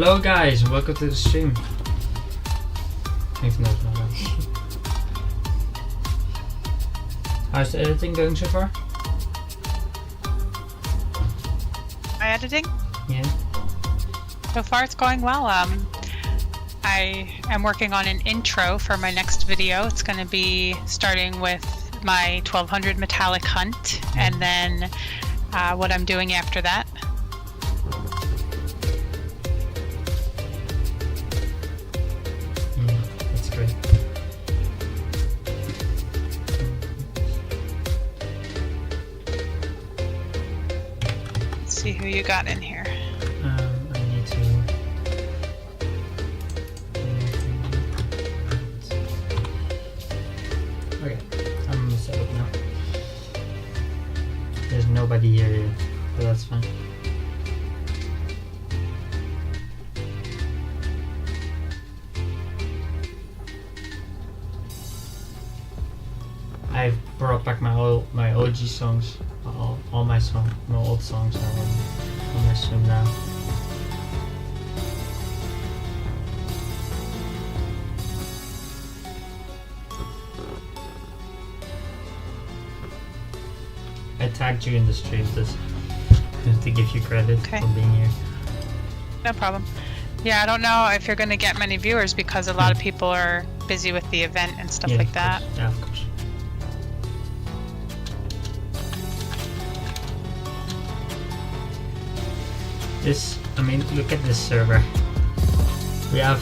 Hello guys, welcome to the stream. Even though it's not on. How's the editing going so far? My editing? Yeah. So far it's going well. I am working on an intro for my next video. It's going to be starting with my 1200 metallic hunt and then what I'm doing after that. Yeah, that's great. Let's see who you got in here. I need to... Okay, I'm set up now. There's nobody here yet, but that's fine. I brought back my OG songs, all my old songs are on my stream now. I tagged you in the stream to give you credit Okay. for being here. No problem. Yeah, I don't know if you're going to get many viewers because a lot of people are busy with the event and stuff like of that. course. Yeah, of course. I mean, look at this server. We have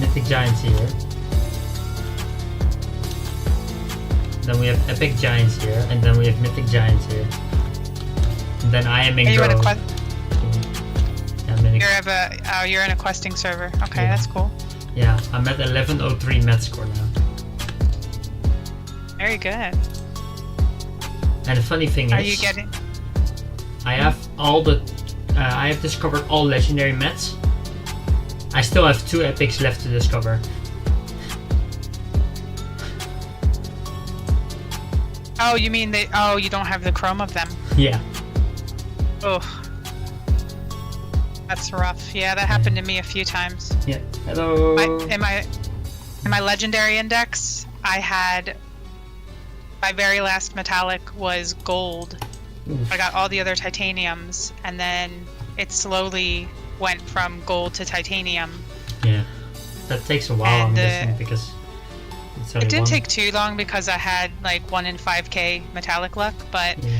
Mythic Giants here. Then we have Epic Giants here, and then we have Mythic Giants here. And then I am in Are you in a Grove. quest? Yeah, I'm in a- You're in a questing server. Okay, Yeah. that's cool. yeah, I'm at 1103 met score now. Very good. And the funny thing Are is, you getting? I have all the, I have discovered all legendary mets. I still have 2 epics left to discover. Oh, you mean they? Oh, you don't have the chrome of them. Yeah. Oh, that's rough. Yeah, that happened to me a few times. Yeah. Hello. In my legendary index, I had my very last metallic was gold. Oof. I got all the other titaniums, and then it slowly went from gold to titanium. Yeah. That takes a while, I'm And, guessing, because it's only It didn't one. take too long because I had like 1 in 5k metallic luck, but Yeah.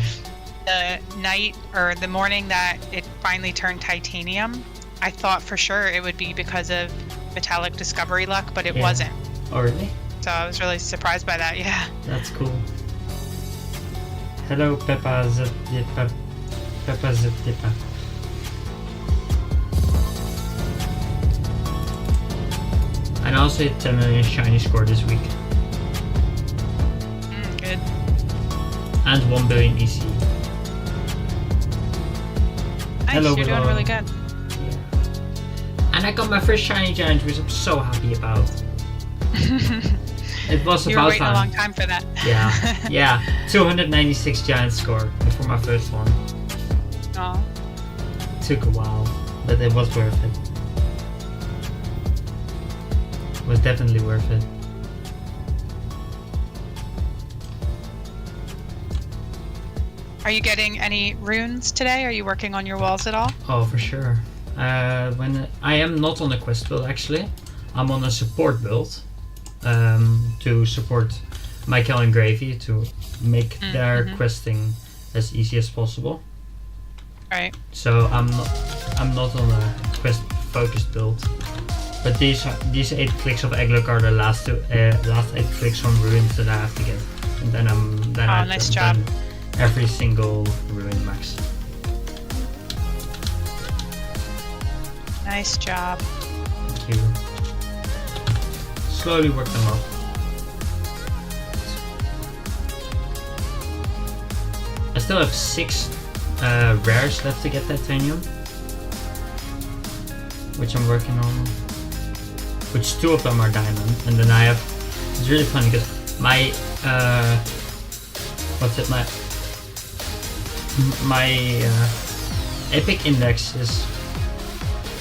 the night or the morning that it finally turned titanium, I thought for sure it would be because of metallic discovery luck, but it Yeah. wasn't. Oh, really? So I was really surprised by that. Yeah. That's cool. Hello, Peppa Zip-Dippa. Peppa Zip-Dippa. And I also hit 10 million shiny score this week. Good. And 1 billion EC. Nice. Hello, You're doing Willow. really good. Yeah. And I got my first shiny giant, which I'm so happy about. It was You were about waiting time. a long time for that. Yeah, yeah. 296 giant score before my first one. Aw. Took a while, but it was worth it. It was definitely worth it. Are you getting any runes today? Are you working on your walls at all? Oh, for sure. When I am not on a quest build actually, I'm on a support build to support Michael and Gravy to make their questing as easy as possible. Right. So I'm not on a quest focused build. But these 8 clicks of Egglok are the last 8 clicks from ruins that I have to get, and then I've nice job. done every single ruin max. Nice job. Thank you. Slowly work them up. I still have 6 rares left to get titanium, which I'm working on. Which 2 of them are diamond, and then I have. It's really funny because my my epic index is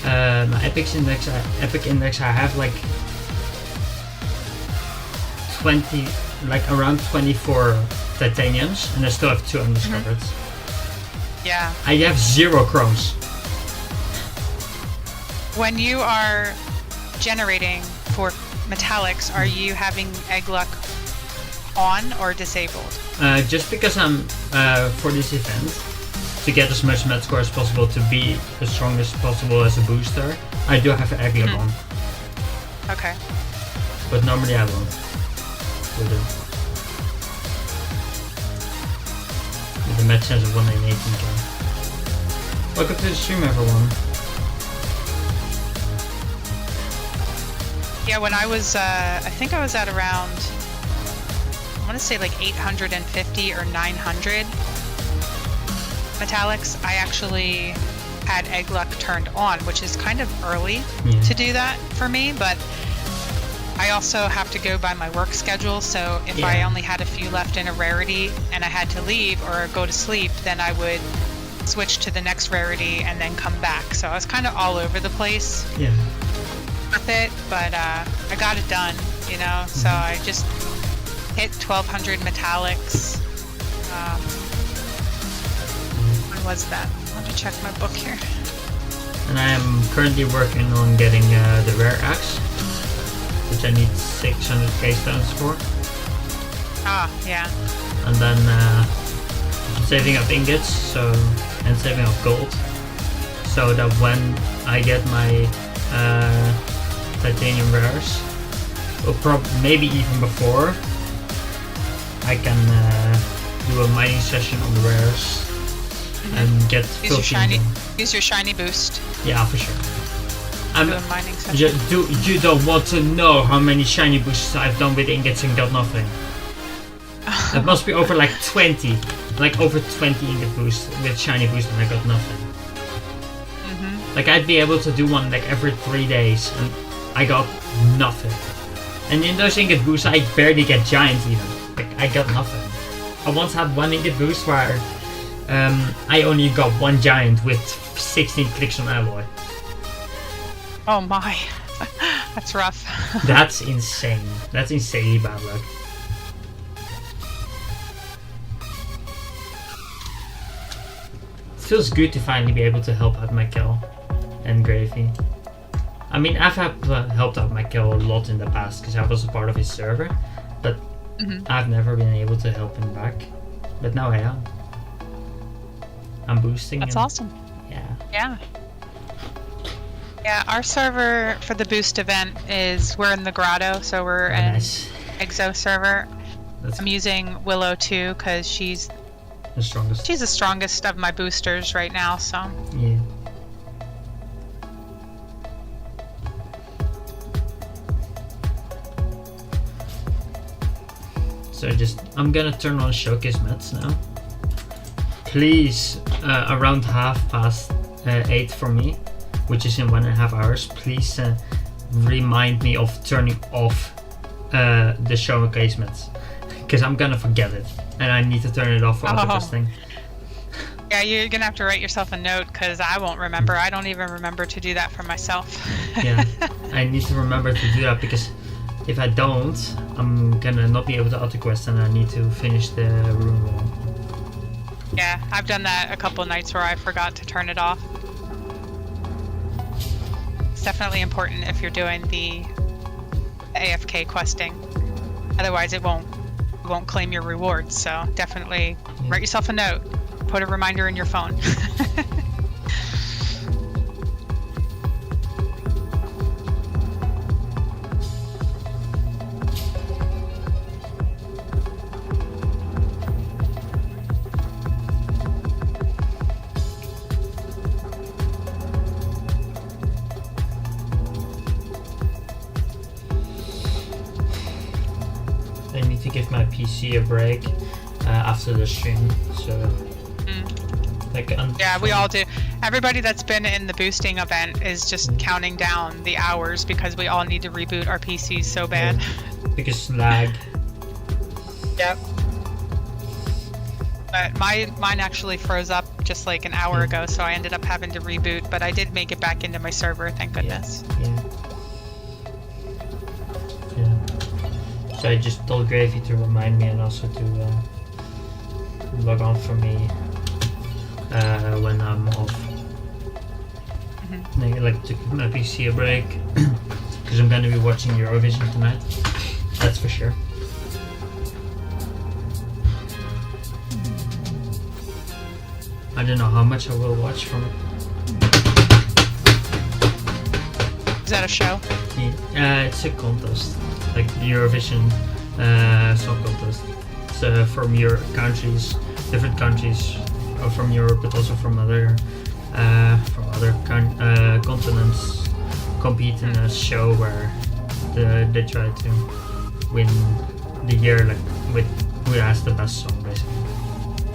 my epic index, I have like 20, like around 24 titaniums, and I still have 2 undiscovered. Yeah. I have 0 chromes. When you are generating for metallics, are you having egg luck on or disabled? Just because I'm for this event, to get as much med score as possible to be as strong as possible as a booster, I do have egg luck on. Okay. But normally I won't. With a match chance of 1 in 18k. Welcome to the stream, everyone. Yeah, when I was, I think I was at around, I want to say like 850 or 900 metallics, I actually had egg luck turned on, which is kind of early to do that for me, but I also have to go by my work schedule, so if I only had a few left in a rarity and I had to leave or go to sleep, then I would switch to the next rarity and then come back. So I was kind of all over the place with it, but I got it done, you know, so I just hit 1200 metallics. When was that? Let me check my book here. And I am currently working on getting the rare axe, which I need 600k stones for. Ah, yeah. And then saving up ingots, and saving up gold, so that when I get my titanium rares, or maybe even before, I can do a mining session on the rares and get use your shiny boost. Yeah, for sure. Do a mining session. You don't want to know how many shiny boosts I've done with ingots and got nothing. It must be over like 20, like over 20 ingot boosts with shiny boost and I got nothing. Like I'd be able to do one like every 3 days and I got nothing. And in those ingot boosts I barely get giants even. Like I got nothing. I once had one ingot boost where I only got 1 giant with 16 clicks on alloy. Oh my, that's rough. That's insane. That's insanely bad luck. It feels good to finally be able to help out Michael and Gravy. I mean, I've helped out Michael a lot in the past because I was a part of his server, but I've never been able to help him back. But now I am. I'm boosting. That's awesome. Yeah. Yeah. Yeah, our server for the boost event we're in the grotto, so we're in Exo server. I'm using Willow too because she's the strongest. She's the strongest of my boosters right now, so. Yeah. So I'm gonna turn on showcase mats now. Please, around 8:30 for me, which is in 1.5 hours, please remind me of turning off the showcase mats, because I'm gonna forget it and I need to turn it off for auto testing. Yeah, you're gonna have to write yourself a note because I won't remember. I don't even remember to do that for myself. Yeah, I need to remember to do that because if I don't, I'm gonna not be able to auto quest and I need to finish the room wall. Yeah, I've done that a couple nights where I forgot to turn it off. It's definitely important if you're doing the AFK questing. Otherwise, it won't claim your rewards. So definitely write yourself a note. Put a reminder in your phone. I need to give my PC a break after the stream, so yeah, we all do. Everybody that's been in the boosting event is just counting down the hours because we all need to reboot our PCs so bad. Yeah, because lag. Yep. but mine actually froze up just like an hour ago, so I ended up having to reboot. But I did make it back into my server, thank goodness. Yeah. So I just told Gravy to remind me and also to log on for me when I'm off. Like to give my PC a break because I'm gonna be watching Eurovision tonight. That's for sure. I don't know how much I will watch from it. Is that a show? Yeah, it's a contest, like the Eurovision song contest. It's from your countries, different countries, from Europe, but also from other continents, compete in a show where they try to win the year, like with who has the best song, basically.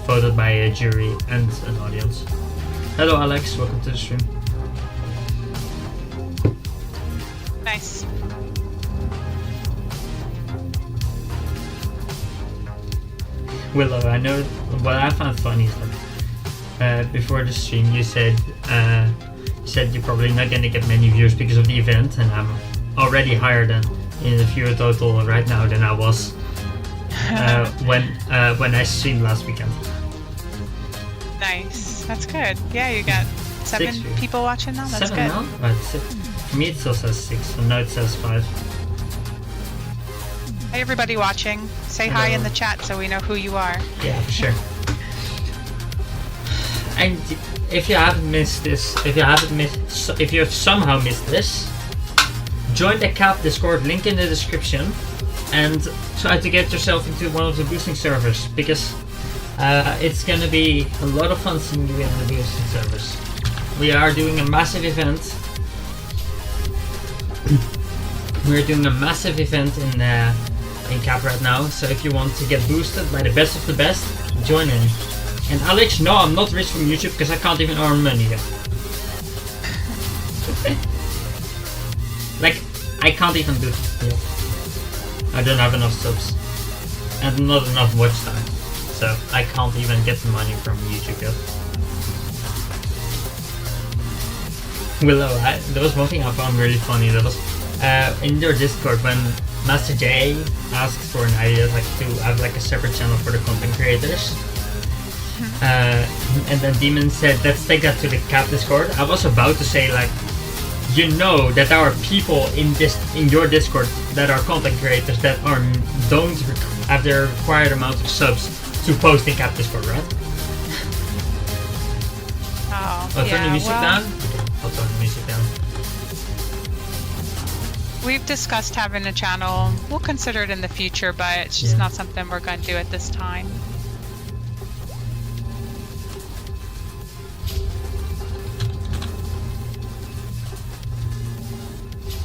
Voted by a jury and an audience. Hello Alex, welcome to the stream. Nice. Willow, I know what I found funny is that before the stream you said you're probably not gonna get many views because of the event, and I'm already higher than in the viewer total right now than I was when I streamed last weekend. Nice. That's good. Yeah, you got 7 people watching now. That's 7 good. now? Right, for me it still says 6, so now it says 5. Hey everybody watching. Say hi in the chat so we know who you are. Yeah, for sure. And if you haven't missed this, if you have somehow missed this, join the CAP Discord, link in the description, and try to get yourself into one of the boosting servers, because it's gonna be a lot of fun seeing you in the boosting servers. We are doing a massive event. We're doing a massive event in CAP right now, so if you want to get boosted by the best of the best, join in. And Alex, no, I'm not rich from YouTube because I can't even earn money yet. Like, I can't even do it yet. I don't have enough subs and not enough watch time, so I can't even get the money from YouTube yet. Willow, there was one thing I found really funny. That was in your Discord when Master J asked for an idea, like to have like a separate channel for the content creators. And then Demon said, let's take that to the CAP Discord. I was about to say, like, you know that there are people in your Discord that are content creators that don't have the required amount of subs to post in CAP Discord, right? Oh, turn the music down? I'll turn the music down. We've discussed having a channel. We'll consider it in the future, but it's just not something we're going to do at this time.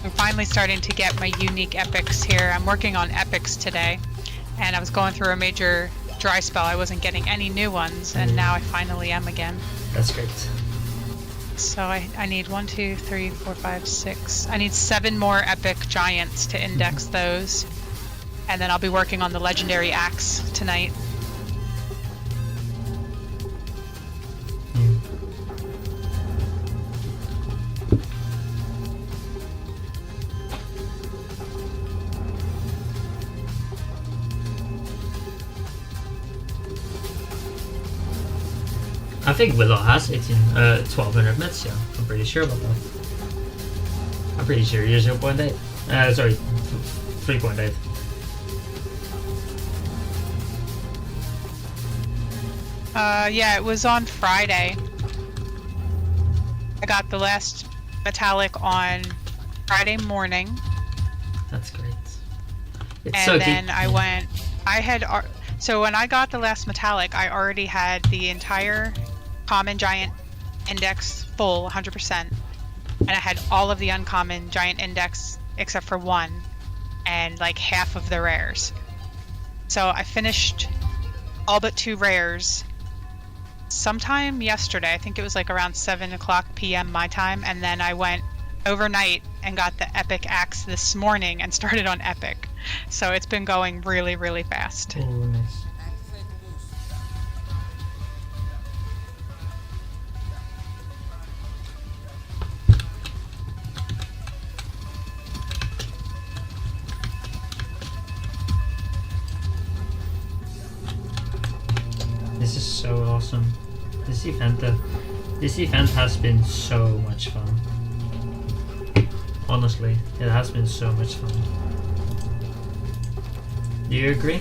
I'm finally starting to get my unique epics here. I'm working on epics today, and I was going through a major dry spell. I wasn't getting any new ones, and now I finally am again. That's great. So I need 1, 2, 3, 4, 5, 6. I need 7 more epic giants to index those, and then I'll be working on the legendary axe tonight. I think Willow has 1200 mets, yeah. I'm pretty sure about that. I'm pretty sure you're 0.8. Sorry, 3.8. Yeah, it was on Friday. I got the last metallic on Friday morning. That's great. It's and so then so when I got the last metallic, I already had the entire common giant index full 100%, and I had all of the uncommon giant index except for 1 and like half of the rares. So I finished all but 2 rares sometime yesterday. I think it was like around 7:00 p.m. my time, and then I went overnight and got the epic axe this morning and started on epic. So it's been going really, really fast. Oh, nice. This is so awesome. This event has been so much fun. Honestly, it has been so much fun. Do you agree?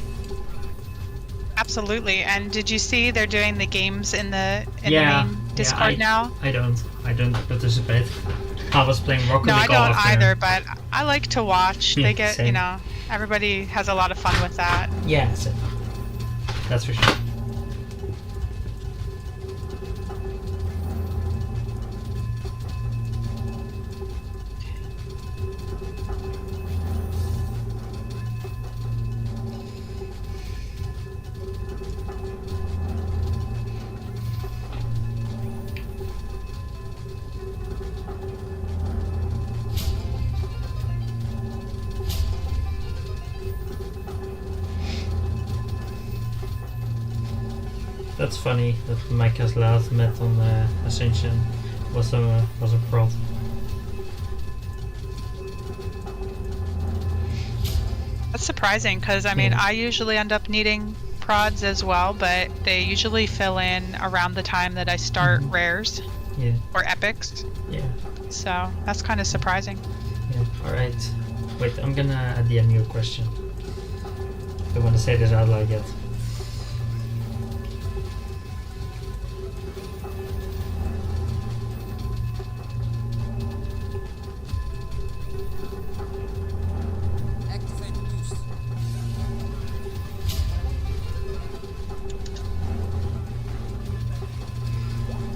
Absolutely. And did you see they're doing the games in the main Discord now? I don't participate. I was playing Rocket No, League I all don't afternoon. either, but I like to watch. Yeah, They get, same. everybody has a lot of fun with that. Yeah, same. That's for sure. That's funny that Micah's last met on Ascension was a prod. That's surprising because, I mean, Yeah. I usually end up needing prods as well, but they usually fill in around the time that I start rares Yeah, or epics. yeah, So that's kind of surprising. yeah. Alright. Wait, I'm gonna DM you a question. I don't want to say this out loud yet.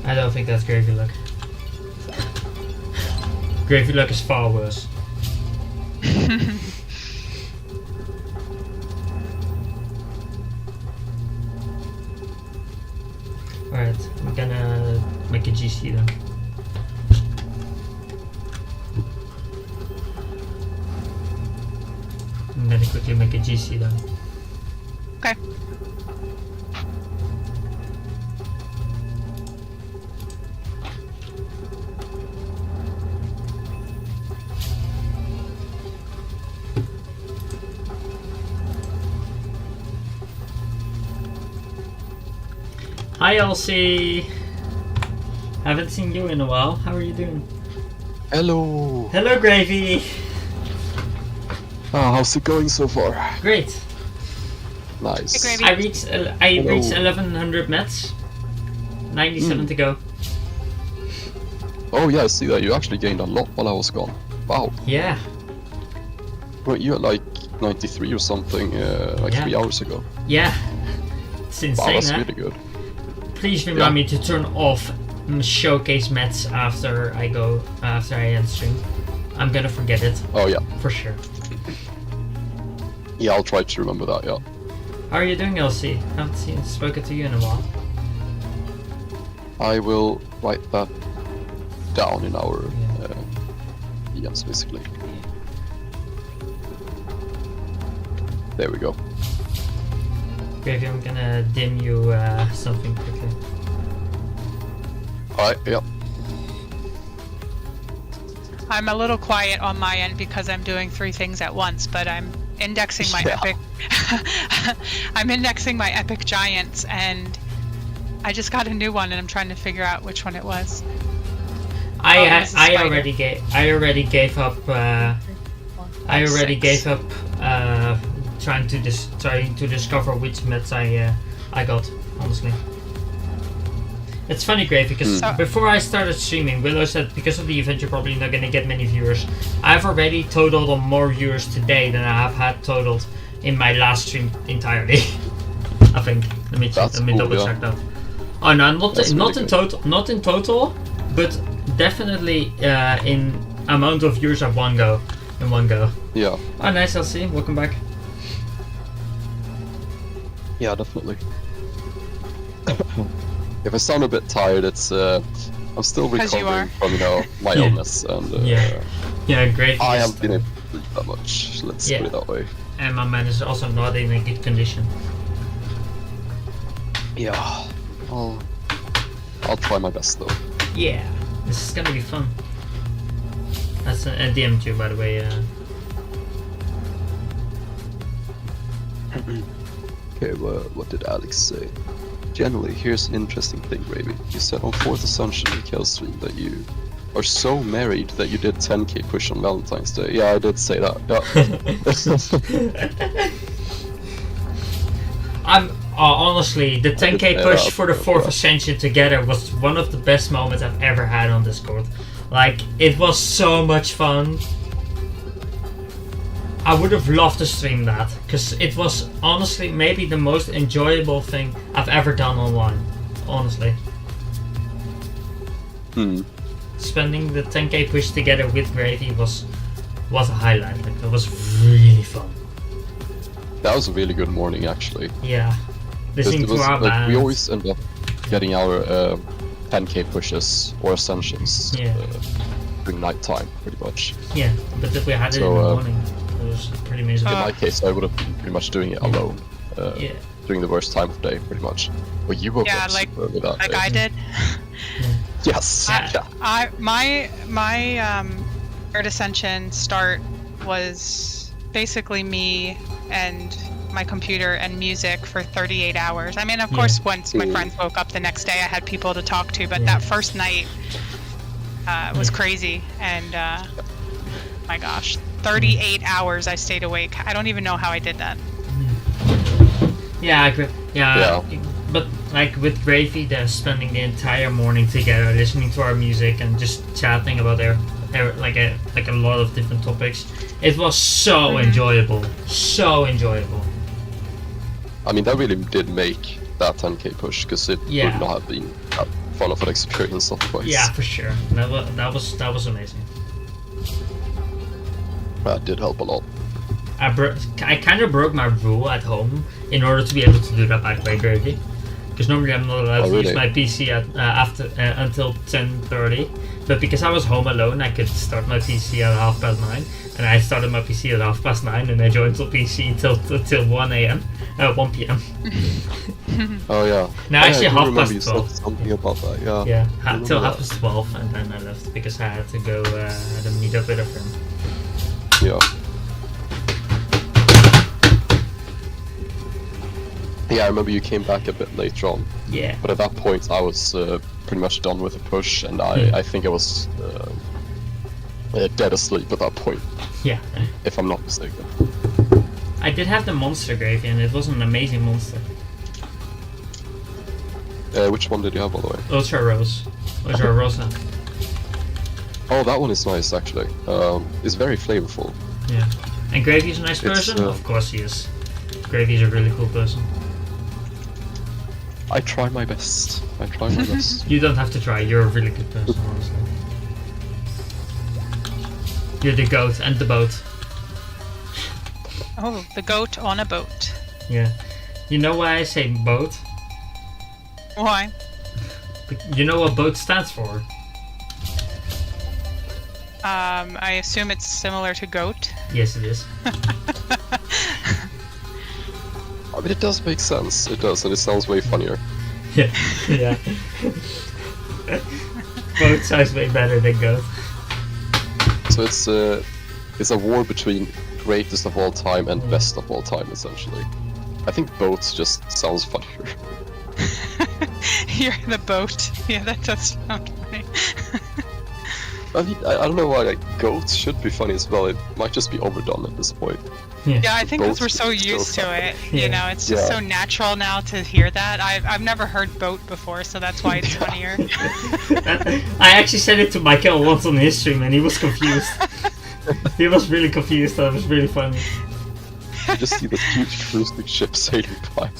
I don't think that's Gravy Luck. Gravy Luck is far worse. Alright, I'm gonna make a GC then. I'm gonna quickly make a GC then. Okay. Hi Elsie! Haven't seen you in a while. How are you doing? Hello. Hello Gravy! How's it going so far? Great. Nice. Hey, Gravy. I reached Hello. 1100 mets. 97 to go. Oh yeah, I see that. You actually gained a lot while I was gone. Wow. Yeah. Well, you had like 93 or something like Yeah. 3 hours ago. Yeah. It's Wow, insane, that's huh? really good. Please remind me to turn off showcase mets after I end stream. I'm gonna forget it Oh yeah. for sure. Yeah, I'll try to remember that, yeah. How are you doing, Elsie? Haven't spoken to you in a while. I will write that down in our Yeah. DMs, basically. There we go. Gravy, I'm gonna dim you something quickly. Alright, yeah. I'm a little quiet on my end because I'm doing 3 things at once, but I'm indexing my Yeah. epic. I'm indexing my epic giants, and I just got a new one, and I'm trying to figure out which one it was. it was a I spider. already gave up. I already gave up trying to discover which mets I got. Honestly, it's funny, Gravy, because Mm. before I started streaming, Willow said because of the event you're probably not gonna get many viewers. I've already totaled on more viewers today than I have had totaled in my last stream entirely. I think. Let me That's cool, double yeah. check that. Oh no, not That's not really in good. total, not in total, but definitely in amount of viewers at one go. In one go. Yeah. Oh, nice, Elsie. Welcome back. Yeah, definitely. If I sound a bit tired, it's I'm still 'Cause you recovering are. from my Yeah. illness, and Yeah. Yeah, great. I haven't been able to sleep that much. Let's Yeah. put it that way. And my man is also not in a good condition. Yeah. I'll try my best though. Yeah, this is gonna be fun. That's a DM to you, by the way. Okay, what did Alex say? Generally, here's an interesting thing, Gravy. You said on 4th Ascension Mikael stream that you are so married that you did 10k push on Valentine's Day. Yeah, I did say that. Yeah. I'm honestly, the 10k push for the 4th Ascension together was one of the best moments I've ever had on Discord. Like, it was so much fun. I would have loved to stream that, because it was honestly maybe the most enjoyable thing I've ever done online. Honestly. Spending the 10k push together with Gravy was a highlight. Like, it was really fun. That was a really good morning, actually. Yeah. Listening to our band. We always end up getting our 10k pushes or ascensions during night time, pretty much. Yeah, but if we had it in the morning, it was pretty amazing. In my case, I would have been pretty much doing it alone. During the worst time of day, pretty much. Well, you woke up super early that day. I did. Yes. My 3rd Ascension start was basically me and my computer and music for 38 hours. I mean, of course, once my friends woke up the next day, I had people to talk to, but that first night was crazy. And my gosh, 38 hours I stayed awake. I don't even know how I did that. Yeah, I agree. Yeah. But like with Gravy, they're spending the entire morning together, listening to our music and just chatting about like a lot of different topics. It was so enjoyable, so enjoyable. I mean, that really did make that 10k push, because it would not have been that fun of an experience otherwise. Yeah, for sure. That was amazing. That did help a lot. I kind of broke my rule at home in order to be able to do that by Gravy. Because normally I'm not allowed to use my PC until 10:30, but because I was home alone, I could start my PC at 9:30, and I started my PC at 9:30, and I joined the PC till 1 p.m. Oh yeah. No, actually 12:30. You said something about that. Yeah. Yeah, till 12:30, and then I left because I had to go to meet up with a friend. Yeah. Yeah, I remember you came back a bit later on. Yeah. But at that point, I was pretty much done with the push, and I think I was dead asleep at that point. Yeah. If I'm not mistaken. I did have the monster Gravy, and it was an amazing monster. Which one did you have, by the way? Ultra Rosa. Oh, that one is nice, actually. It's very flavorful. Yeah. And Gravy's a nice person? Of course he is. Gravy's a really cool person. I try my best. You don't have to try, you're a really good person, honestly. You're the goat and the boat. Oh, the goat on a boat. Yeah. You know why I say boat? Why? You know what boat stands for? I assume it's similar to goat. Yes, it is. I mean, it does make sense. It does, and it sounds way funnier. Yeah. Boat sounds way better than goat. So it's a war between greatest of all time and best of all time, essentially. I think boats just sounds funnier. You're the boat. Yeah, that does sound funny. I mean, I don't know why, like, goats should be funny as well. It might just be overdone at this point. Yeah, I think because we're so used to it. You know, it's just so natural now to hear that. I've never heard boat before, so that's why it's funnier. I actually said it to Michael once on his stream, and he was confused. He was really confused. That was really funny. You just see this huge cruising ship sailing by.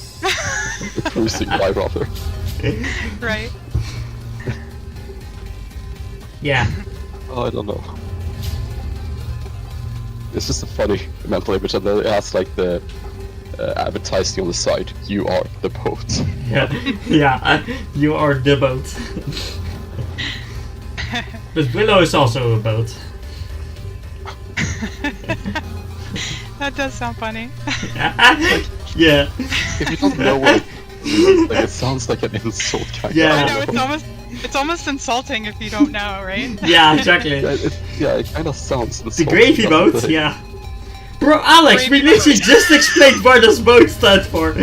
Cruising by, rather. Right. Yeah. Oh, I don't know. It's just a funny mental image, and then it has like the advertising on the side. You are the boat. Yeah, you are the boat. But Willow is also a boat. That does sound funny. Yeah. If you don't know what it means, like, it sounds like an insult kind of. I know, it's almost insulting if you don't know, right? Yeah, exactly. It kind of sounds the gravy boat, yeah. Bro, Alex, we literally just explained what this boat stands for.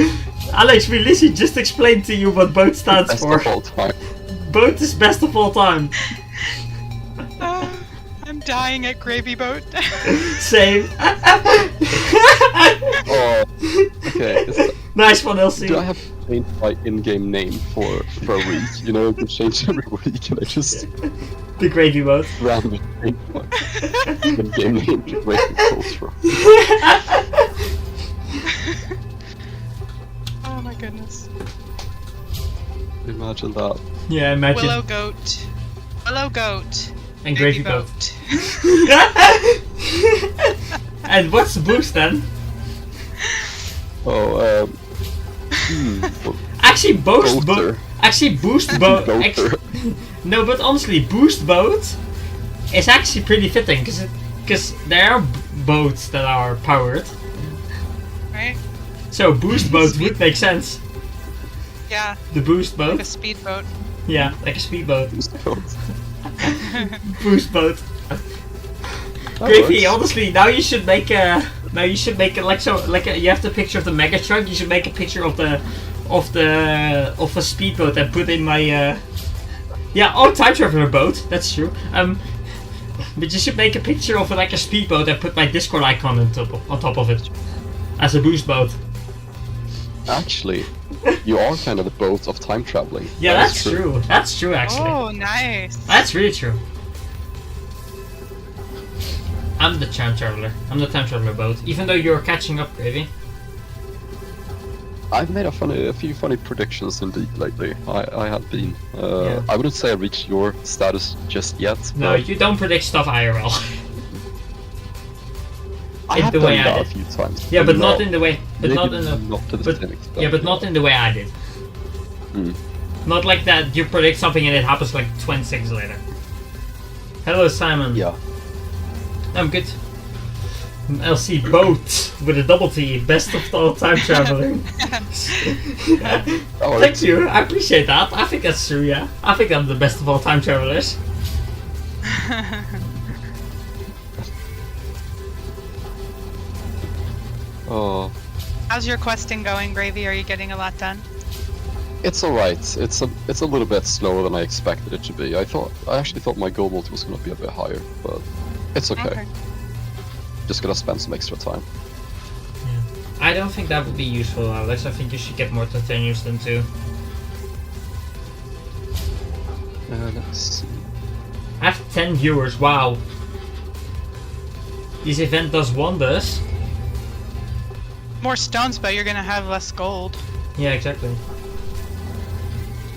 Alex, we literally just explained to you what boat stands Best for. of all time. Boat is best of all time. I'm dying at Gravy Boat. Same. Oh, okay. Nice one, LC. Do I have to change my in-game name for a week? You know, to change every week, and I just The Gravy Boat. randomly change my in-game name to Gravy Boat. Oh my goodness. Imagine that. Yeah, imagine. Willow Goat. Willow Goat. And Gravy Boat. And what's Boost then? Oh, Actually, Boost Boat. Boater. Actually, Boost Boat. Boater. No, but honestly, Boost Boat is actually pretty fitting because there are boats that are powered. Right? So Boost Boat would make sense. Yeah. The Boost Like Boat. a speedboat. Yeah, like a speedboat. Boat. Boost Boat. That Gravy, works. honestly, now you should make a. Now you should make it you have the picture of the mega truck. You should make a picture of a speedboat and put in my time traveler boat. That's true. But you should make a picture of like a speedboat and put my Discord icon on top of it as a boost boat. Actually, you are kind of the boat of time traveling. Yeah, That that's is true. That's true, actually. Oh, nice. That's really true. I'm the time traveler. I'm the time traveler boat. Even though you're catching up, Gravy. I've made a few funny predictions indeed lately. I have been. Yeah. I wouldn't say I reached your status just yet. No, but you don't predict stuff IRL. I in have the done way I that a did. few times. Yeah, but not in the way. But maybe not in the. not to the but- same extent. Yeah, but not in the way I did. Hmm. Not like that. You predict something and it happens like 20 seconds later. Hello, Simon. Yeah. I'm good. LC boat with a double T, best of all time traveling. Oh, Thank you, I appreciate that. I think that's true, yeah. I think I'm the best of all time travelers. Oh, How's your questing going, Gravy? Are you getting a lot done? it's alright. It's a little bit slower than I expected it to be. I actually thought my goal multi was gonna be a bit higher, but it's okay. Just gonna spend some extra time. I don't think that would be useful, Alex. I think you should get more Titaniums than 2. Let's see. I have 10 viewers, wow. This event does wonders. More stones, but you're gonna have less gold. Yeah, exactly.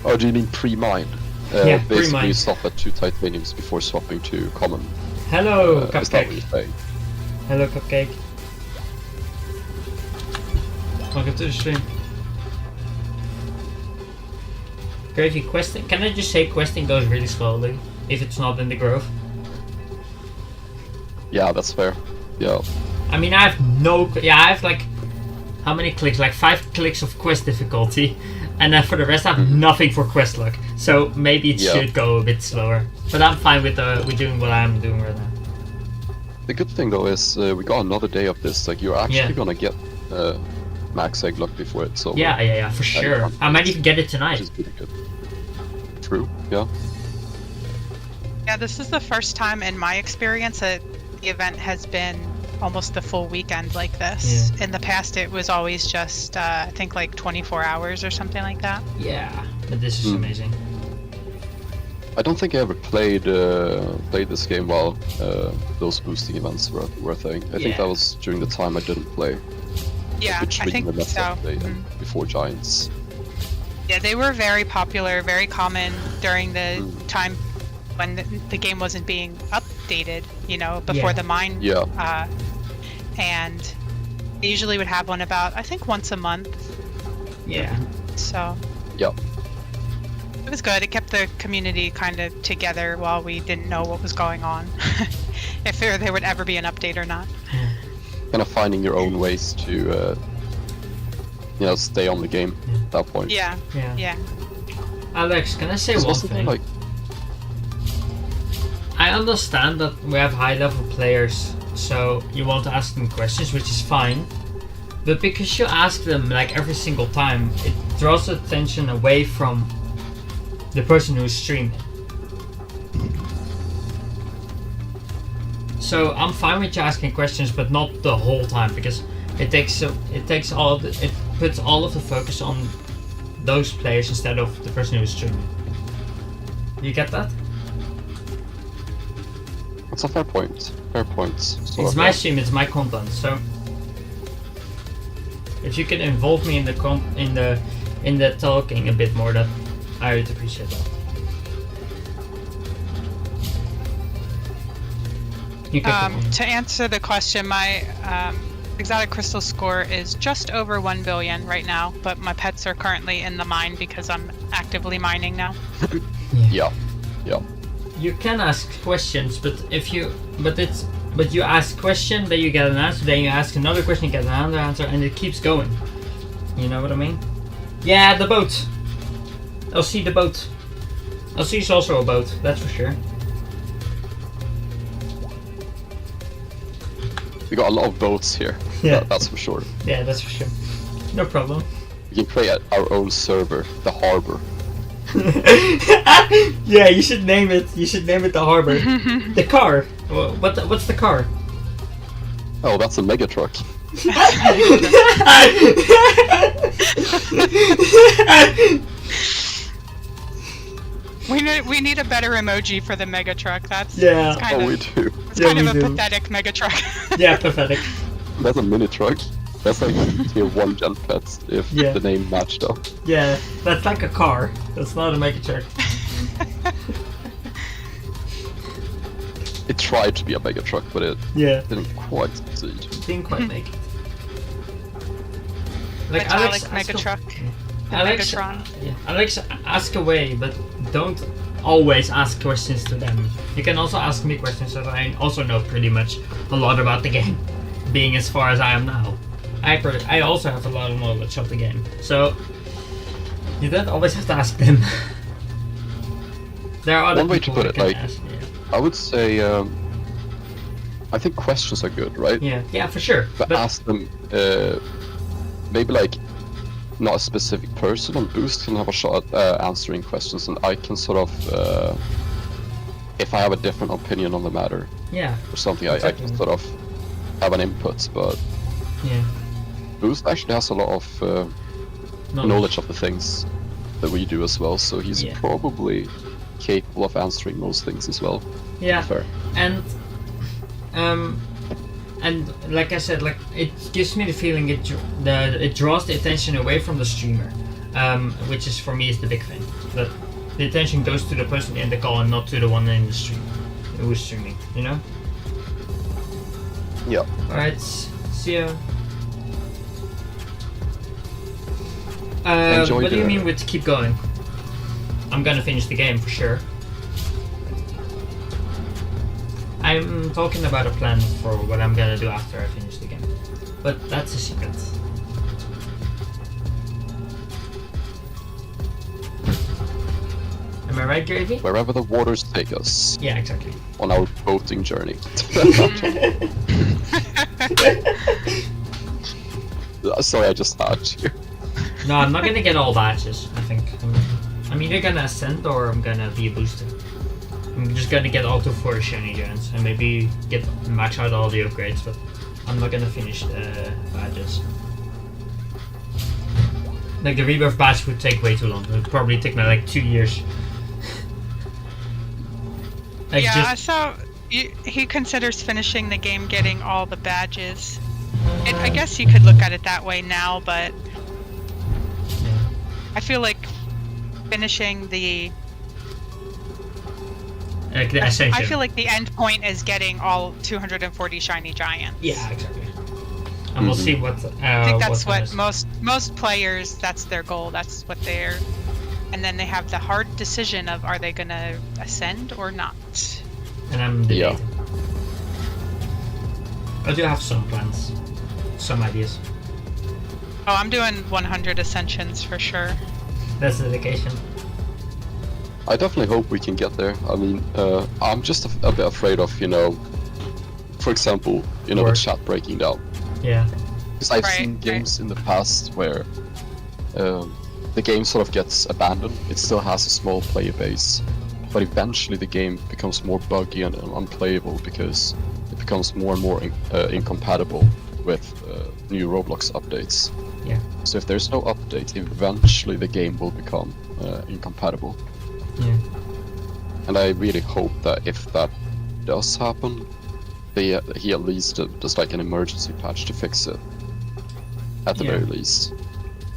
Oh, do you mean pre-mine? Yeah, Basically, pre-mine. you stop at 2 titaniums before swapping to common. Hello, Is that what you're Cupcake. saying? Hello, Cupcake. Welcome to the stream. Gravy, questing. Can I just say questing goes really slowly if it's not in the grove? Yeah, that's fair. Yeah. I mean, I have no. Yeah, I have like. How many clicks? Like 5 clicks of quest difficulty. And then for the rest, I have nothing for quest luck. So maybe it should go a bit slower. But I'm fine with doing what I'm doing right now. The good thing though is we got another day of this. Like you're actually gonna get max egg luck before it's over. Yeah, for sure. I might even get it Which tonight. is pretty good. True. Yeah. Yeah, this is the first time in my experience that the event has been almost the full weekend like this. Yeah. In the past, it was always just, I think, like 24 hours or something like that. Yeah, but this is amazing. I don't think I ever played this game while those boosting events were a thing. I think that was during the time I didn't play. Yeah, I Between think the Meta so. Day and before Giants. Yeah, they were very popular, very common during the time when the game wasn't being updated, you know, before the mine. Yeah. And they usually would have one about, I think, once a month. Yeah. So Yeah. it was good. It kept the community kind of together while we didn't know what was going on. If there would ever be an update or not. Kind of finding your own ways to stay on the game at that point. Yeah. Alex, can I say one Wasn't there, thing? like, I understand that we have high level players, so you want to ask them questions, which is fine. But because you ask them like every single time, it draws attention away from the person who's streaming. So I'm fine with you asking questions, but not the whole time, because it puts all of the focus on those players instead of the person who's streaming. You get that? It's a fair point. Fair point. It's my stream, it's my content, so if you can involve me in the talking a bit more, that I would appreciate that. You can To answer the question, my exotic crystal score is just over 1 billion right now, but my pets are currently in the mine because I'm actively mining now. Yeah. You can ask questions, but you ask question, then you get an answer, then you ask another question, you get another answer, and it keeps going. You know what I mean? Yeah, the boat. LC the boat. LC is also a boat, that's for sure. We got a lot of boats here. Yeah. That's for sure. Yeah, that's for sure. No problem. We can create our own server, the harbor. Yeah, you should name it. You should name it the harbor. The car. What's the car? Oh, that's a mega truck. We need a better emoji for the mega truck. That's Yeah. We do. It's Yeah, kind of we a do. pathetic mega truck. Yeah, pathetic. That's a mini truck. That's like tier 1 gen pets if Yeah. the name matched up. Yeah, that's like a car. That's not a mega truck. It tried to be a mega truck, but it Yeah, didn't quite succeed. didn't quite make it. Like Metallic mega truck. Alex, Megatron. yeah, Alex, ask away, but don't always ask questions to them. You can also ask me questions, so that I also know pretty much a lot about the game, being as far as I am now. I also have a lot of knowledge of the game, so you don't always have to ask them. There are other One way to people put you it, can like- ask, I would say, I think questions are good, right? yeah, for sure. But ask them, maybe like not a specific person. On Boost can have a shot at answering questions, and I can sort of, if I have a different opinion on the matter yeah, or something, exactly. I can sort of have an input. But yeah, Boost actually has a lot of knowledge of the things that we do as well, so he's Yeah. probably capable of answering most things as well. Yeah, Fair. and like I said, like it gives me the feeling it draws the attention away from the streamer, which is for me is the big thing. That the attention goes to the person in the call and not to the one in the stream who is streaming. You know. Yeah. All right. See ya. Enjoy What do you the- mean with keep going? I'm gonna finish the game for sure. I'm talking about a plan for what I'm gonna do after I finish the game. But that's a secret. Am I right, Gravy? Wherever the waters take us Yeah, exactly. on our boating journey. Sorry, I just had to. No, I'm not gonna get all badges, I think. I'm either gonna ascend or I'm gonna be a booster. I'm just gonna get all 2 shiny giants and maybe get max out all the upgrades, but I'm not gonna finish the badges. Like the rebirth badge would take way too long. It would probably take me like 2 years. Like Yeah, just, so he considers finishing the game getting all the badges. And I guess you could look at it that way now, but I feel like finishing the like the ascension. I feel like the end point is getting all 240 shiny giants. Yeah, exactly. And we'll see what. I think that's what what most players, that's their goal. That's what they're, and then they have the hard decision of are they gonna ascend or not. And I'm debating. Yeah. I do have some plans, some ideas. Oh, I'm doing 100 ascensions for sure. That's dedication. I definitely hope we can get there. I mean, I'm just a bit afraid of, for example, the Work. chat breaking down. Yeah. Because I've Right, seen right. games in the past where the game sort of gets abandoned. It still has a small player base, but eventually the game becomes more buggy and unplayable because it becomes more and more incompatible with new Roblox updates. Yeah. So if there's no update, eventually the game will become incompatible. Yeah. And I really hope that if that does happen, he at least does like an emergency patch to fix it. At the Yeah. very least.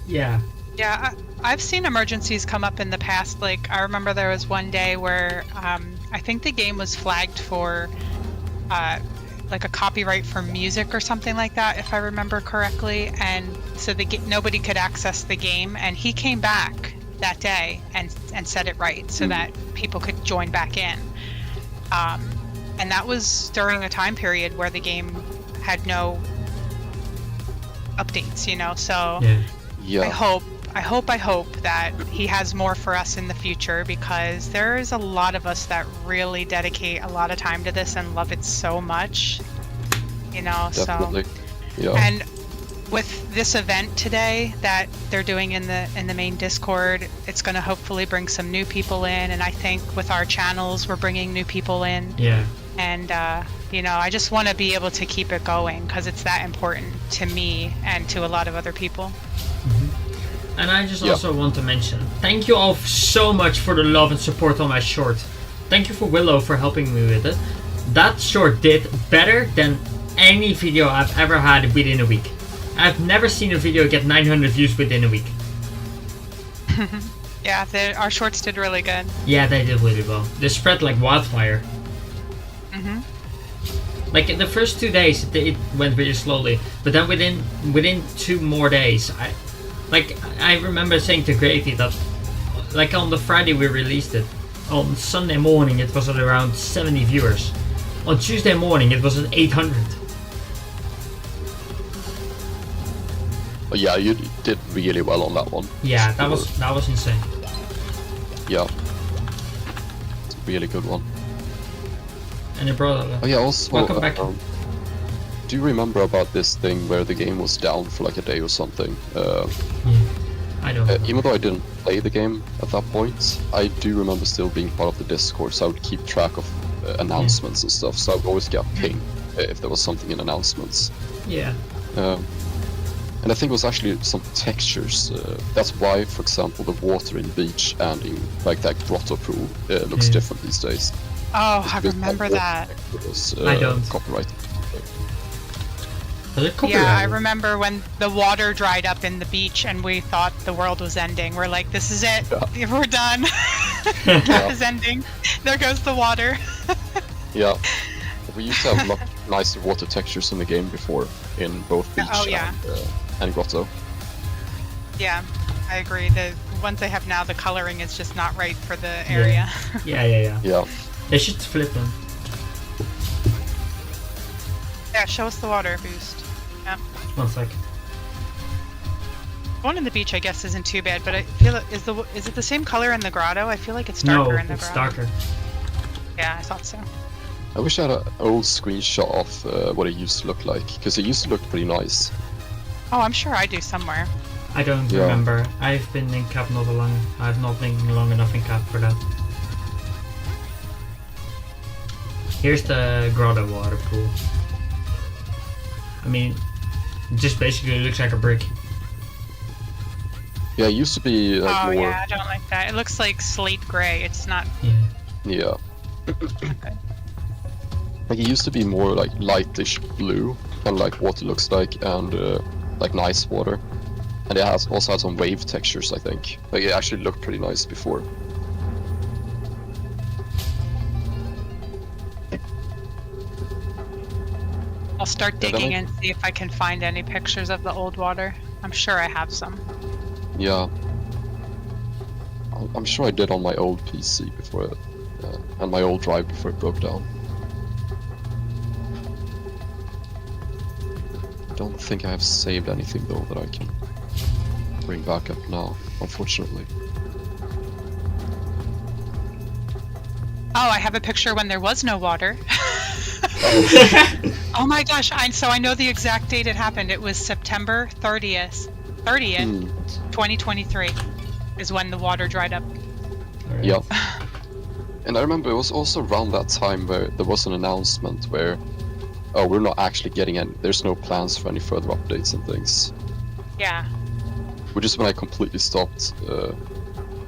Yeah. Yeah, I've seen emergencies come up in the past. Like, I remember there was one day where I think the game was flagged for like a copyright for music or something like that, if I remember correctly. And so nobody could access the game. And he came back that day and set it right so that people could join back in. And that was during a time period where the game had no updates, you know. So Yeah. I hope that he has more for us in the future, because there's a lot of us that really dedicate a lot of time to this and love it so much, you know. Definitely. So Yeah. and with this event today that they're doing in the main Discord, it's going to hopefully bring some new people in, and I think with our channels we're bringing new people in. Yeah. And you know, I just want to be able to keep it going because it's that important to me and to a lot of other people. And I just also want to mention, thank you all so much for the love and support on my short. Thank you for Willow for helping me with it. That short did better than any video I've ever had within a week. I've never seen a video get 900 views within a week. Yeah, our shorts did really good. Yeah, they did really well. They spread like wildfire. Like in the first 2 days, it went really slowly, but then within 2 more days, I remember saying to Gravy that, like on the Friday we released it, on Sunday morning it was at around 70 viewers. On Tuesday morning it was at 800. But yeah, you did really well on that one. Yeah, that was insane. Yeah. It's a really good one. And your brother. Oh yeah, also, Welcome back. do you remember about this thing where the game was down for like a day or something? I don't know. Even though I didn't play the game at that point, I do remember still being part of the Discord, so I would keep track of announcements and stuff, so I would always get ping if there was something in announcements. Yeah. And I think it was actually some textures. That's why, for example, the water in beach and in like that grotto pool looks different these days. Oh, I remember that. Was, I don't. Copyrighted. Was it copyrighted? Yeah, I remember when the water dried up in the beach and we thought the world was ending. We're like, this is it. Yeah. We're done. That is ending. There goes the water. Yeah. We used to have a lot nicer water textures in the game before, in both beach and grotto. Yeah, I agree. The ones they have now, the coloring is just not right for the area. Yeah. Yeah. They should flip them. Yeah, show us the water boost. Yeah. 1 sec. One in the beach, I guess, isn't too bad, but I feel is it the same color in the grotto? I feel like it's darker in the it's grotto. darker. Yeah, I thought so. I wish I had an old screenshot of what it used to look like, because it used to look pretty nice. Oh, I'm sure I do somewhere. I don't Yeah. remember. I've been in cap not long. I've not been long enough in cap for that. Here's the grotto water pool. I mean, it just basically looks like a brick. Yeah, it used to be like Oh more. yeah, I don't like that. It looks like slate gray. It's not. Yeah. Okay. Like it used to be more like lightish blue, kind of like water looks like, and like nice water. And it also had some wave textures, I think. Like it actually looked pretty nice before. I'll start Yeah, that digging might- and see if I can find any pictures of the old water. I'm sure I have some. Yeah. I'm sure I did on my old PC before, and my old drive before it broke down. I don't think I have saved anything though that I can bring back up now, unfortunately. Oh, I have a picture when there was no water. Oh my gosh! So I know the exact date it happened. It was September 30th, 2023, is when the water dried up. Alright. Yep. And I remember it was also around that time where there was an announcement where, oh, we're not actually getting any. There's no plans for any further updates and things. Yeah. Which is when I completely stopped.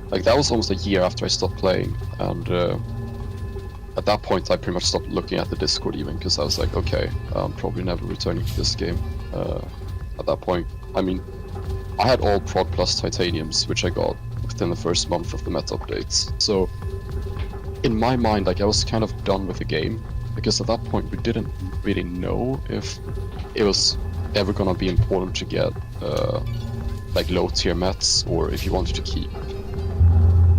Like that was almost a year after I stopped playing, and at that point I pretty much stopped looking at the Discord even, because I was like, okay, I'm probably never returning to this game. At that point, I mean, I had all Prod Plus Titaniums, which I got within the first month of the meta updates. So in my mind, like I was kind of done with the game, because at that point we didn't really know if it was ever gonna be important to get like low tier mets, or if you wanted to keep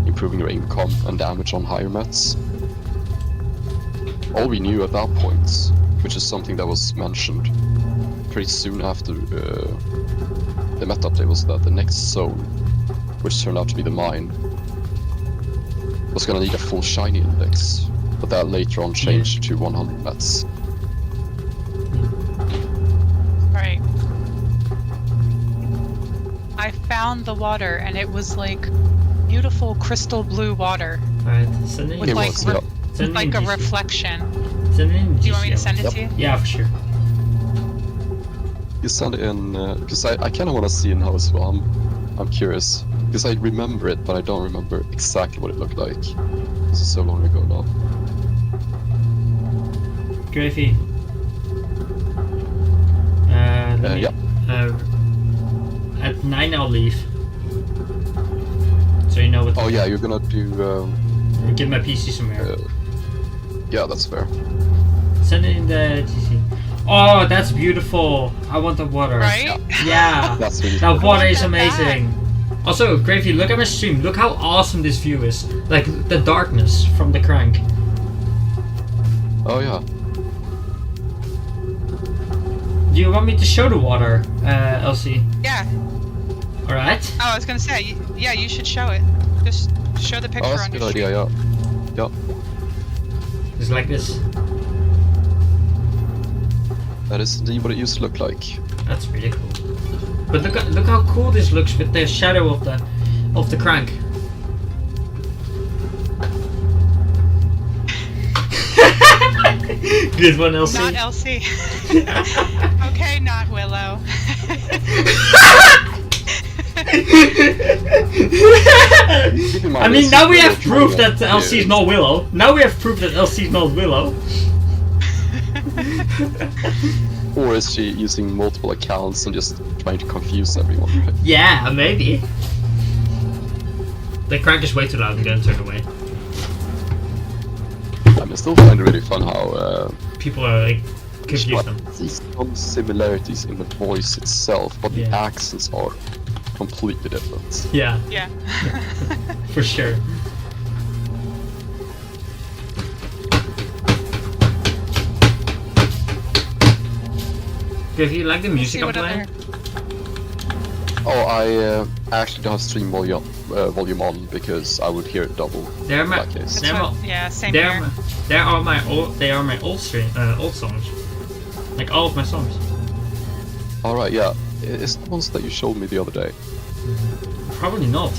improving your income and damage on higher mets. All we knew at that point, which is something that was mentioned pretty soon after the meta update, was that the next zone, which turned out to be the mine, was gonna need a full shiny index, but that later on changed to 100 mets. Right. I found the water, and it was like beautiful crystal blue water Alright, send it with in. like yeah. Send it like in a GC. reflection. Send it in Do you want me to GC. send it Yep. to you? Yeah, for sure. You send it in, because I kind of want to see it now as well. I'm curious, because I remember it, but I don't remember exactly what it looked like. This is so long ago now. Gravy. Let me, at 9 I'll leave. So you know what to Oh do. yeah, you're gonna do. Give my PC some air. Yeah, that's fair. Send it in the GC. Oh, that's beautiful. I want the water. Right? Yeah. That's really That cool. water want is that amazing. Also, Gravy, look at my stream. Look how awesome this view is. Like the darkness from the crank. Oh yeah. Do you want me to show the water, LC? Yeah. Alright. Oh, I was gonna say, yeah, you should show it. Just show the picture Oh, that's a on good your idea. stream. Yeah. Just like this. That is indeed what it used to look like. That's really cool. But look how cool this looks with the shadow of the crank. Good one, LC. Not LC. Okay, not Willow. Keep in mind, I mean, this now is we really have proof trying that to- LC is not Willow. Now we have proof that LC is not Willow. Or is she using multiple accounts and just trying to confuse everyone? Right? Yeah, maybe. The crank is way too loud. I'm gonna turn away. I mean, I still find it really fun how People are like confused them. these some similarities in the voice itself, but the Yeah. accents are completely different. Yeah, Yeah. for sure. If you like the music See I'm what playing, other. Oh, I actually don't have stream volume on because I would hear it double. they're in my, that case. That's they're what, my, yeah, same they're here. my, they are my old stream, old songs. Like all of my songs. Alright, yeah. It's the ones that you showed me the other day. Probably not.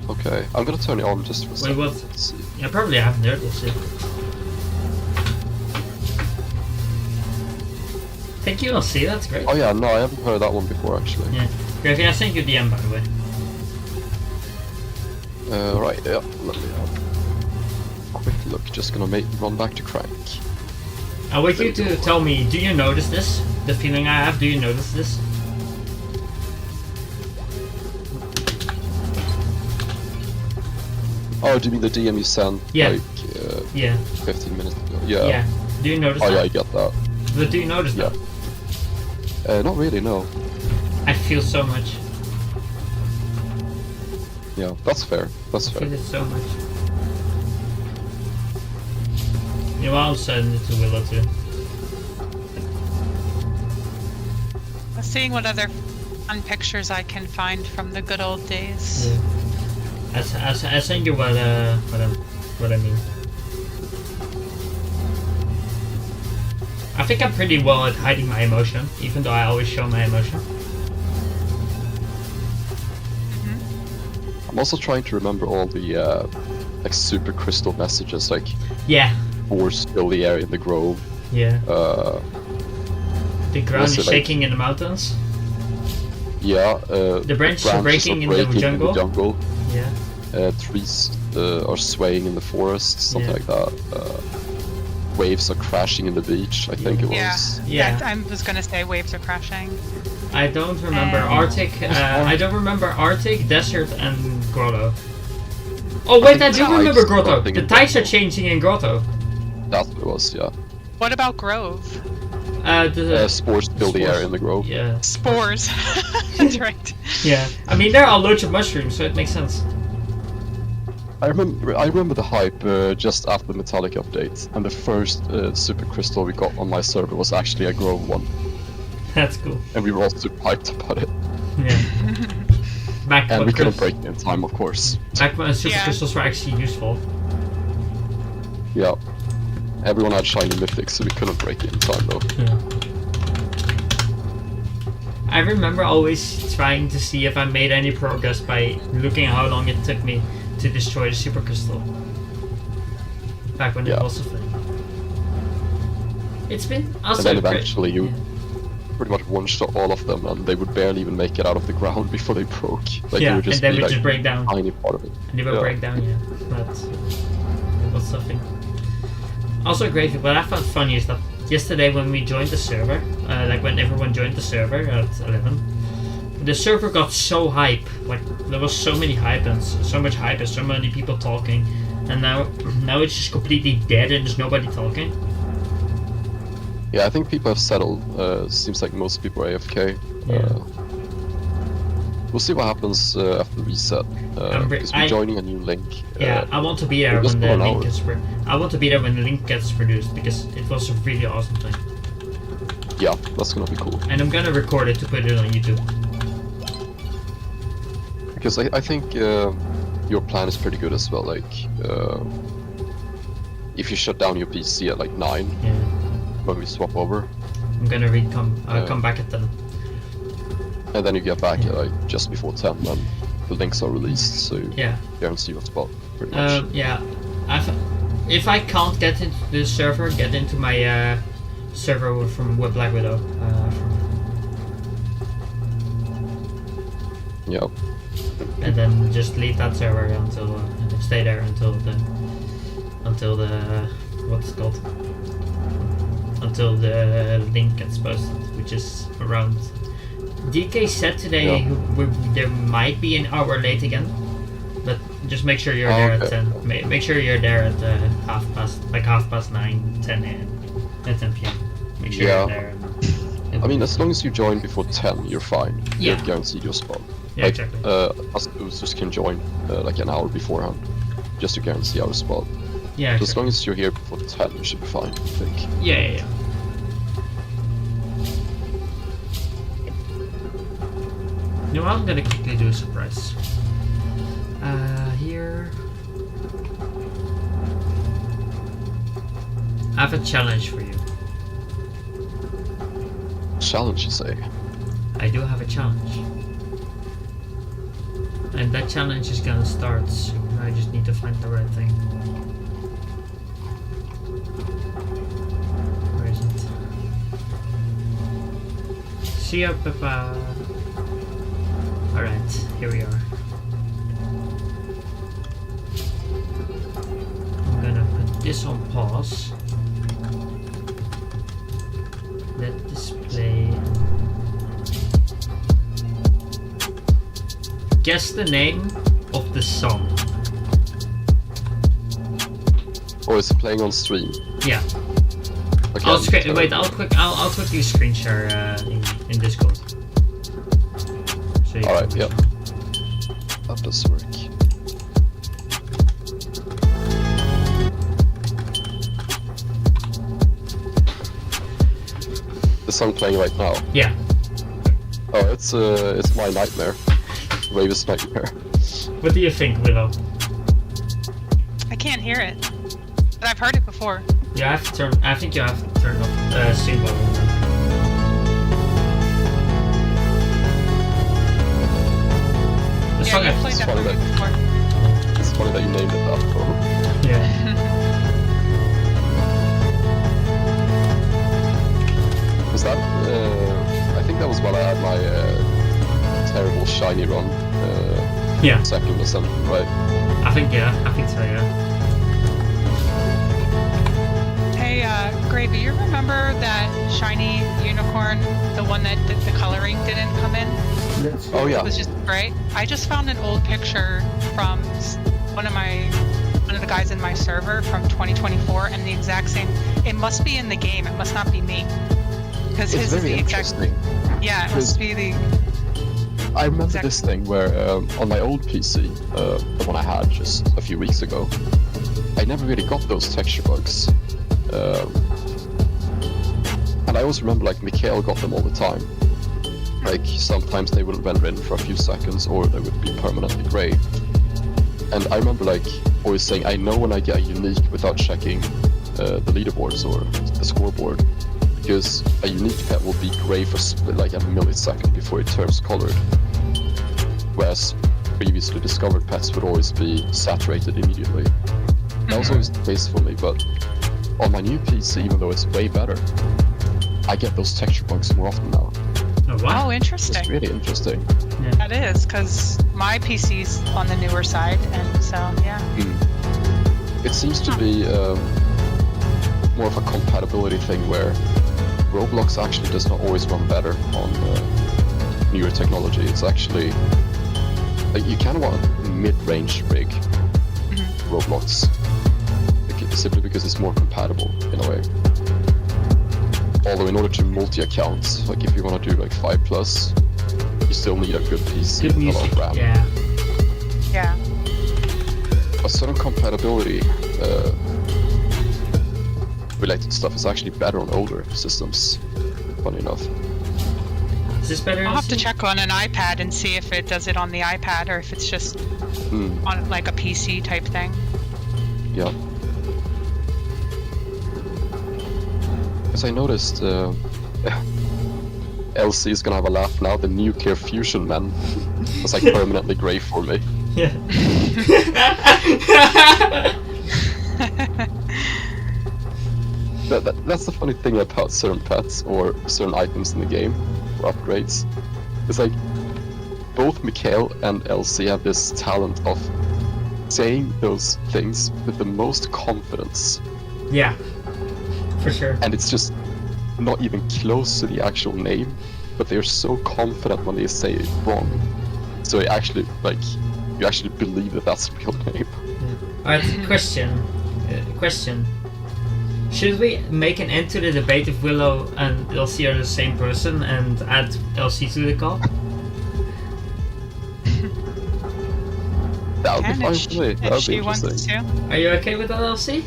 Okay, I'm gonna turn it on just for a second. what? Let's see. Yeah, probably I haven't heard this yet. Thank you, LC. That's great. Oh yeah, no, I haven't heard that one before actually. Yeah. Gravy, I sent you DM by the way. Right, yeah, let me have a quick look. Just gonna run back to Crank. I want you to tell me, do you notice this? The feeling I have, do you notice this? Oh, do you mean the DM you sent Yeah. like Yeah. 15 minutes ago? Yeah. Yeah. Do you notice Oh that? yeah, I get that. But do you notice Yeah. that? Not really, no. I feel so much. Yeah, that's fair. That's I fair. feel it so much. You know, I'll send it to Willow too. Seeing what other fun pictures I can find from the good old days. Yeah. I send you what I mean. I think I'm pretty well at hiding my emotion, even though I always show my emotion. I'm also trying to remember all the like super crystal messages, like Yeah. force fill the air in the grove. Yeah. The ground was is it, like- shaking in the mountains. Yeah. The branches are breaking in the jungle. Yeah. Trees are swaying in the forest, something Yeah. like that. Waves are crashing in the beach, I think it was. Yeah. Yeah. I was gonna say waves are crashing. I don't remember Arctic. I don't remember Arctic, desert, and grotto. Oh wait, I do tides remember are grotto. something The in tides are grotto. changing in grotto. That's what it was, yeah. What about grove? Spores fill the air in the grove. Yeah. Spores. That's right. Yeah. I mean, there are loads of mushrooms, so it makes sense. I remember the hype just after the Metallic update, and the first super crystal we got on my server was actually a grove one, That's cool. and we were all super hyped about it. Yeah. Back And when we couldn't crys- break it in time, of course. Back when super Yeah. crystals were actually useful. Yeah. Everyone had shiny mythics, so we couldn't break it in time though. Yeah. I remember always trying to see if I made any progress by looking at how long it took me to destroy the super crystal. Back when it Yeah. was a thing. It's been And also then great- eventually you pretty much one-shot all of them, and they would barely even make it out of the ground before they broke. Like yeah, they would just and then be we like just break down. a tiny part of it. And they will Yeah. break down, yeah. But it was something. Also great, what I found funny is that yesterday when we joined the server, like when everyone joined the server at 11, the server got so hype. Like there was so many hype and so much hype and so many people talking, and now it's just completely dead and there's nobody talking. Yeah, I think people have settled. Seems like most people are AFK. Yeah. We'll see what happens after reset. Because we're joining a new link. Yeah, I want to be there just when the for an link hour. gets I want to be there when the link gets produced because it was a really awesome thing, Yeah, that's gonna be cool. and I'm gonna record it to put it on YouTube. Because I think your plan is pretty good as well. Like, if you shut down your PC at like 9 Yeah. when we swap over, I'm gonna come back at them. and then you get back at like just before 10, then the links are released, so you Yeah. guarantee your spot pretty much. Yeah. If I can't get into the server, get into my server from Black Widow. Yeah. And then just leave that server until stay there until the what's it called? Until the link gets posted, which is around. DK said today Yeah. there might be an hour late again, but just make sure you're there okay. at 10. Make sure you're there at half past 9, 10 a.m. at 10 p.m. Make sure Yeah. you're there. I mean, as long as you join before 10, you're fine. Yeah. You're guaranteed your spot. Yeah, like, exactly. us boosters can join like an hour beforehand, just to guarantee our spot. Yeah, So as long as you're here before 10, you should be fine, I think. yeah. No, I'm gonna quickly do a surprise. Here. I have a challenge for you. Challenge, you say? I do have a challenge. And that challenge is gonna start soon. I just need to find the right thing. Where is it? See ya, Peppa. Alright, here we are. I'm gonna put this on pause. Let this play. Guess the name of the song. Or is it playing on stream? Yeah. Okay, I'll quickly screen share in Discord. So you Alright, can yeah. watch. That does work. The song playing right now. Yeah. Oh, it's my nightmare. Raven's nightmare. What do you think, Willow? I can't hear it, but I've heard it before. You have to turn. I think you have to turn off stream volume. The song Yeah, you played It's that funny for me that- before. It's funny that you named it that, bro. Yeah. Was that? I think that was when I had my terrible shiny run. Yeah. Second or something, right? I think so. Yeah. Hey, Gravy, you remember that shiny unicorn, the one that the coloring didn't come in? Oh It yeah. was just gray. I just found an old picture from one of the guys in my server from 2024, and the exact same. It must be in the game. It must not be me, because It's his is very the exact. interesting. Yeah, it must be the. I remember Exactly. this thing where on my old PC, the one I had just a few weeks ago, I never really got those texture bugs. And I always remember like Mikhail got them all the time. Like sometimes they would render in for a few seconds or they would be permanently grey. And I remember like always saying, I know when I get a unique without checking the leaderboards or the scoreboard. Because a unique pet will be grey for like a millisecond before it turns colored. Whereas previously discovered pets would always be saturated immediately. That was always the case for me, but on my new PC, even though it's way better, I get those texture bugs more often now. Oh wow. Oh, It's interesting. really interesting. That is, because my PC's on the newer side, and so yeah. It seems to be more of a compatibility thing where Roblox actually does not always run better on newer technology. It's actually like you kind of want a mid-range rig, Roblox, simply because it's more compatible in a way. Although in order to multi-account, like if you want to do like 5+, you still need a good PC Good with a lot music. of RAM. Yeah. Yeah. A certain compatibility related stuff is actually better on older systems, funny enough. Is this better? I'll have to Elsie? check on an iPad and see if it does it on the iPad or if it's just on like a PC type thing. Yeah. As I noticed, LC is gonna have a laugh now. The nuclear fusion man was like permanently grey for me. Yeah. That's the funny thing about certain pets or certain items in the game or upgrades. It's like both Mikhail and LC have this talent of saying those things with the most confidence, Yeah. For sure. and it's just not even close to the actual name, but they're so confident when they say it wrong. So it actually, like, you actually believe that that's the real name. Alright, question. Should we make an end to the debate if Willow and LC are the same person and add LC to the call? That would be Can fine if for she, me. if That would be she wants interesting. to. Are you okay with that, LC?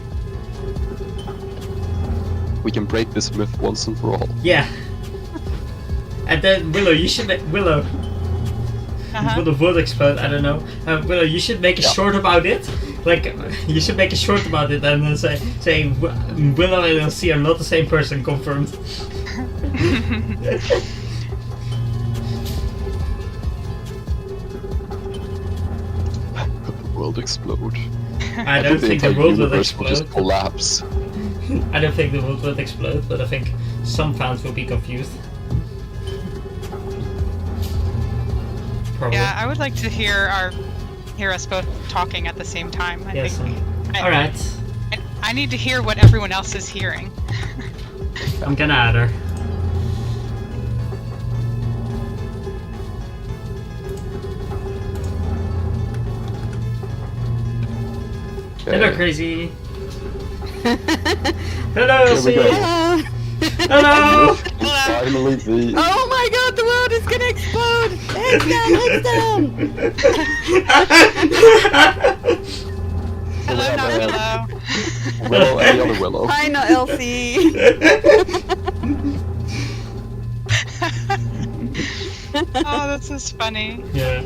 We can break this myth once and for all. Yeah. And then Willow, you should make Willow. Will the world explode? I don't know. Willow, you should make a short about it. Like, you should make a short about it and then say Willow and LC are not the same person. Confirmed. Could the world explode? I don't think the entire world will universe will just explode. collapse. I don't think the world will explode, but I think some fans will be confused. Probably. Yeah, I would like to hear us both talking at the same time. I Yes. think. Alright. I need to hear what everyone else is hearing. I'm gonna add her. Hello, Okay. crazy. Hello, Here we LC. go. Hello. Finally, the Oh my god, the world is gonna explode! Heads down, heads down! Hello, not hello. Willow and the other Willow. Hi, not Elsie. Oh, that's just funny. Yeah.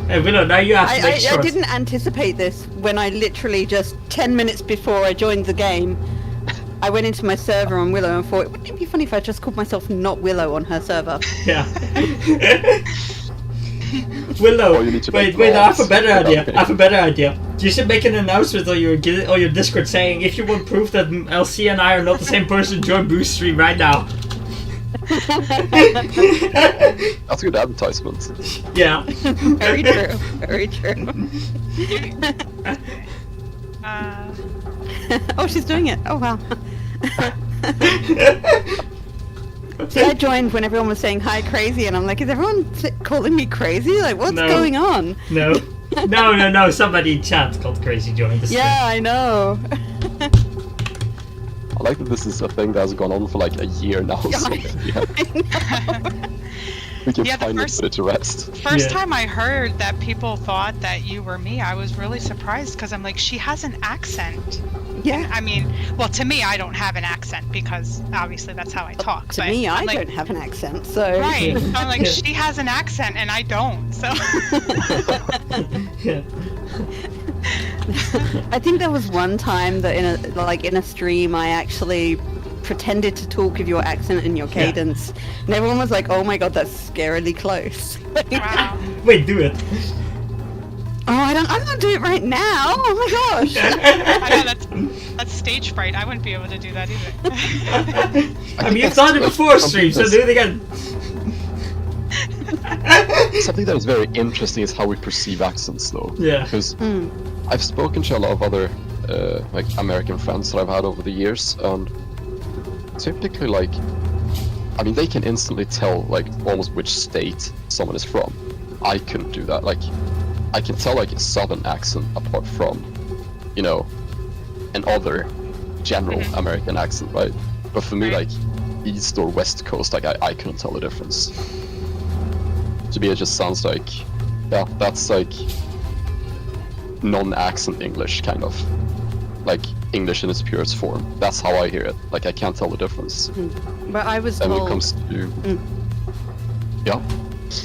Hey, Willow, now you have to make I short. didn't anticipate this when I literally just 10 minutes before I joined the game I went into my server on Willow and thought, wouldn't it be funny if I just called myself not Willow on her server? Yeah. Willow, Oh, you need to wait, make I have a laws. better idea. Okay. I have a better idea. You should make an announcement on your Discord saying, if you want proof that LC and I are not the same person, join Boost Stream right now. That's a good advertisement. Yeah. Very true. Very true. Oh, she's doing it. Oh, wow. See, I joined when everyone was saying hi crazy, and I'm like, is everyone calling me crazy? Like, what's No. going on? No. No. Somebody in chat called Crazy joined the stream. Yeah, I know. I like that this is a thing that has gone on for like a year now. So we can Yeah, the finally first- put it to rest. First Yeah. time I heard that people thought that you were me, I was really surprised because I'm like, she has an accent. Yeah. I mean, well, to me, I don't have an accent because obviously that's how I talk. To but me, I I'm like, don't have an accent, so... Right. Yeah. I'm like, she has an accent and I don't. So. Yeah. I think there was one time that in a stream I actually pretended to talk with your accent and your cadence, and everyone was like, "Oh my god, that's scarily close." Wow. Wait, do it. Oh, I'm gonna do it right now. Oh my gosh. I know that's stage fright. I wouldn't be able to do that either. I mean, you've done it before stream, so do it again. Something that is very interesting is how we perceive accents, though. Yeah. Because I've spoken to a lot of other like American friends that I've had over the years, and typically, like, I mean, they can instantly tell like almost which state someone is from. I couldn't do that. Like, I can tell like a southern accent apart from, you know, an other general American accent, right? But for me, like, East or West Coast, like, I couldn't tell the difference. To me, it just sounds like, yeah, that's like non-accent English, kind of. Like, English in its purest form. That's how I hear it. Like, I can't tell the difference. But I was And when it told... comes to... Yeah?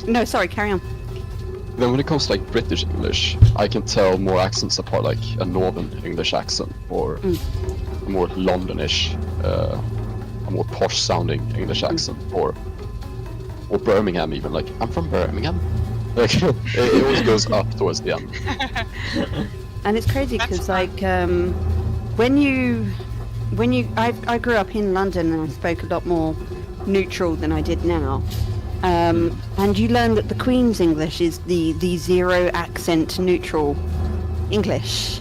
No, sorry, carry on. Then when it comes to, like, British English, I can tell more accents apart, like a Northern English accent, or a more Londonish, a more posh-sounding English accent, or Birmingham even. Like, I'm from Birmingham. Like, it always goes up towards the end. And it's crazy That's because, fun. like, I grew up in London and I spoke a lot more neutral than I did now. And you learn that the Queen's English is the zero accent neutral English.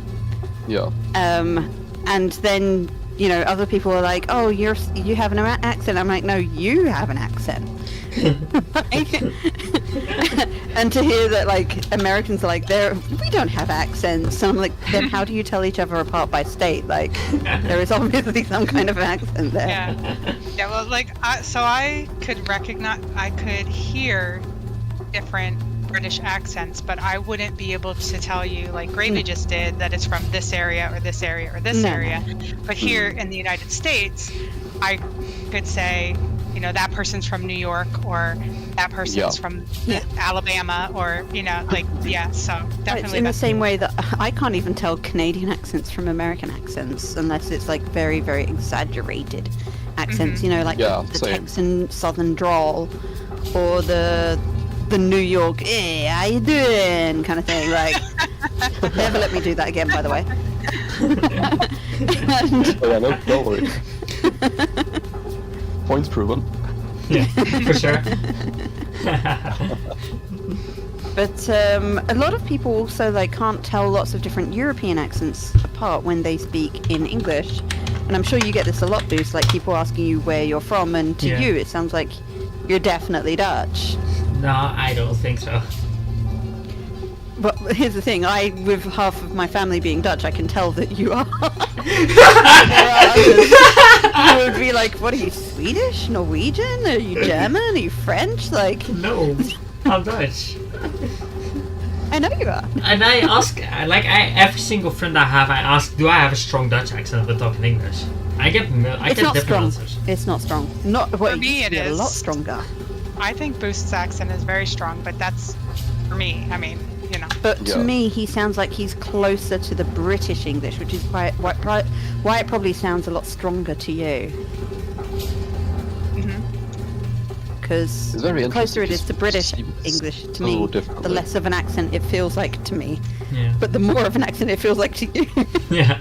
Yeah. And then, you know, other people are like, oh, you have an accent. I'm like, no, you have an accent. And to hear that, like, Americans are like, we don't have accents. And I'm like, then how do you tell each other apart by state? Like, there is obviously some kind of accent there. Yeah, well, like, so I could hear different British accents, but I wouldn't be able to tell you, like Gravy just did, that it's from this area or this area or this No. area. But here in the United States, I could say, you know, that person's from New York, or that person's from Alabama, or, you know, like, yeah, so It's definitely. in the that's- same way that I can't even tell Canadian accents from American accents unless it's like very, very exaggerated accents, you know, like Yeah, the same. Texan Southern drawl, or the New York, hey, how you doing, kind of thing. Like, never let me do that again, by the way. And- Oh, yeah, no, don't worry. Points proven. Yeah, for sure. But a lot of people also like can't tell lots of different European accents apart when they speak in English. And I'm sure you get this a lot, Boost, like people asking you where you're from, and to Yeah. you it sounds like you're definitely Dutch. No, I don't think so. But here's the thing, with half of my family being Dutch, I can tell that you are. There are others who would be like, what are you, Swedish? Norwegian? Are you German? Are you French? Like, No, I'm Dutch. I know you are. And I ask, every single friend I ask, do I have a strong Dutch accent when talking English? I get It's not different strong. answers. It's not strong. Not what For me, it a is. lot stronger. I think Boost's accent is very strong, but that's for me. I mean, you know. But to Yeah. me, he sounds like he's closer to the British English, which is why it probably sounds a lot stronger to you. Because It's very the closer interesting, it is to 'cause British seems English to a little me, different, the like- less of an accent it feels like to me. Yeah. But the more of an accent it feels like to you. Yeah.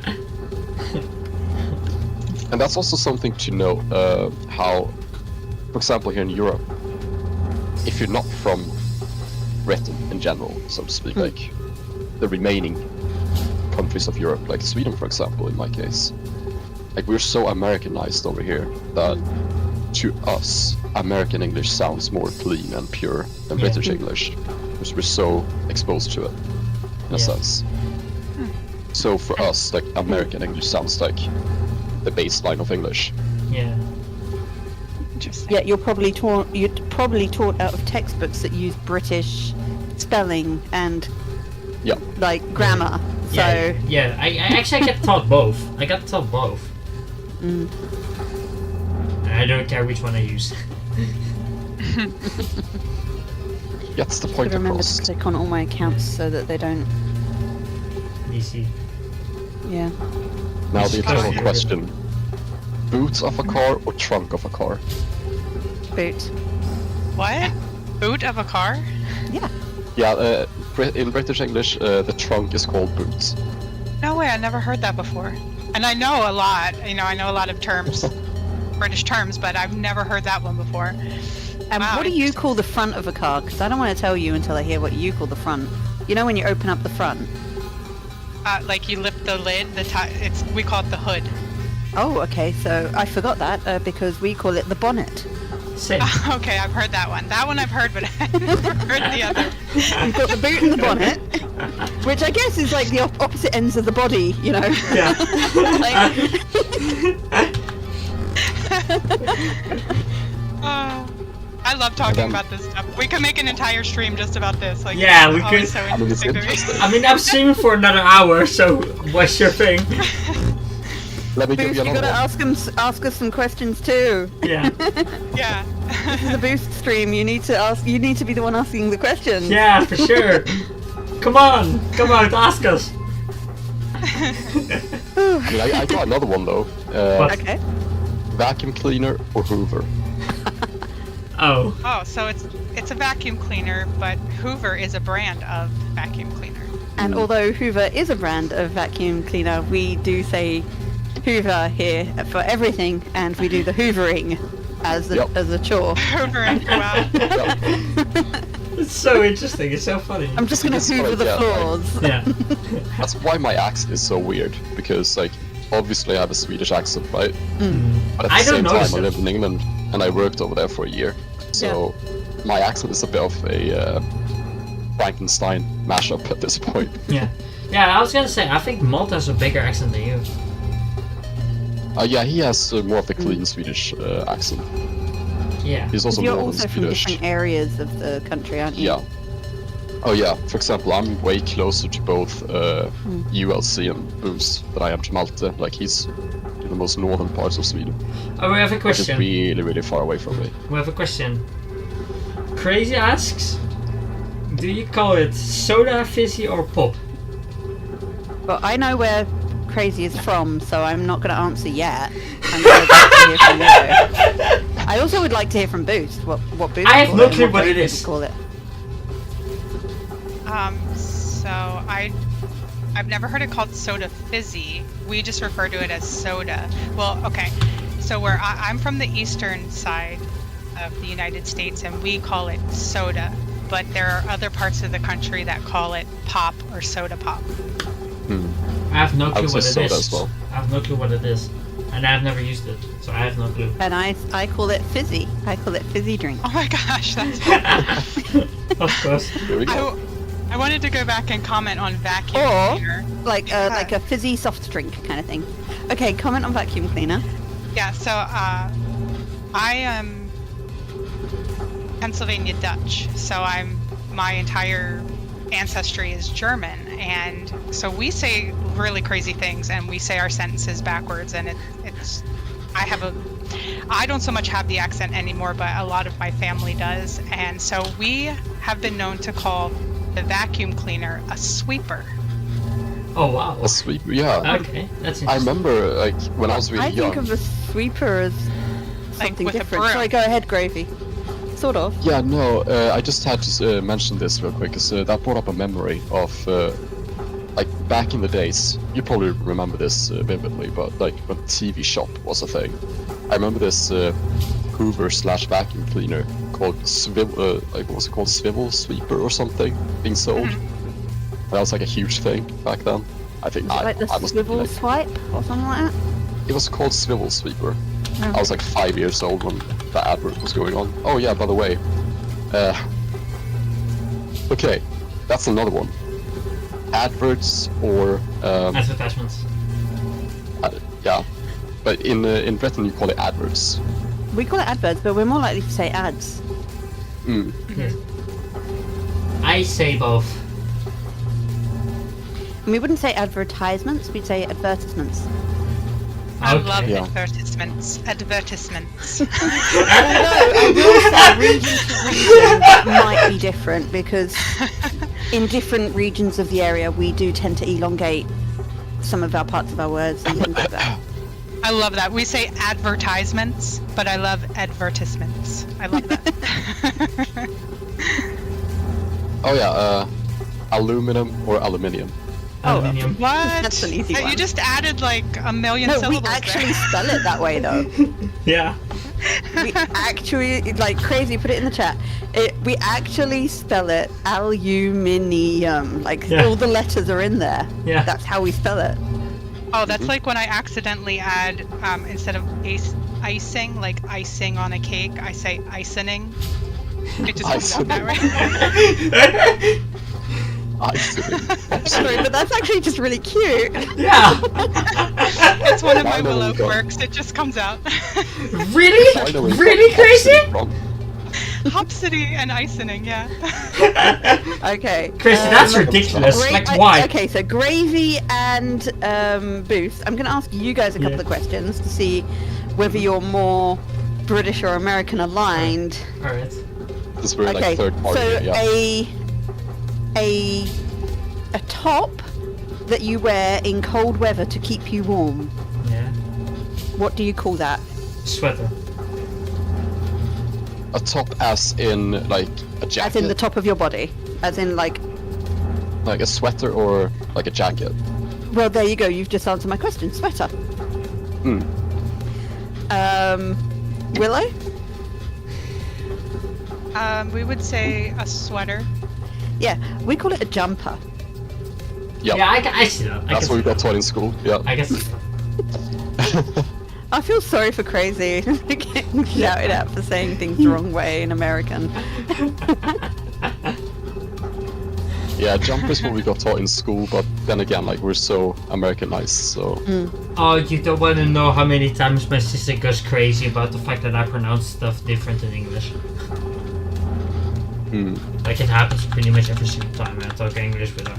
And that's also something to know, how, for example, here in Europe, if you're not from Britain in general, so to speak, like the remaining countries of Europe, like Sweden, for example, in my case, like we're so Americanized over here that to us, American English sounds more clean and pure than Yeah. British English, because we're so exposed to it, in a Yeah. sense. So for us, like American English sounds like the baseline of English. Yeah. Interesting. Yeah, you're probably taught out of textbooks that use British spelling and Yeah. like grammar. So I actually get taught both. I got taught both. And I don't care which one I use. Gets the I point remember across. to click on all my accounts so that they don't. DC. Yeah. Now the eternal Disgusting. question: boot of a car or trunk of a car? Boot. What? Boot of a car? Yeah. Yeah, in British English, the trunk is called boot. No way, I never heard that before. And I know a lot, I know a lot of terms, British terms, but I've never heard that one before. And Wow, what do you interesting. call the front of a car? Because I don't want to tell you until I hear what you call the front. You know when you open up the front? Like you lift the lid, we call it the hood. Oh, okay. So I forgot that because we call it the bonnet. Same. Okay, I've heard that one. That one I've heard, but I never heard the other. You've got the boot and the bonnet, which I guess is like the opposite ends of the body, you know? Yeah. I love talking then- about this stuff. We could make an entire stream just about this. Like, Yeah, it's we always could. So I mean, it's interesting to me. interesting. I mean, I'm streaming for another hour, so what's your thing? Let me give Boost, you you another gotta one. ask us some questions too. Yeah. Yeah. This is a Boost stream. You need to be the one asking the questions. Yeah, for sure. Come on, ask us. I mean, I got another one though. What? Okay. Vacuum cleaner or Hoover? Oh, Oh, so it's a vacuum cleaner, but Hoover is a brand of vacuum cleaner. And although Hoover is a brand of vacuum cleaner, we do say Hoover here for everything, and we do the hoovering as Yep. a chore. Hoover and wow. it's so interesting. It's so funny. I'm just gonna That's hoover what the I get, floors. Yeah. That's why my accent is so weird, because like obviously I have a Swedish accent, right? But at the I don't same notice time I it. lived in England and I worked over there for a year. So my accent is a bit of a Frankenstein mashup at this point. Yeah. Yeah, I was gonna say, I think Malte has a bigger accent than you. Yeah, he has more of the clean Swedish accent. Yeah. He's also You're Northern also from Swedish. different areas of the country, aren't you? Yeah. Oh yeah, for example, I'm way closer to both ULC and Boost than I am to Malte. Like he's in the most northern parts of Sweden, Oh, we have a which is question. really, really far away from me. We have a question. Crazy asks, do you call it soda, fizzy, or pop? Well, I know where Crazy is from, so I'm not going to answer yet. I'm going to hear from you. I also would like to hear from Boost. What Boost? I have call no it and clue what Crazy it is. would Call it. So I've never heard it called soda fizzy. We just refer to it as soda. Well, okay. So I'm from the eastern side of the United States, and we call it soda. But there are other parts of the country that call it pop or soda pop. I have no I clue would what say it soda is. as well. I have no clue what it is. And I've never used it, so I have no clue. And I call it fizzy. I call it fizzy drink. Oh my gosh, that's. Of course. Here we go. I wanted to go back and comment on vacuum Or cleaner. like a fizzy soft drink kind of thing. Okay, comment on vacuum cleaner. Yeah, so I am Pennsylvania Dutch, so my entire ancestry is German, and so we say really crazy things, and we say our sentences backwards, and it's I don't so much have the accent anymore, but a lot of my family does, and so we have been known to call the vacuum cleaner a sweeper. Oh wow. A sweeper, yeah. Okay, that's interesting. I remember, like, when I was really I young. think of a sweeper as something with a different. broom. Sorry, go ahead, Gravy. Sort of. Yeah, no, I just had to mention this real quick, because that brought up a memory of, like, back in the days. You probably remember this vividly, but, like, when TV Shop was a thing. I remember this Hoover/vacuum cleaner called Swivel, like, what was it called? Swivel Sweeper or something being sold. That was, like, a huge thing back then. I think Is it like the I must be, swivel like, swipe or something like that? it was called Swivel Sweeper. Oh. I was like 5 years old when that advert was going on. Oh yeah, by the way. Okay, that's another one. Adverts or Advertisements. yeah, but in Britain you call it adverts. We call it adverts, but we're more likely to say ads. Mm. Yes. I say both. And we wouldn't say advertisements, we'd say advertisements. I Okay. love Yeah. advertisements. Advertisements. Although I will say region to region that might be different because in different regions of the area we do tend to elongate some of our parts of our words and things like that. I love that. We say advertisements, but I love advertisements. I love that. Oh yeah, aluminum or aluminium. Aluminium. What? That's an easy one. You just added like a million No, we syllables actually there. spell it that way though. Yeah. We actually, like Crazy, put it in the chat. We actually spell it aluminium. Like Yeah. all the letters are in there. Yeah. That's how we spell it. Oh, that's like when I accidentally add, instead of icing, like icing on a cake, I say icing. It just comes out that way. Sorry, but that's actually just really cute. Yeah. It's one of my Finally willow got- quirks. It just comes out. Really? Finally Really got crazy? wrong. Hopsity and icing, yeah. Okay. Crazy, that's ridiculous. Gra- Like, why? Okay, so Gravy and Boost, I'm going to ask you guys a couple Yeah. of questions to see whether you're more British or American aligned. Alright. This is very Okay, like third party. so Yeah. a top that you wear in cold weather to keep you warm. Yeah. What do you call that? Sweater. A top as in like a jacket. As in the top of your body. As in like, Like a sweater or like a jacket. well, there you go. You've just answered my question. Sweater. Hmm. Willow? We would say a sweater. Yeah, we call it a jumper. Yep. Yeah, I see that. I That's can what we see got that. taught in school. Yeah. I guess. I feel sorry for Crazy getting shouted at for saying things the wrong way in American. Yeah, jumper is what we got taught in school, but then again, like we're so Americanized, so Oh, you don't want to know how many times my sister goes crazy about the fact that I pronounce stuff different in English. Like it happens pretty much every single time I talk English with her.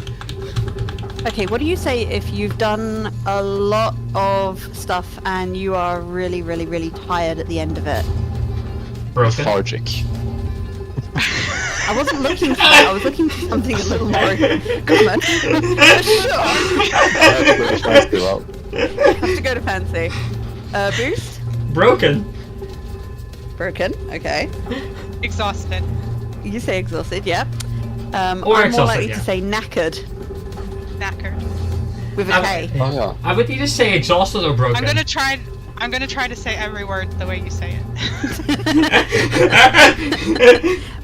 Okay, what do you say if you've done a lot of stuff and you are really, really, really tired at the end of it? Broken. lethargic. I wasn't looking for that. I was looking for something a little more common. Sure. That's pretty fancy, well. Have to go to fancy. Boost? Broken. Broken. Okay. Exhausted. You say exhausted, yeah. Or I'm more exhausted, likely yeah. to say knackered Knackered. with a K. Oh yeah. I would either say exhausted or broken. I'm gonna try to say every word the way you say it.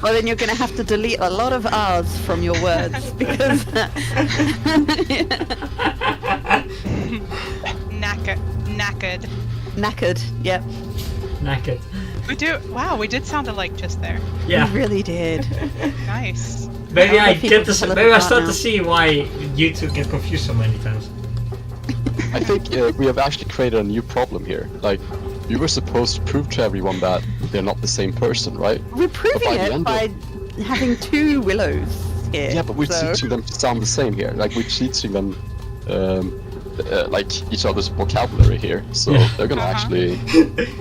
Well, then you're going to have to delete a lot of R's from your words because. Knackered. Knackered. Yep. Naked. We did sound alike just there. Yeah. You really did. Nice. Maybe I I hope people get to. tell us Maybe I apart start now. to see why you two get confused so many times. I think we have actually created a new problem here. Like, we were supposed to prove to everyone that they're not the same person, right? We're proving by the it end by having two willows here. Yeah, but we're so- teaching them to sound the same here. Like, we're teaching them, like, each other's vocabulary here. So Yeah. they're gonna Uh-huh. actually...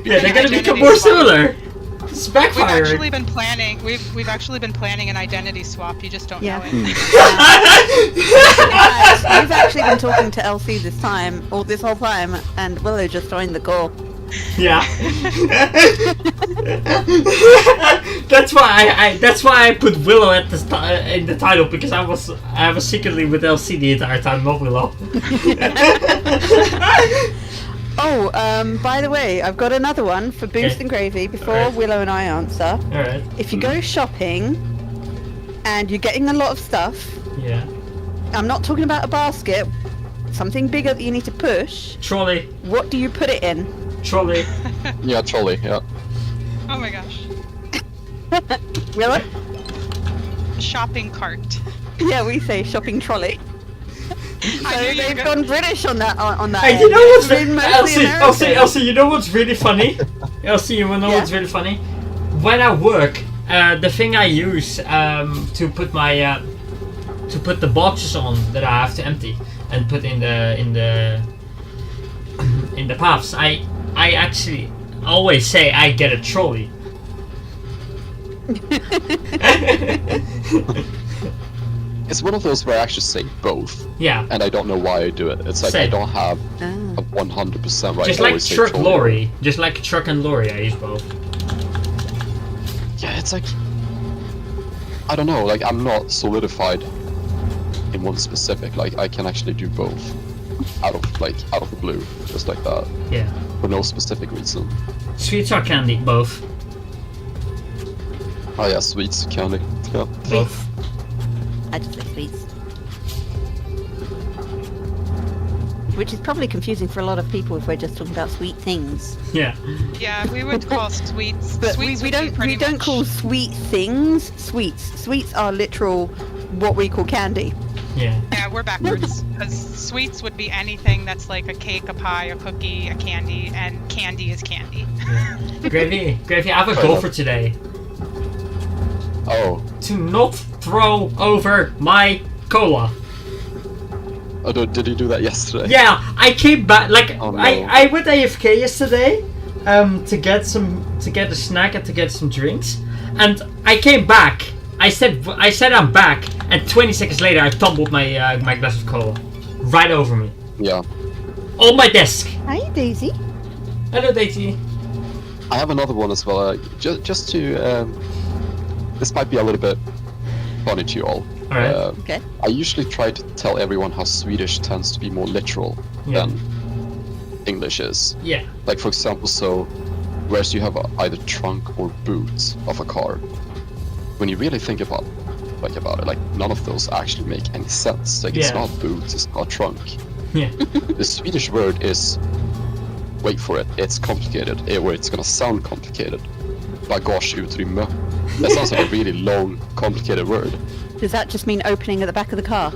Yeah, they're gonna become Identity more swap. similar. It's We've backfiring. actually been planning. We've actually been planning an identity swap. You just don't Yeah. know it. We've actually been talking to LC this whole time, and Willow just joined the call. Yeah. That's why I put Willow at the in the title, because I was secretly with LC the entire time, not Willow. Oh, by the way, I've got another one for Boost Okay. and Gravy before Alright. Willow and I answer. Alright. If you go shopping and you're getting a lot of stuff, Yeah. I'm not talking about a basket, something bigger that you need to push, Trolley. what do you put it in? Trolley. Yeah, trolley. Yeah. Oh my gosh. Willow? Shopping cart. Yeah, we say shopping trolley. I So knew you were they've gonna- gone British on that. Hey, you know what's It's been mostly American. Elsie, you know what's really funny? Elsie, you know Yeah. what's really funny? When I work, the thing I use to put my to put the boxes on that I have to empty and put in the paths, I actually always say I get a trolley. It's one of those where I actually say both, Yeah. and I don't know why I do it. It's like I Same. don't have Ah. a 100% right. Just I like always say truck trolley. lorry. Just like truck and lorry, I use both. Yeah, it's like I don't know. Like I'm not solidified in one specific. Like I can actually do both out of the blue, just like that, Yeah. for no specific reason. Sweets or candy? Both. Oh yeah, sweets, candy. Yeah. Both. I just like sweets. Which is probably confusing for a lot of people if we're just talking about sweet things. Yeah. Yeah, we would call sweets. But sweets we would be don't pretty much- call sweet things sweets. Sweets are literal what we call candy. Yeah. Yeah, we're backwards. Because sweets would be anything that's like a cake, a pie, a cookie, a candy, and candy is candy. Gravy, I have a goal for today. Oh, To not throw over my cola. oh, did you do that yesterday? Yeah, I came back like Oh, no. I went AFK yesterday, to get a snack and to get some drinks, and I came back. I said I'm back, and 20 seconds later I tumbled my my glass of cola right over me Yeah. on my desk. Hi, Daisy. Hello, Daisy. I have another one as well. Just to this might be a little bit funny to you all. Alright. Okay. I usually try to tell everyone how Swedish tends to be more literal Yeah. than English is. Yeah. Like for example, so whereas you have either trunk or boot of a car, when you really think about it, like none of those actually make any sense. Like it's Yeah. not boot, it's not trunk. Yeah. The Swedish word is, wait for it, it's complicated, or it's gonna sound complicated. Bagageutrymme. That sounds like a really long, complicated word. Does that just mean opening at the back of the car?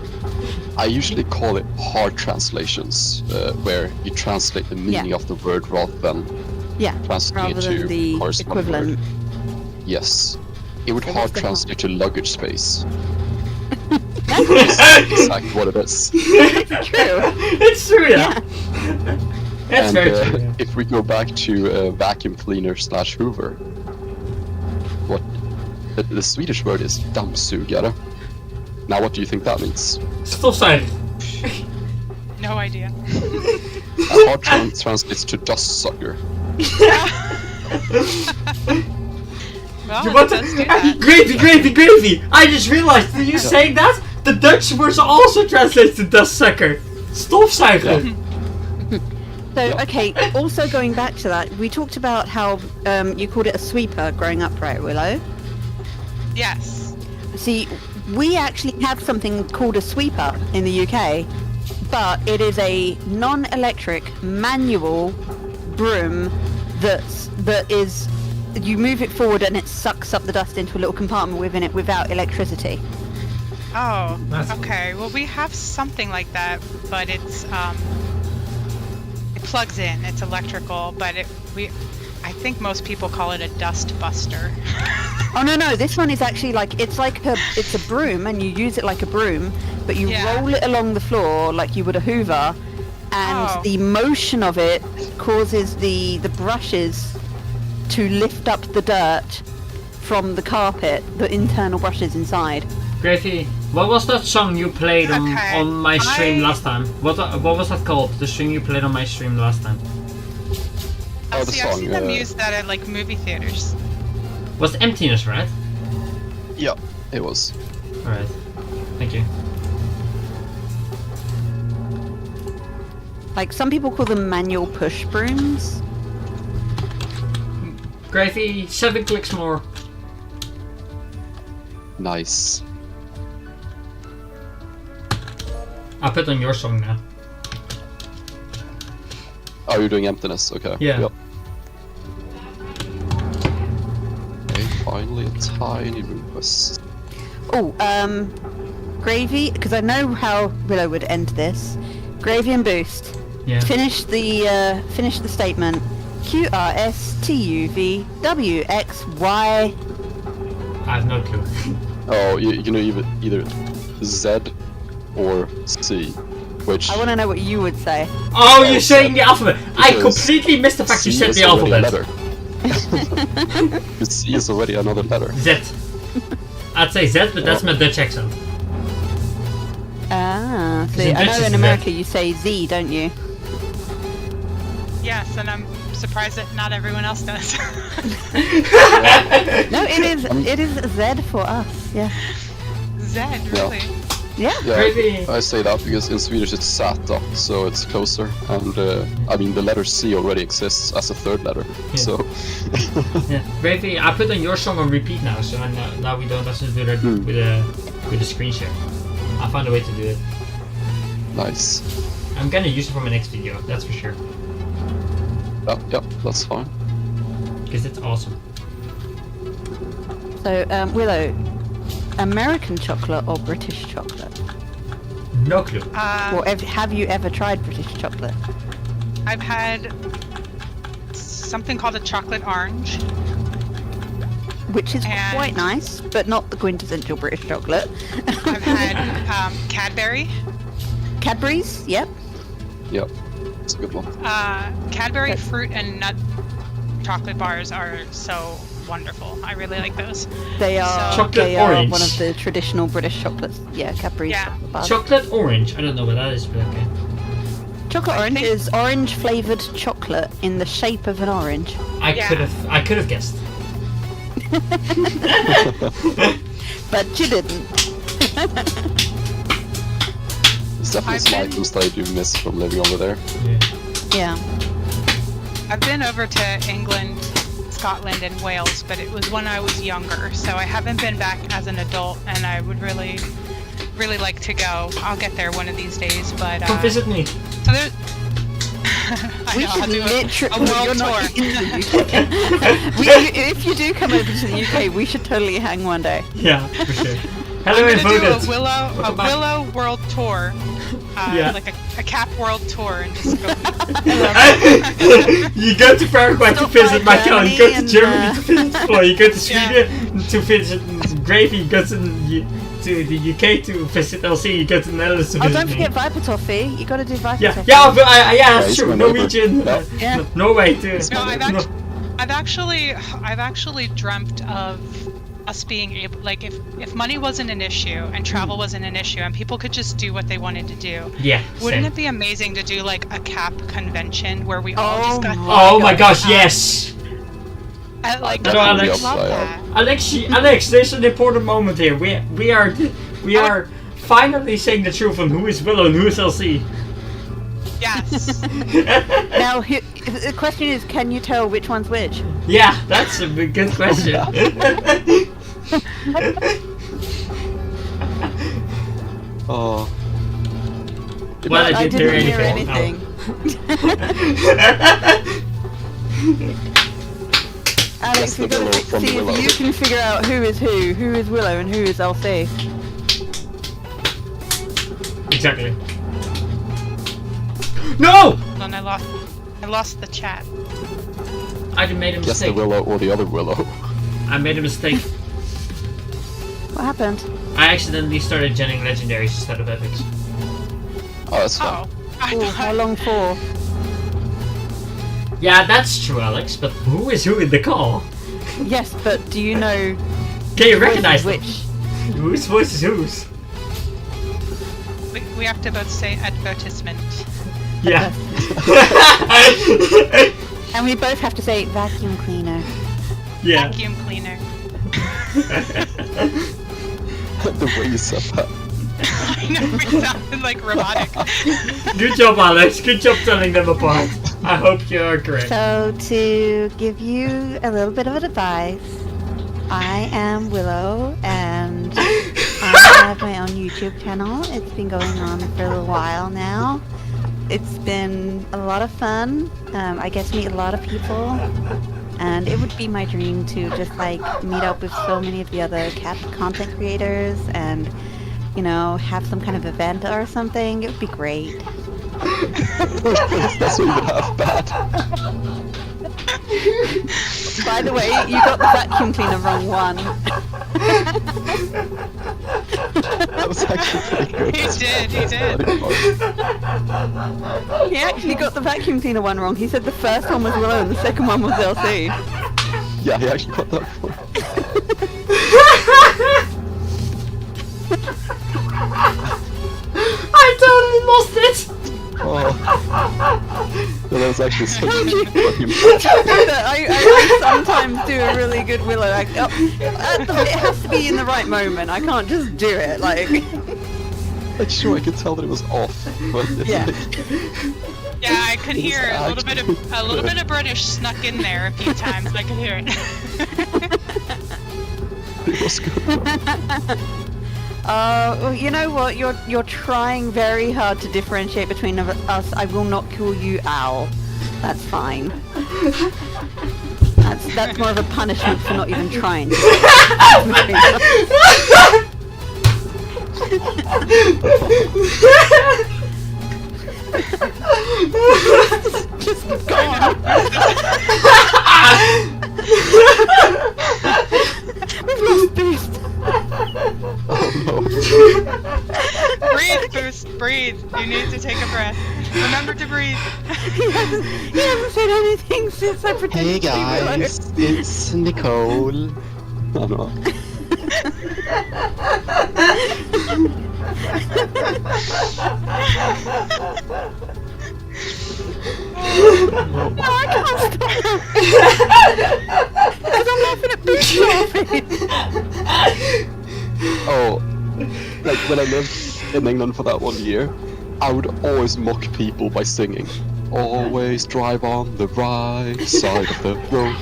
I usually call it hard translations, where you translate the meaning of the word rather than Yeah. translating Rather it to than the corresponding equivalent. word. Yes. It would So hard what's the translate to luggage space. Which is exactly what it is. True. It's true. Yeah. Yeah. That's And very true. Yeah. if we go back to vacuum cleaner / Hoover, what the Swedish word is dammsugare. Now, what do you think that means? Stofzuiger. No idea. Hard translates to dust sucker. Well, You it want does do to? that. Gravy! I just realized that you saying that the Dutch word also translates to dust sucker. Stofzuiger. So, okay, also going back to that, we talked about how you called it a sweeper growing up, right, Willow? Yes. See, we actually have something called a sweeper in the UK, but it is a non-electric manual broom that is you move it forward and it sucks up the dust into a little compartment within it without electricity. Oh, That's- okay. Well, we have something like that, but it's it plugs in. It's electrical, but I think most people call it a dust buster. Oh no, this one is actually it's a broom and you use it like a broom, but you Yeah. roll it along the floor like you would a Hoover, and Oh. the motion of it causes the brushes to lift up the dirt from the carpet, the internal brushes inside. Gravy, what was that song you played Okay, on my stream last time? What was that called? The string you played on my stream last time? Oh, the See, I've song. seen them use that at like movie theaters. Was Emptiness, right? Yeah, it was. Alright. Thank you. Like, some people call them manual push brooms. Gravy, 7 clicks more. Nice. I put on your song now. Oh, you're doing Emptiness. Okay. Yeah. Yep. Okay, finally a tiny request. Oh, Gravy, because I know how Willow would end this. Gravy and Boost. Yeah. Finish the statement. QRSTUVWXY. I have no clue. Oh, you can do either Z or C, which I want to know what you would say. Oh, you're saying the alphabet! I Because completely missed the fact you C said is the already a alphabet. letter. C is already another letter. Z. I'd say Z, but that's my Dutch accent. Ah, see, in I Dutch know it's in Z. America you say Z, don't you? Yes, and I'm surprised that not everyone else does. No, it is Z for us. Yeah. Zed, really? Yeah. Yeah, Crazy. I say that because in Swedish it's Zäta, so it's closer. And I mean, the letter C already exists as a third letter. Yeah. So Yeah. Gravy, I put on your song on repeat now, so now we don't have to do that with a screen share. I found a way to do it. nice. I'm gonna use it for my next video, that's for sure. Yeah, that's fine. Because it's awesome. So, Willow, American chocolate or British chocolate? No clue. Or have you ever tried British chocolate? I've had something called a chocolate orange. Which is And- quite nice, but not the quintessential British chocolate. I've had Cadbury. Cadbury's, yep. Yep, it's a good one. Cadbury fruit and nut chocolate bars are so wonderful. I really like those. They are, So- Chocolate they are orange. one of the traditional British chocolates. Yeah, Cadbury's Yeah. chocolate bars. Chocolate orange. I don't know what that is, but okay. Chocolate I orange think- is orange flavoured chocolate in the shape of an orange. I Yeah. could have guessed. But you didn't. It's definitely I've some been- items that I do miss from living over there. Yeah. Yeah. I've been over to England, Scotland, and Wales, but it was when I was younger, so I haven't been back as an adult, and I would really like to go. I'll get there one of these days, but Come visit me. so there. I We know, I'll should do literally. a world You're tour. not in the UK. If you do come over to the UK, we should totally hang one day. Yeah, for sure. I'm Hello, gonna do invited. a Willow world tour, Yeah. like a cap world tour, and just go. You go to Paraguay to Stop visit by my town. You Germany go to and, Germany to visit Floor. You go to Yeah. Sweden to visit Gravy. You go to the UK to visit LC. You go to the Netherlands to Oh, visit don't me. forget Viper Toffee. You got to do Viper Yeah, Toffee. yeah, but yeah, Yeah, that's he's true. my neighbor. Norwegian, Yeah. Yeah. Norway too. No, I've actually dreamt of us being able, like, if money wasn't an issue and travel wasn't an issue and people could just do what they wanted to do, Yeah, wouldn't same. it be amazing to do like a cap convention where we all just got Oh my gosh, yes! like No, I Alex. would love that. Alex, there's an important moment here. We are finally saying the truth on who is Willow and who is LC. Yes. Now, the question is, can you tell which one's which? Yeah, that's a good question. Oh, Well, I I didn't didn't hear hear anything. Alex, That's the we've got Willow to from see Willow. if you can figure out who is Willow and who is LC. Exactly. No! And I lost the chat. I made a guess the mistake. Willow or the other Willow. I made a mistake. What happened? I accidentally started genning legendaries instead of epics. Oh, that's fine. Oh, I Oh, thought how long for? Yeah, that's true, Alex. But who is who in the call? Yes, but do you know Can you recognize them? which? Whose voice is whose? We have to both say advertisement. Yeah. And we both have to say vacuum cleaner. Yeah. Vacuum cleaner. The way you said that. I know, we sounded like robotic. Good job, Alex. Good job telling them apart. I hope you are correct. So to give you a little bit of advice, I am Willow, and I have my own YouTube channel. It's been going on for a little while now. It's been a lot of fun. I get to meet a lot of people, and it would be my dream to just like meet up with so many of the other cat content creators and, you know, have some kind of event or something. It would be great. That's what you would have bad. By the way, you got the vacuum cleaner wrong one. That was actually pretty good. He did. He actually got the vacuum cleaner one wrong. He said the first one was Willow and the second one was LC. Yeah, he actually got that one. I totally lost it. Oh. No, that was actually such a fucking I sometimes do a really good Willow. Like, it has to be in the right moment. I can't just do it. Like, like, sure, I could tell that it was off, but it's Yeah. like, Yeah, I could hear a little bit actually of British snuck in there a few times. I could hear it. it was good. well, you know what? You're trying very hard to differentiate between us. I will not call you Owl. That's fine. That's more of a punishment for not even trying. Just gone. We've lost Boost. Oh no. Breathe, Boost, breathe. You need to take a breath. Remember to breathe. He hasn't said anything since I pretended to be Willow. It's Nicole. Oh no. No, I can't stop because I'm laughing at Boost laughing. Oh, like when I lived in England for that 1 year, I would always mock people by singing. Always drive on the right side of the road.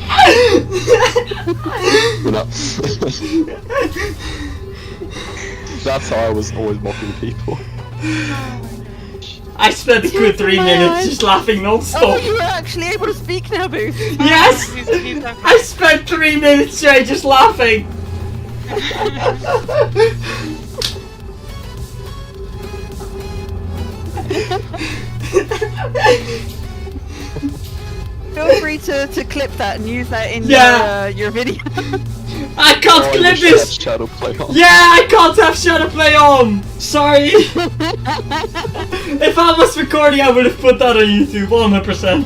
You know? That's how I was always mocking people. I spent a good 3 minutes just laughing Oh, non-stop. you were actually able to speak now, Boost. Yes! He's okay. I spent 3 minutes straight just laughing. Feel free to clip that and use that in Yeah. your video. I can't Oh, I clip wish I had this! Shadow play on. Yeah, I can't have Shadow Play on! Sorry! If I was recording, I would have put that on YouTube, 100%.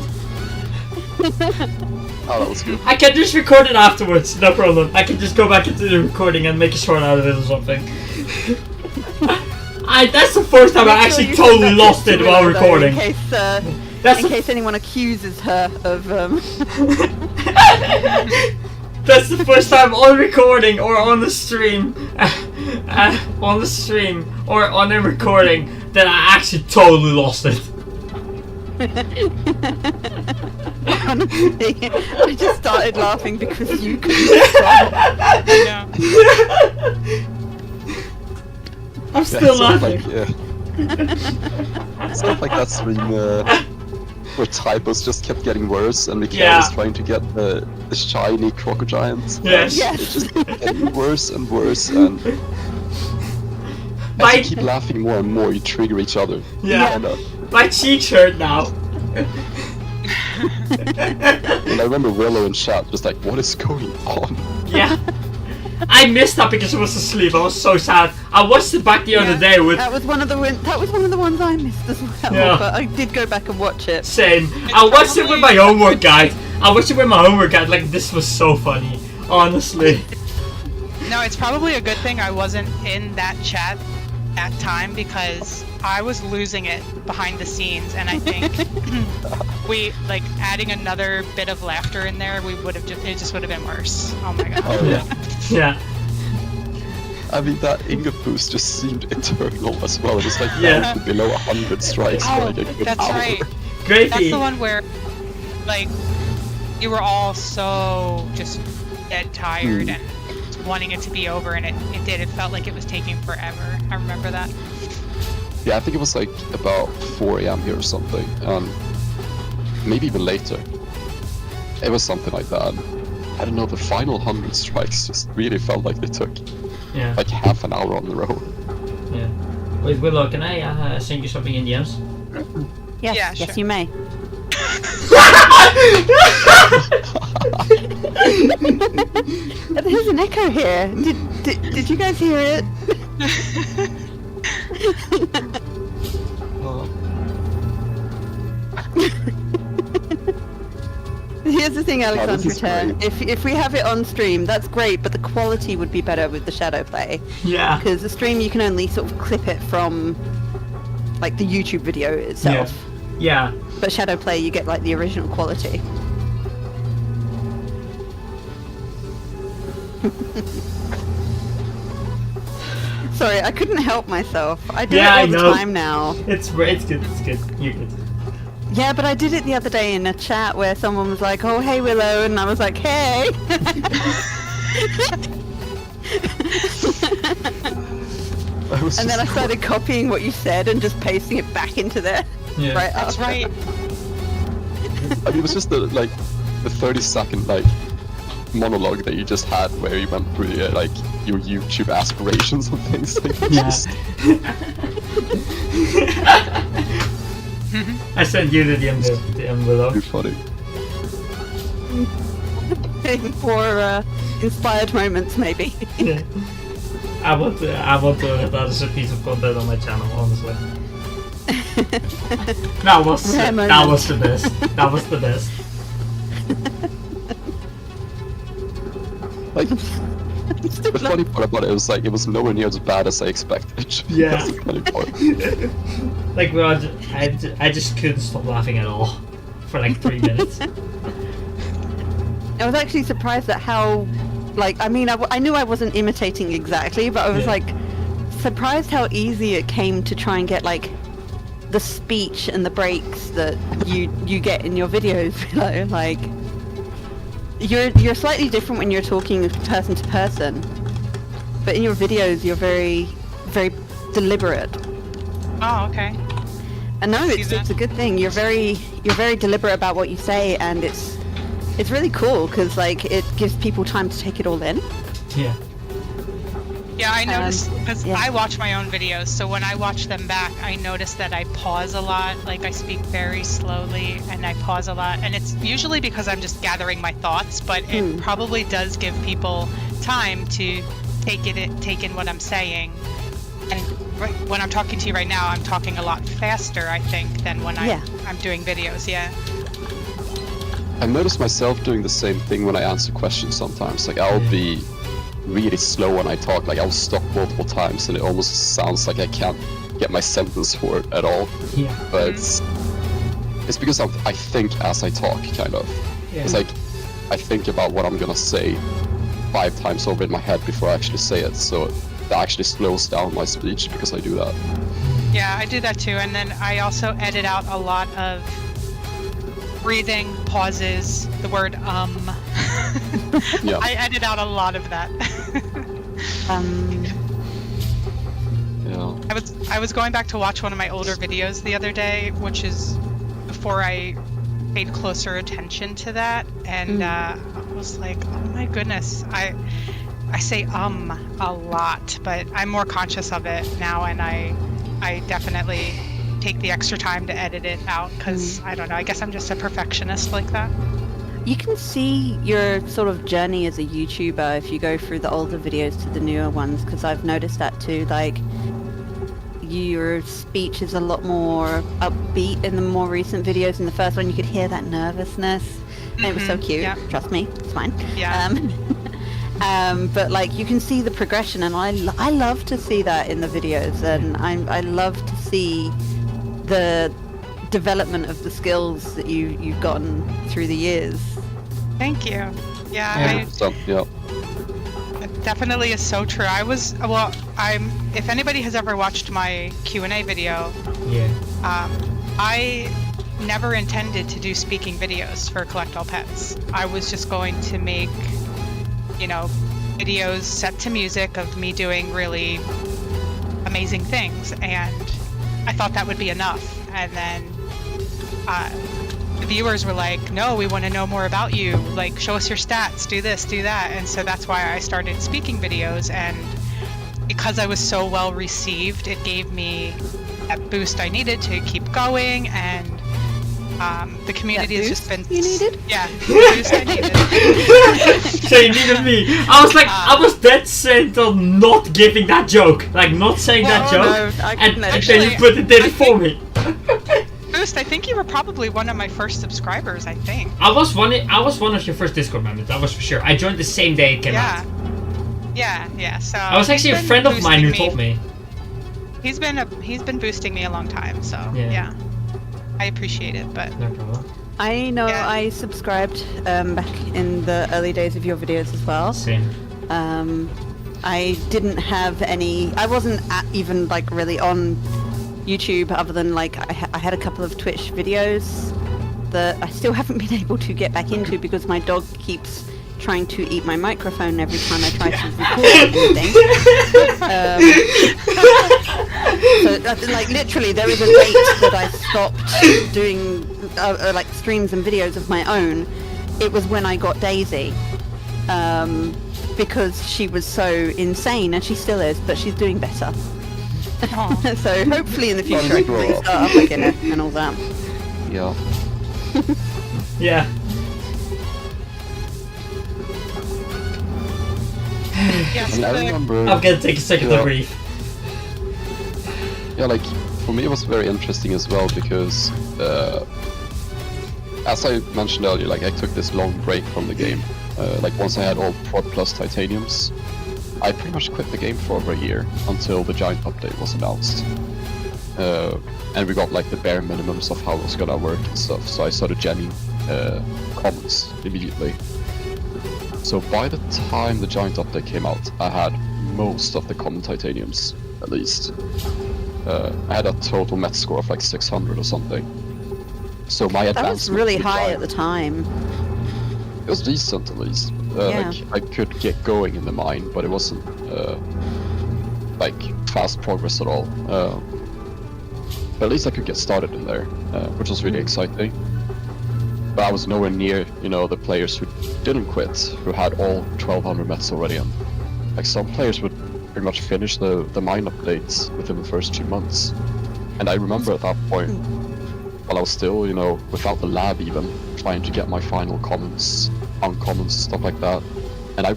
Oh, that was good. I can just record it afterwards, no problem. I can just go back into the recording and make a short out of it or something. That's the first time I Make sure actually you totally send that lost to it while Willow, though, recording. In case anyone accuses her of That's the first time on recording or on the stream, or on a recording that I actually totally lost it. Honestly, I just started laughing because you couldn't stop. Yeah. I'm still Sounds laughing. like, sounds like that stream where typos just kept getting worse and Mikael Yeah. was trying to get the shiny crocodiles. Yes. Yes. It just kept getting worse and worse, and My- as you keep laughing more and more, you trigger each other. Yeah. And, My cheeks hurt now. and I remember Willow in chat just like, what is going on? Yeah. I missed that because I was asleep. I was so sad. I watched it back the other day with. That was one of the ones I missed as well. Yeah. But I did go back and watch it. Same. I watched it with my homework guide. Like, this was so funny. Honestly. No, it's probably a good thing I wasn't in that chat at time because I was losing it behind the scenes, and I think we like adding another bit of laughter in there. It just would have been worse. Oh my god. Oh yeah. Yeah. I mean, that Inga boost just seemed eternal as well. It was like Yeah. down to below 100 strikes for like a good That's hour. right. Gravy. That's the one where, like, you were all so just dead tired and wanting it to be over, and it felt like it was taking forever. I remember that. Yeah, I think it was like about 4 a.m. here or something, maybe even later. It was something like that. I don't know, the final 100 strikes just really felt like they took Yeah. like half an hour on the road. Yeah. Wait, Willow, can I send you something in DMs? Yes, Yeah, yes, sure. you may. There's an echo here. Did you guys hear it? Here's the thing, this Alexandra. is great. If we have it on stream, that's great, but the quality would be better with the shadow play. Yeah. Because the stream, you can only sort of clip it from, like, the YouTube video itself. Yeah. But shadow play, you get, like, the original quality. Sorry, I couldn't help myself. I do Yeah, I it all know. the time now. It's good. You're good. Yeah, but I did it the other day in a chat where someone was like, "Oh, hey Willow," and I was like, "Hey." And then I started copying what you said and just pasting it back into there. Yeah. Right That's after. right. I mean, it was just the 30-second like monologue that you just had where you went through like your YouTube aspirations and things. Like, Yeah. just- I sent you the DM Willow. too funny. For inspired moments, maybe. Yeah. I want to that as a piece of content on my channel, honestly. That was Rare the best. That was the best. Like, the funny part about it was like it was nowhere near as bad as I expected. Yeah. That's the funny part. Like, bro, I just couldn't stop laughing at all for like 3 minutes. I was actually surprised at how, like, I mean, I knew I wasn't imitating exactly, but I was Yeah. like surprised how easy it came to try and get like the speech and the breaks that you get in your videos. You know, like you're slightly different when you're talking person to person, but in your videos you're very deliberate. Oh, okay. And no, See it's that? a good thing. You're very deliberate about what you say, and it's really cool because like it gives people time to take it all in. Yeah. Yeah, I noticed because yeah. I watch my own videos, so when I watch them back, I notice that I pause a lot. Like I speak very slowly and I pause a lot, and it's usually because I'm just gathering my thoughts. But it probably does give people time to take in what I'm saying. And when I'm talking to you right now, I'm talking a lot faster, I think, than when I'm doing videos. Yeah. I've noticed myself doing the same thing when I answer questions sometimes. Like I'll be really slow when I talk. Like I'll stop multiple times and it almost sounds like I can't get my sentence for it at all. Yeah. But it's because I think as I talk, kind of. Yeah. It's like I think about what I'm gonna say 5 times over in my head before I actually say it. So that actually slows down my speech because I do that. Yeah, I do that too, and then I also edit out a lot of breathing, pauses, the word Yeah. I edit out a lot of that. Yeah. I was going back to watch one of my older videos the other day, which is before I paid closer attention to that, and I was like, oh my goodness, I say a lot, but I'm more conscious of it now, and I definitely take the extra time to edit it out because I don't know, I guess I'm just a perfectionist like that. you can see your sort of journey as a YouTuber if you go through the older videos to the newer ones, because I've noticed that too. Like, your speech is a lot more upbeat in the more recent videos. In the first one, you could hear that nervousness. And it was so cute. Yeah. Trust me, it's fine. Yeah. But like, you can see the progression, and I love to see that in the videos, and I love to see the development of the skills that you've gotten through the years. Thank you. Yeah. It definitely is so true. If anybody has ever watched my Q&A video, I never intended to do speaking videos for Collect All Pets. I was just going to make, videos set to music of me doing really amazing things, and I thought that would be enough. And then the viewers were like, no, we want to know more about you, like, show us your stats, do this, do that. And so that's why I started speaking videos, and because I was so well received, it gave me that boost I needed to keep going. And the community has just been... You needed? Yeah, the boost I needed. So you needed me. I was like, I was dead set on not giving that joke, like not saying that joke, and then you put it in for me. Boost, I think you were probably one of my first subscribers, I think. I was one of your first Discord members, that was for sure. I joined the same day it came out. Yeah, so... I was actually a friend of mine who told me. He's been boosting me a long time, so yeah. I appreciate it, but... No problem. I know I subscribed back in the early days of your videos as well. Same. I didn't have any... I wasn't even like really on YouTube, other than like I had a couple of Twitch videos that I still haven't been able to get back into because my dog keeps trying to eat my microphone every time I try to record anything. So like literally there is a date that I stopped doing like streams and videos of my own. It was when I got Daisy, because she was so insane, and she still is, but she's doing better. So hopefully in the future I can really start up again and all that. Yeah. Yeah. I remember... I'm gonna take a second to breathe. Yeah, like, for me it was very interesting as well, because as I mentioned earlier, like, I took this long break from the game. Like, once I had all Prod Plus Titaniums, I pretty much quit the game for over a year until the Giant update was announced. And we got like the bare minimums of how it was gonna work and stuff, so I started jamming comments immediately. So by the time the Giant update came out, I had most of the common Titaniums, at least. I had a total Met score of like 600 or something. So my advancement... That was really high at the time. It was decent, at least. Like, I could get going in the mine, but it wasn't like fast progress at all. But at least I could get started in there, which was really exciting. But I was nowhere near, the players who didn't quit, who had all 1200 mets already. And like, some players would pretty much finish the mine updates within the first 2 months. And I remember at that point, while I was still, without the lab even, trying to get my final commons, uncommons, stuff like that. And I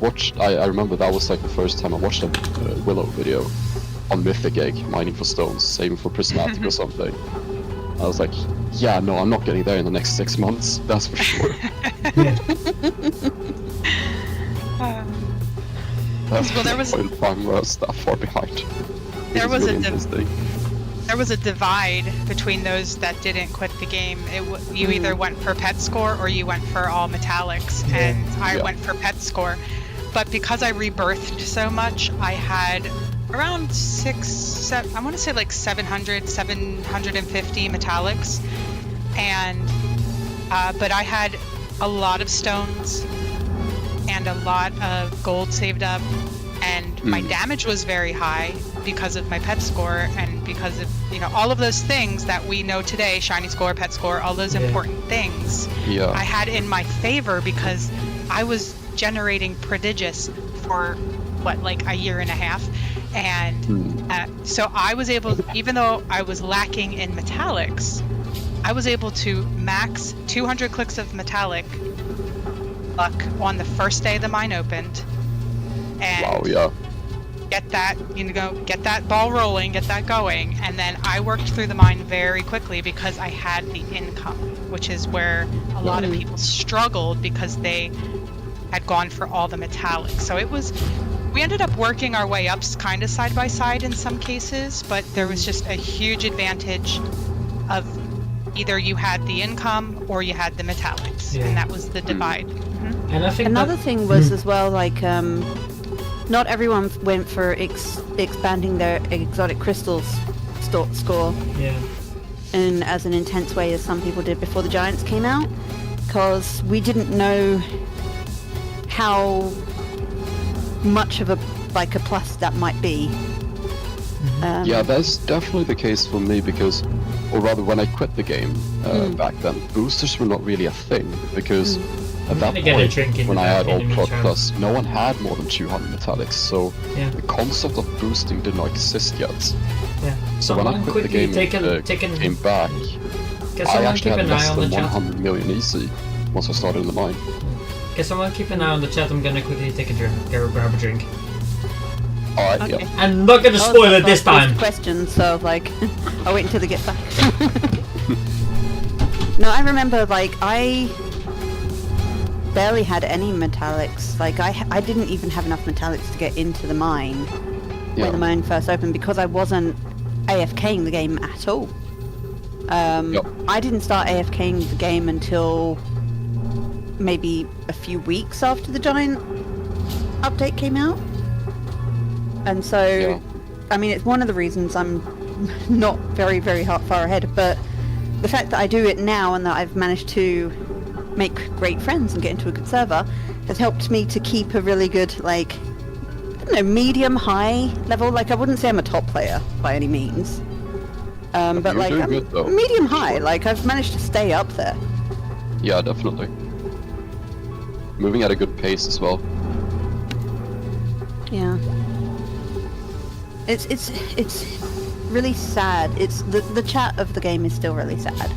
remember that was like the first time I watched a Willow video on Mythic Egg, mining for stones, saving for prismatic or something. I was like, yeah, no, I'm not getting there in the next 6 months, that's for sure. There was that far behind. There was a divide between those that didn't quit the game. You either went for pet score or you went for all metallics, and I went for pet score. But because I rebirthed so much, I had around 750 metallics, and but I had a lot of stones and a lot of gold saved up, and my damage was very high because of my pet score, and because of all of those things that we know today, shiny score, pet score, all those important things I had in my favor, because I was generating prodigious for like a year and a half. And so I was able, even though I was lacking in metallics, I was able to max 200 clicks of metallic luck on the first day the mine opened. And Wow, yeah. get that ball rolling, get that going, and then I worked through the mine very quickly because I had the income, which is where a lot of people struggled because they had gone for all the metallics. So we ended up working our way up kind of side by side in some cases, but there was just a huge advantage of either you had the income or you had the metallics, and that was the divide. And I think Another thing was as well, like, not everyone went for expanding their exotic crystals score in as an intense way as some people did before the Giants came out, because we didn't know how much of a plus that might be. Yeah, that's definitely the case for me because, or rather when I quit the game back then, boosters were not really a thing because at that point, when I had all Prod Plus, no one had more than 200 metallics, so the concept of boosting did not exist yet. So when I quit the game came back, I actually had less than 100 million easy once I started in the mine. Can someone keep an eye on the chat? I'm gonna quickly take a drink, grab a drink. Alright, yeah. I'm not gonna spoil it this time. Question, so like, I'll wait until they get back. No, I remember like I barely had any metallics. Like I didn't even have enough metallics to get into the mine when the mine first opened because I wasn't AFKing the game at all. I didn't start AFKing the game until maybe a few weeks after the Giant update came out. And so, I mean, it's one of the reasons I'm not very, very far ahead, but the fact that I do it now and that I've managed to make great friends and get into a good server has helped me to keep a really good, like, I don't know, medium-high level. Like, I wouldn't say I'm a top player by any means, but like, I'm medium-high. Like, I've managed to stay up there. Yeah, definitely. Moving at a good pace as well. Yeah. It's really sad. It's the chat of the game is still really sad.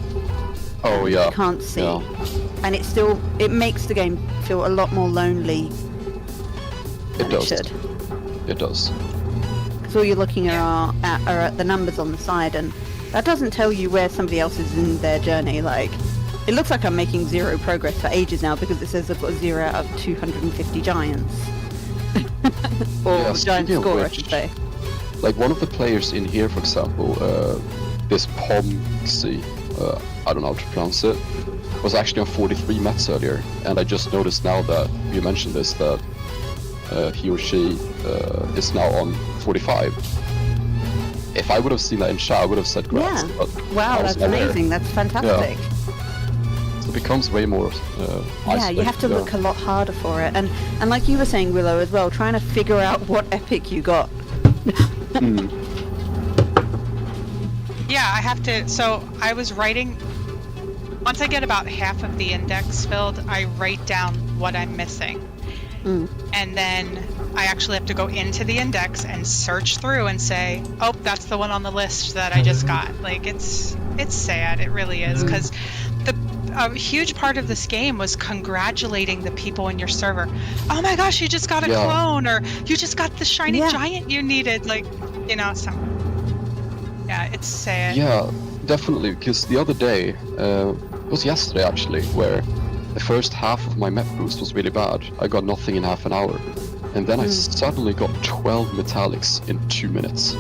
Oh yeah. You can't see, and it makes the game feel a lot more lonely. It does. It does. Because all you're looking are at the numbers on the side, and that doesn't tell you where somebody else is in their journey. Like, it looks like I'm making zero progress for ages now because it says I've got 0 out of 250 giants. Or giant score, I should say. Like one of the players in here, for example, this Pomxy, I don't know how to pronounce it, was actually on 43 mets earlier, and I just noticed now that you mentioned this, that he or she is now on 45. If I would have seen that in chat, I would have said grass. Yeah. Wow, that's amazing. That's fantastic. Yeah. So it becomes way more yeah, you have to look a lot harder for it. And like you were saying, Willow, as well, trying to figure out what epic you got. Yeah, I have to. So I was writing. Once I get about half of the index filled, I write down what I'm missing. And then I actually have to go into the index and search through and say, oh, that's the one on the list that I just got. Like, it's sad. It really is. Because a huge part of this game was congratulating the people in your server. Oh my gosh, you just got a clone, or you just got the shiny giant you needed. Like, you know, so yeah, it's sad. Yeah, definitely, because the other day, it was yesterday actually, where the first half of my map boost was really bad. I got nothing in half an hour, and then I suddenly got 12 metallics in 2 minutes.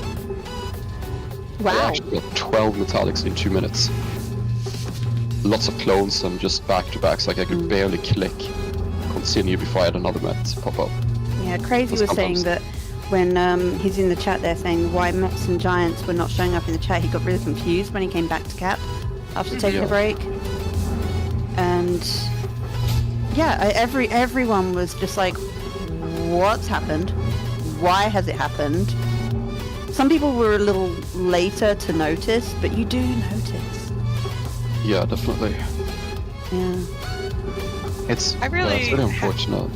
Wow. I actually got 12 metallics in 2 minutes. Lots of clones and just back-to-backs, like I could barely click continue before I had another met pop up. Yeah, Crazy was saying that when he's in the chat there saying why Mets and Giants were not showing up in the chat, he got really confused when he came back to Cap after taking a break. And yeah, everyone was just like, what's happened? Why has it happened? Some people were a little later to notice, but you do notice. Yeah, definitely. Yeah. It's really unfortunate.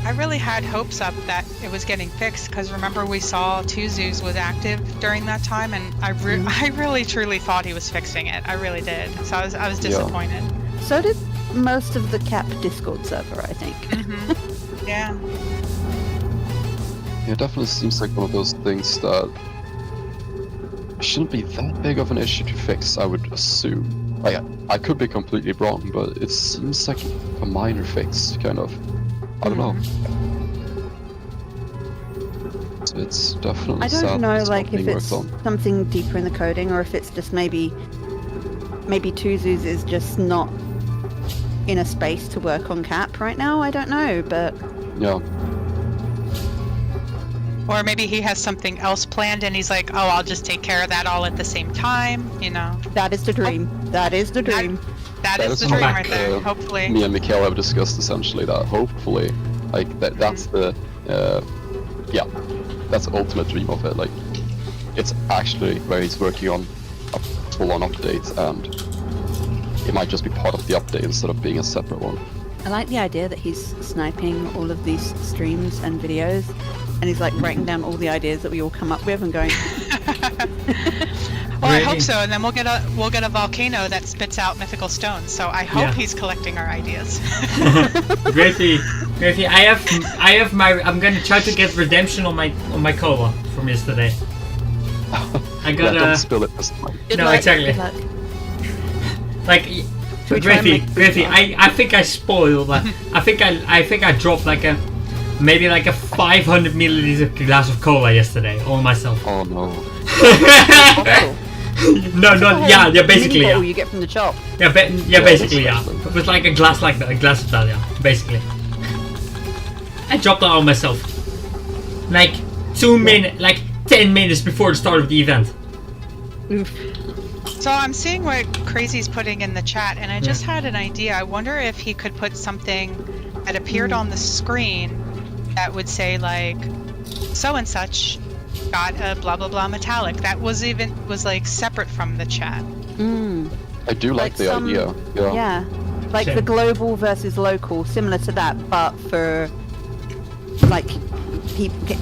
I really had hopes up that it was getting fixed, because remember we saw 2 zoos was active during that time, and I really truly thought he was fixing it. I really did. So I was disappointed. So did most of the Cap Discord server, I think. Yeah. It definitely seems like one of those things that shouldn't be that big of an issue to fix, I would assume. I could be completely wrong, but it seems like a minor fix, kind of. I don't know. So it's definitely I sad don't know, it's not like, if being it's worked on. something deeper in the coding, or if it's just maybe Tuzus is just not in a space to work on Cap right now. I don't know, but Yeah. Or maybe he has something else planned and he's like, oh, I'll just take care of that all at the same time, you know. that is the dream. That is the dream. That is the what, dream like, right there, hopefully. Me and Mikhail have discussed essentially that hopefully, like that's the, yeah, that's the ultimate dream of it. Like, it's actually where he's working on a full-on update, and it might just be part of the update instead of being a separate one. I like the idea that he's sniping all of these streams and videos, and he's like writing down all the ideas that we all come up with and going, Well, I Really? hope so, and then we'll get a volcano that spits out mythical stones. So I hope Yeah. he's collecting our ideas. Gracie, I'm gonna try to get redemption on my cola from yesterday. I Yeah, got don't spill it this time. Good No, luck, exactly. good luck. like we try and make Gracie, this I think I spoiled. I think I dropped like a 500 milliliter glass of cola yesterday on myself. Oh no. Bottle. No, yeah, basically, Mini yeah. bottle you get from the shop. Yeah, basically, yeah. that's It was like a glass like that, a glass of that, yeah, basically. I dropped that on myself. Like 10 minutes before the start of the event. Oof. So I'm seeing what Crazy's putting in the chat, and I just had an idea. I wonder if he could put something that appeared on the screen that would say like, so and such got a blah blah blah metallic. That was like separate from the chat. Mm. I do like the some- idea. Yeah. Yeah, like Same. the global versus local, similar to that, but for like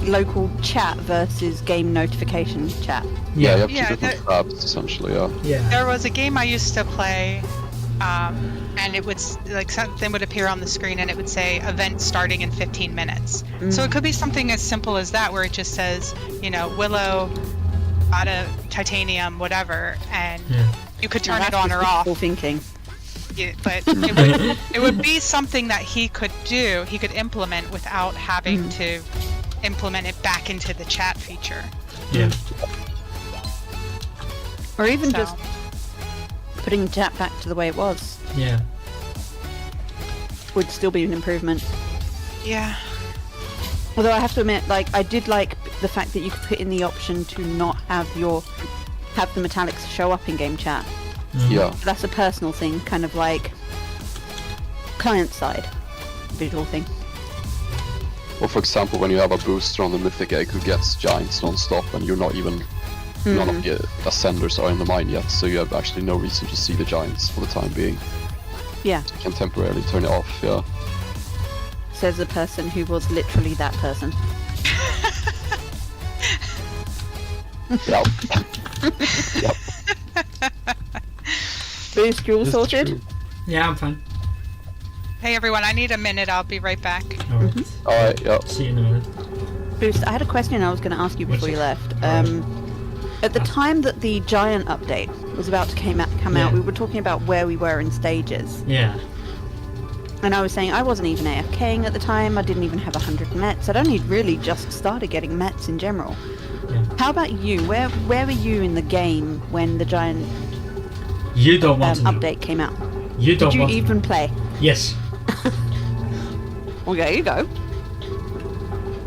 local chat versus game notification chat. Yeah, you have two Yeah, different tabs essentially. Yeah. Yeah. There was a game I used to play, and it would like something would appear on the screen, and it would say event starting in 15 minutes. So it could be something as simple as that, where it just says, you know, Willow got a titanium, whatever, and Yeah. you could Now turn it that's on just or off. wishful thinking. Yeah, but it would be something that he could do, he could implement without having to implement it back into the chat feature. Yeah. Or even So- just putting chat back to the way it was Yeah. would still be an improvement. Yeah. Although I have to admit, like, I did like the fact that you could put in the option to not have the metallics show up in game chat. Yeah. But that's a personal thing, kind of like client side visual thing. Or for example, when you have a booster on the mythic egg who gets giants non-stop, and you're not even none of the ascenders are in the mine yet, so you have actually no reason to see the giants for the time being. Yeah, You can temporarily turn it off. Yeah. says the person who was literally that person. Yeah. Yep. Boost, you all It's sorted? true. Yeah, I'm fine. Hey everyone, I need a minute. I'll be right back. Alright. Alright. Yeah. See you in a minute. Boost, I had a question I was going to ask you before What's you it? left. Alright. At the time that the giant update was about to come Yeah. out, we were talking about where we were in stages. Yeah. And I was saying I wasn't even AFKing at the time, I didn't even have 100 mets. I'd only really just started getting mets in general. Yeah. How about you? Where were you in the game when the giant You don't want to. update came out? You don't Did you want even play? to. Yes. Well, there you go.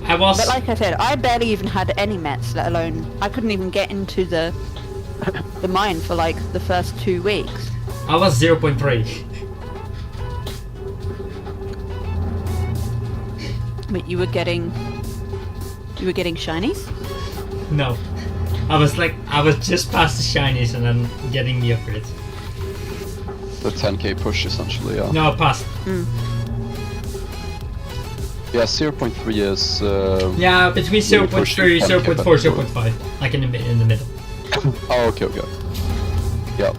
I was. But like I said, I barely even had any mets, let alone I couldn't even get into the mine for like the first 2 weeks. I was 0.3. But you were getting shinies? No. I was just past the shinies and then getting the upgrades. The 10k push essentially. Yeah. No, past. Yeah. 0.3 is. Yeah, between You were pushing 0.3, 10K 0.4, back 0.5. Like in the middle. Oh, okay. Okay. Yeah.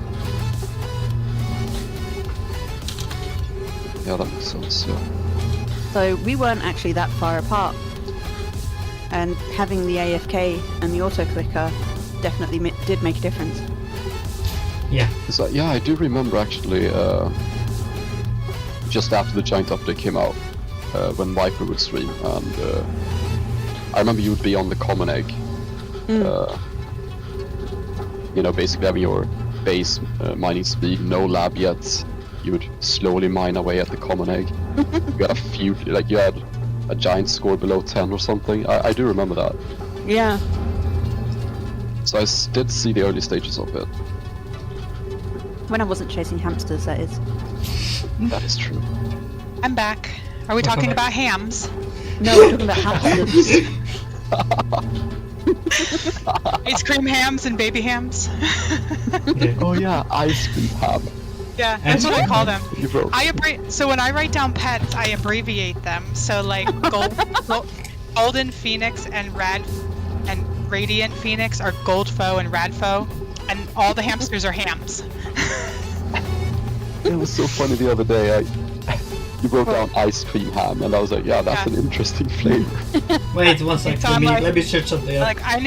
Yeah, that makes sense. Yeah. So we weren't actually that far apart. And having the AFK and the auto clicker definitely did make a difference. Yeah. Yeah, I do remember actually. Just after the giant update came out, when Viper would stream, and I remember you would be on the common egg. You know, basically having your base mining speed, no lab yet. You would slowly mine away at the common egg. You had a few, like you had a giant score below 10 or something. I do remember that. Yeah. So I did see the early stages of it. When I wasn't chasing hamsters, that is. That is true. I'm back. Are we talking about hams? No, we're talking about hamsters. Ice cream hams and baby hams? Oh yeah, ice cream ham. Yeah, that's what I call them. You broke. So when I write down pets, I abbreviate them. So like Golden Phoenix and Radiant Phoenix are Goldfo and Radfo, and all the hamsters are hams. It was so funny the other day. You wrote down ice cream ham, and I was like, yeah, that's an interesting flavor. Wait one second. Let me search something up. Like I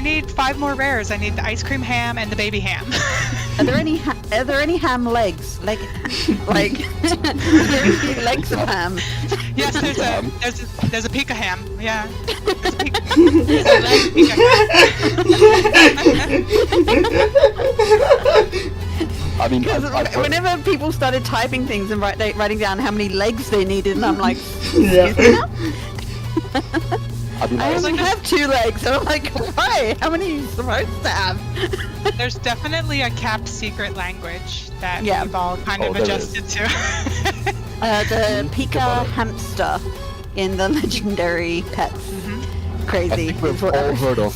need 5 more rares. I need the ice cream ham and the baby ham. Are there any ham legs? Like are there any legs of ham? Yes, there's a Pika ham. Yeah. There's a leg Pika ham. I mean, Whenever people started typing things and writing down how many legs they needed, and I'm like, Yeah. I only have 2 legs, and I'm like, why? How many are you supposed to have? There's definitely a capped secret language that Yeah. we've all kind of adjusted to. The Pika hamster in the legendary pets. Crazy. I think we've all heard of.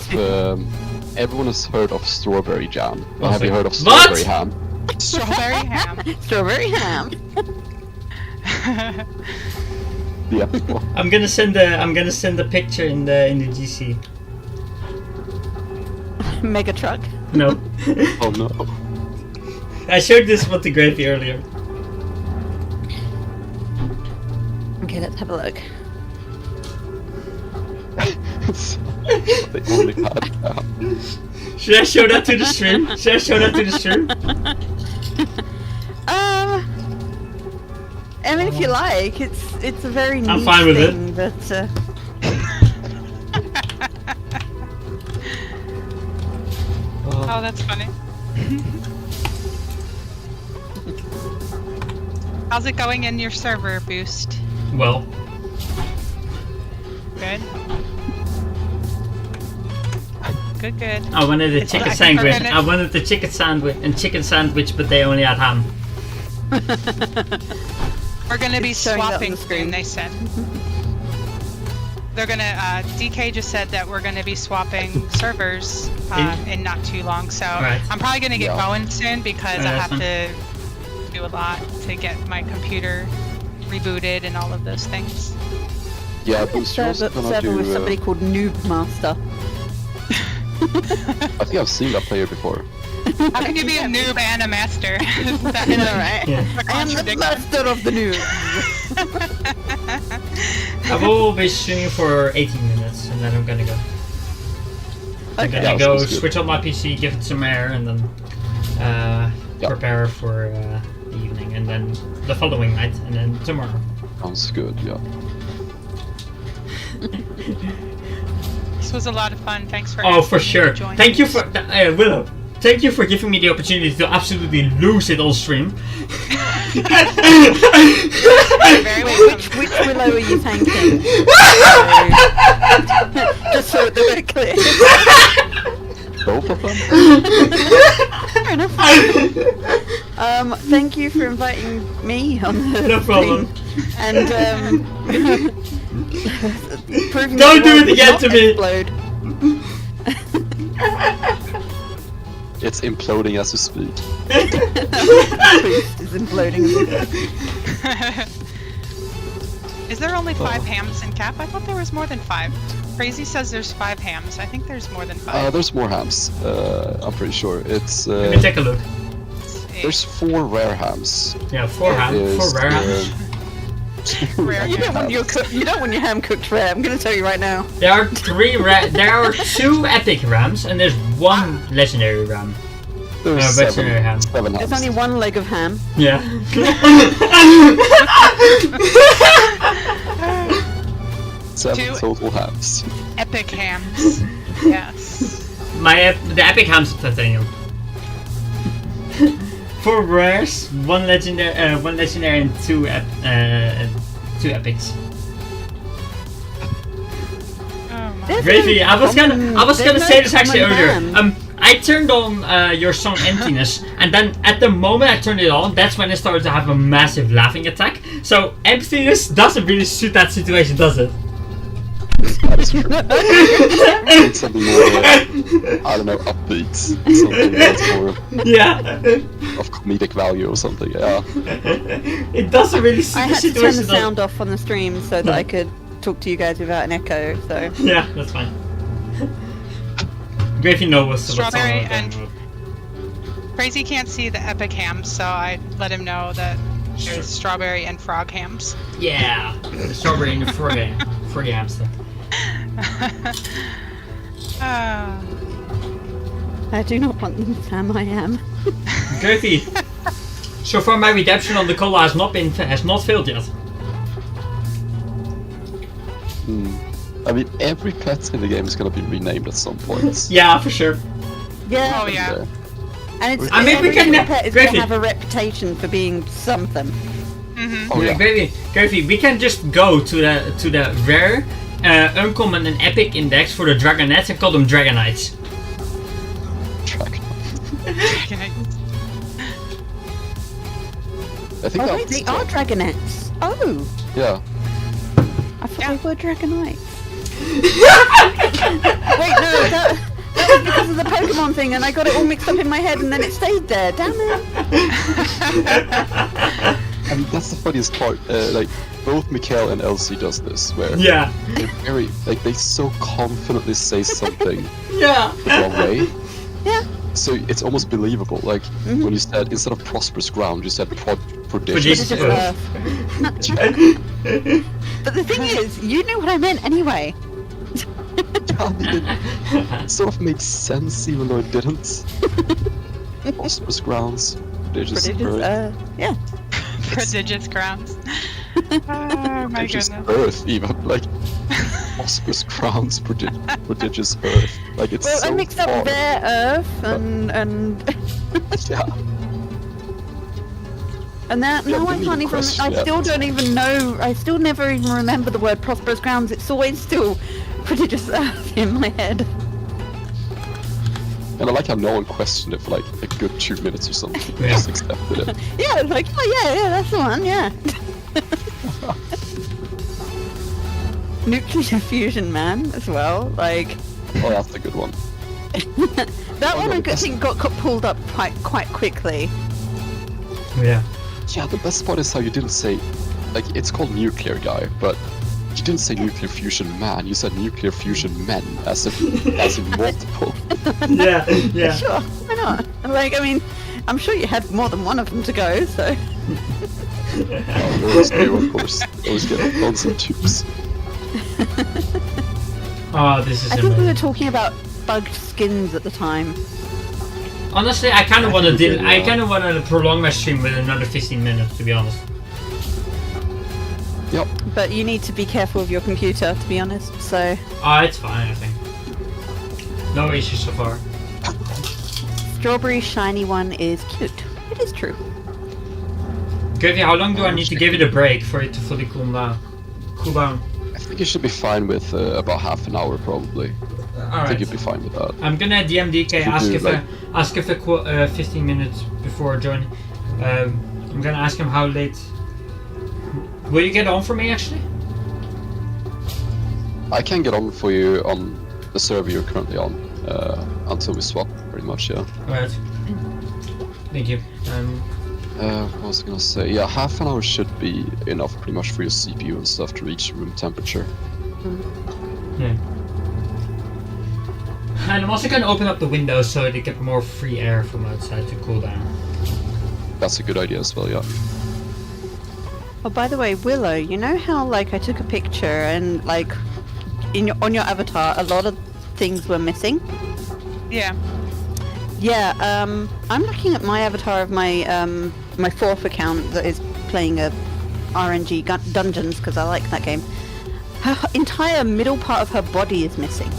Everyone has heard of strawberry jam. Have you heard of strawberry ham? Strawberry ham. Strawberry ham. Yeah. I'm gonna send a picture in the GC. Mega truck. No. Oh no. I showed this one to Gravy earlier. Okay, let's have a look. They only had ham. Should I show that to the stream? I mean, if you like, it's a very niche I'm fine with thing, it. but Oh, that's funny. How's it going in your server, Boost? Well, Good. Good. I wanted a chicken I think sandwich. we're gonna- I wanted the chicken sandwich, but they only had ham. We're gonna be It's showing up on swapping the screen. soon, they said. They're gonna, DK just said that we're gonna be swapping servers in not too long, so Right. I'm probably gonna get Yeah. going soon because I that's have fine. to do a lot to get my computer rebooted and all of those things. Yeah, Boost, you're also gonna server with do. somebody called Noob Master. I think I've seen that player before. How can you be a noob and a master? That's You know, right? Yeah. a I am the contradiction. master of the noob. I will be streaming for 18 minutes, and then I'm gonna go. I'm Okay. gonna Yeah, go sounds good. switch on my PC, give it some air, and then prepare for the evening, and then the following night, and then tomorrow. Sounds good. Yeah. This was a lot of fun. Thanks for Oh, asking for me to sure. join. Thank you for Willow. Thank you for giving me the opportunity to absolutely lose it on stream. You're very welcome. Which Willow are you thanking? Just so they're very clear. Both of them. Fair enough. Thank you for inviting me on the No problem. stream. And proving Don't the do world it does again not to me. explode. It's imploding as we speak. Boost is imploding. Is there only 5 hams in cap? I thought there was more than 5. Crazy says there's 5 hams. I think there's more than 5. There's more hams. I'm pretty sure. It's. Let me take a look. There's 4 rare hams. Yeah, 4 ham, 4 rare hams. Rare You don't want your you don't want your ham cooked rare. I'm gonna tell you right now. There are 2 epic rams and there's 1 legendary ram. There's Legendary ham. 7 There's hams. only one leg of ham. Yeah. 7 Two- total hams. Epic hams. Yes. The epic ham's titanium. 4 rares, 1 legendary, and 2 epics. Oh my. There's Gravy, no I was gonna there's say no this actually common earlier. ham. I turned on your song Emptiness, and then at the moment I turned it on, that's when I started to have a massive laughing attack. So Emptiness doesn't really suit that situation, does it? It's something more, I don't know, upbeat. Something that's more Yeah. of comedic value or something, yeah. It doesn't really suit I the had to turn situation. the sound off on the stream so that I could talk to you guys without an echo. So Yeah, that's fine. Gravy knows what's Strawberry on and- Crazy can't see the epic hams, so I let him know that there's strawberry and frog hams. Yeah, the strawberry and the froggy hamster. Ah. I do not want them Sam. I am. Gravy. So far, my redemption on the cola has not failed yet. I mean, every pet in the game is gonna be renamed at some point. Yeah, for sure. Yeah. Oh yeah. Yeah. And it's, I mean, we every can- single pet is going Gravy. to have a reputation for being something. Mm-hmm. Oh yeah. Gravy, we can just go to the rare, uncommon, and epic index for the dragonettes and call them dragonites. Track. I think Oh that's wait, they are dragonettes. Oh, yeah. I thought Yeah. they were dragonites. Wait, no, that was because of the Pokemon thing, and I got it all mixed up in my head, and then it stayed there. Damn it! I mean, that's the funniest part. Like, both Mikhail and Elsie does this, where Yeah. they're very, like, they so confidently say something Yeah. the wrong way. Yeah. So it's almost believable. Like, when you said, instead of prosperous ground, you said Prodigious prodigious. earth. But the thing is, you knew what I meant anyway. It sort of made sense, even though it didn't. Prosperous grounds, prodigious earth. Yeah. Prodigious grounds. Oh my Prodigious goodness. earth, even. Like, prosperous grounds, prodigious earth. Like, it's Well, so I mixed up far. their Earth and Yeah. and that Yeah, now I didn't can't even even. question I it. still don't even know. I still never even remember the word prosperous grounds. It's always still prodigious Earth in my head. And I like how no one questioned it for like a good 2 minutes or something. They Yeah. just accepted it. Yeah, like oh yeah, that's the one. Yeah. Nuclear fusion, man, as well. Like Oh, that's a good one. that one, no, I that's- think got pulled up quite quickly. Yeah. Yeah, the best part is how you didn't say, like, it's called Nuclear Guy, but you didn't say Nuclear Fusion Man, you said Nuclear Fusion Men, as in multiple. Yeah. Yeah. Sure, why not? Like, I mean, I'm sure you had more than one of them to go, so. You always do, of course. Always get lots of tubes. Oh, this is I think we were amazing. talking about bugged skins at the time. Honestly, I kind of want to Yeah. I kind of want to prolong my stream with another 15 minutes, to be honest. Yep. But you need to be careful of your computer, to be honest, so. Oh, it's fine, I think. No issues so far. Strawberry shiny one is cute. It is true. Gravy, how long do I need to give it a break for it to fully cool down? I think you should be fine with about half an hour, probably. I think Alright. you'd be fine with that. I'm gonna DM DK, Should ask do, if like- 15 minutes before joining. I'm gonna ask him how late. Will you get on for me actually? I can get on for you on the server you're currently on until we swap, pretty much, yeah. Alright. Thank you. What was I gonna say? Yeah, half an hour should be enough pretty much for your CPU and stuff to reach room temperature. Yeah. And I'm also gonna open up the windows so they get more free air from outside to cool down. that's a good idea as well. Yeah. Oh, by the way, Willow, you know how like I took a picture and like on your avatar, a lot of things were missing. Yeah. Yeah. I'm looking at my avatar of my my 4th account that is playing a RNG Dungeons because I like that game. Her entire middle part of her body is missing.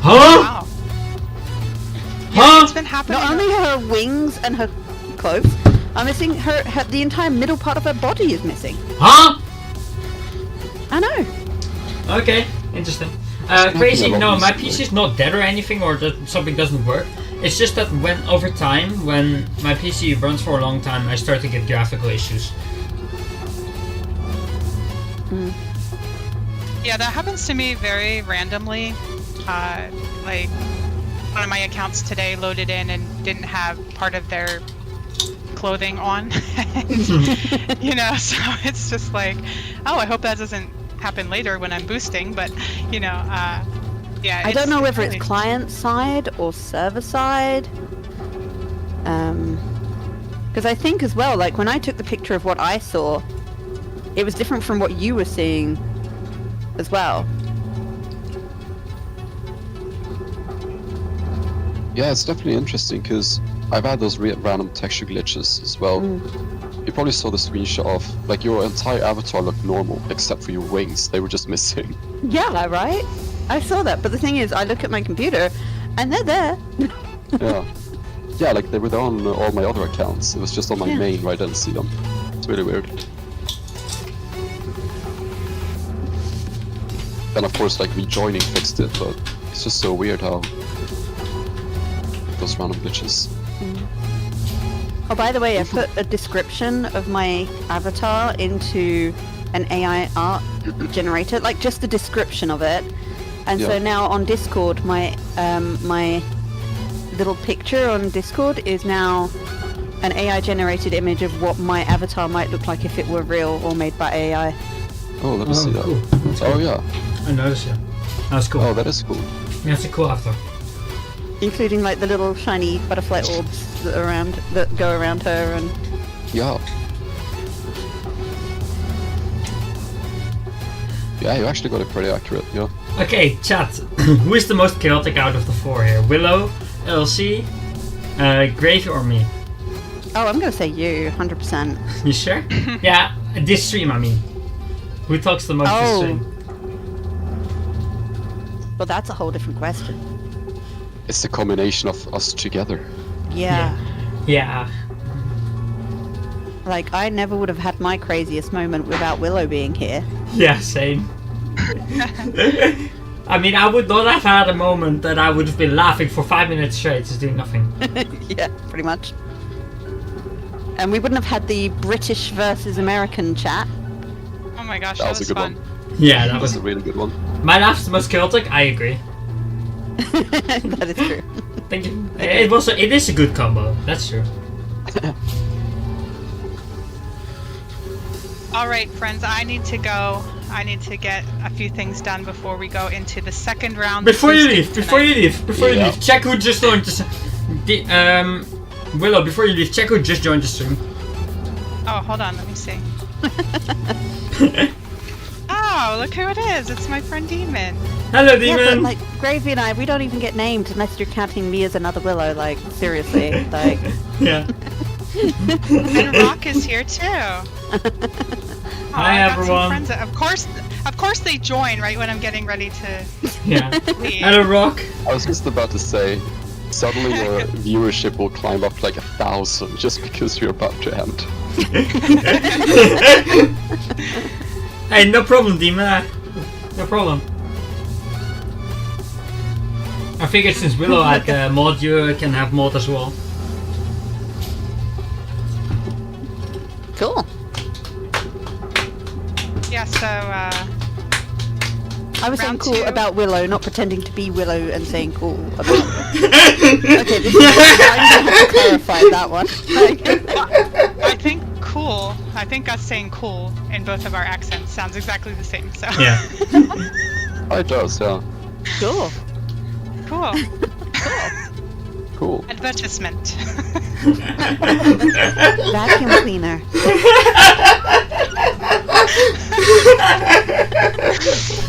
Huh? Wow. Huh? It's been happening. Not only her wings and her clothes are missing, the entire middle part of her body is missing. Huh? I know. Okay, interesting. Crazy, no, my PC is not dead or anything, or that something doesn't work. It's just that over time, when my PC runs for a long time, I start to get graphical issues. Yeah, that happens to me very randomly. Like, one of my accounts today loaded in and didn't have part of their clothing on. And, you know, so it's just like, oh, I hope that doesn't happen later when I'm boosting, but, you know, yeah. I don't know whether really... it's client side or server side. Because I think as well, like when I took the picture of what I saw, it was different from what you were seeing as well. Yeah, it's definitely interesting because I've had those random texture glitches as well. You probably saw the screenshot of like your entire avatar looked normal except for your wings; they were just missing. Yeah, right? I saw that, but the thing is, I look at my computer, and they're there. Yeah, like they were there on all my other accounts. It was just on my main where I didn't see them. It's really weird. Then of course, like rejoining fixed it, but it's just so weird how those random glitches. Oh, by the way, I put a description of my avatar into an AI art generator, like just the description of it. And so now on Discord, my my little picture on Discord is now an AI generated image of what my avatar might look like if it were real or made by AI. Oh, let me see that. Cool. Oh yeah. I noticed, yeah. That's cool. Oh, that is cool. Yeah, it's a cool avatar. Including like the little shiny butterfly orbs that go around her and... Yeah. Yeah, you actually got it pretty accurate, yeah. Okay, chat. Who is the most chaotic out of the 4 here? Willow, LC, Gravy, or me? Oh, I'm gonna say you, 100%. You sure? Yeah, this stream, I mean. Who talks the most this stream? Well, that's a whole different question. It's the combination of us together. Yeah. Yeah. Like, I never would have had my craziest moment without Willow being here. Yeah, same. I mean, I would not have had a moment that I would have been laughing for 5 minutes straight, just doing nothing. Yeah, pretty much. And we wouldn't have had the British versus American chat. Oh my gosh, That was a good fun. one. Yeah, That was a really good one. My laugh's the most chaotic, I agree. That is true. Thank you. It is a good combo, that's true. Alright, friends, I need to go. I need to get a few things done before we go into the second round. Before you leave, check who just joined the Willow, before you leave, check who just joined the stream. Oh, hold on, let me see. Oh, look who it is. It's my friend Demon. Hello, Yeah, Demon! but like, Gravy and I, we don't even get named unless you're counting me as another Willow, like, seriously, like... Yeah. And Rock is here too. Hi, everyone. Of course they join right when I'm getting ready to Yeah. leave. Hello, Rock. I was just about to say, suddenly your viewership will climb up to like 1,000 just because you're about to end. Hey, no problem, Demon. No problem. I figured since Willow had mod, you can have mod as well. Cool. Yeah, so I was saying Round cool two. about Willow, not pretending to be Willow and saying cool about Okay, this is I'm gonna have to clarify that one. I think cool. I think us saying cool in both of our accents sounds exactly the same. So Yeah. Oh, it does, yeah. Cool. cool. Cool. Advertisement. Vacuum cleaner.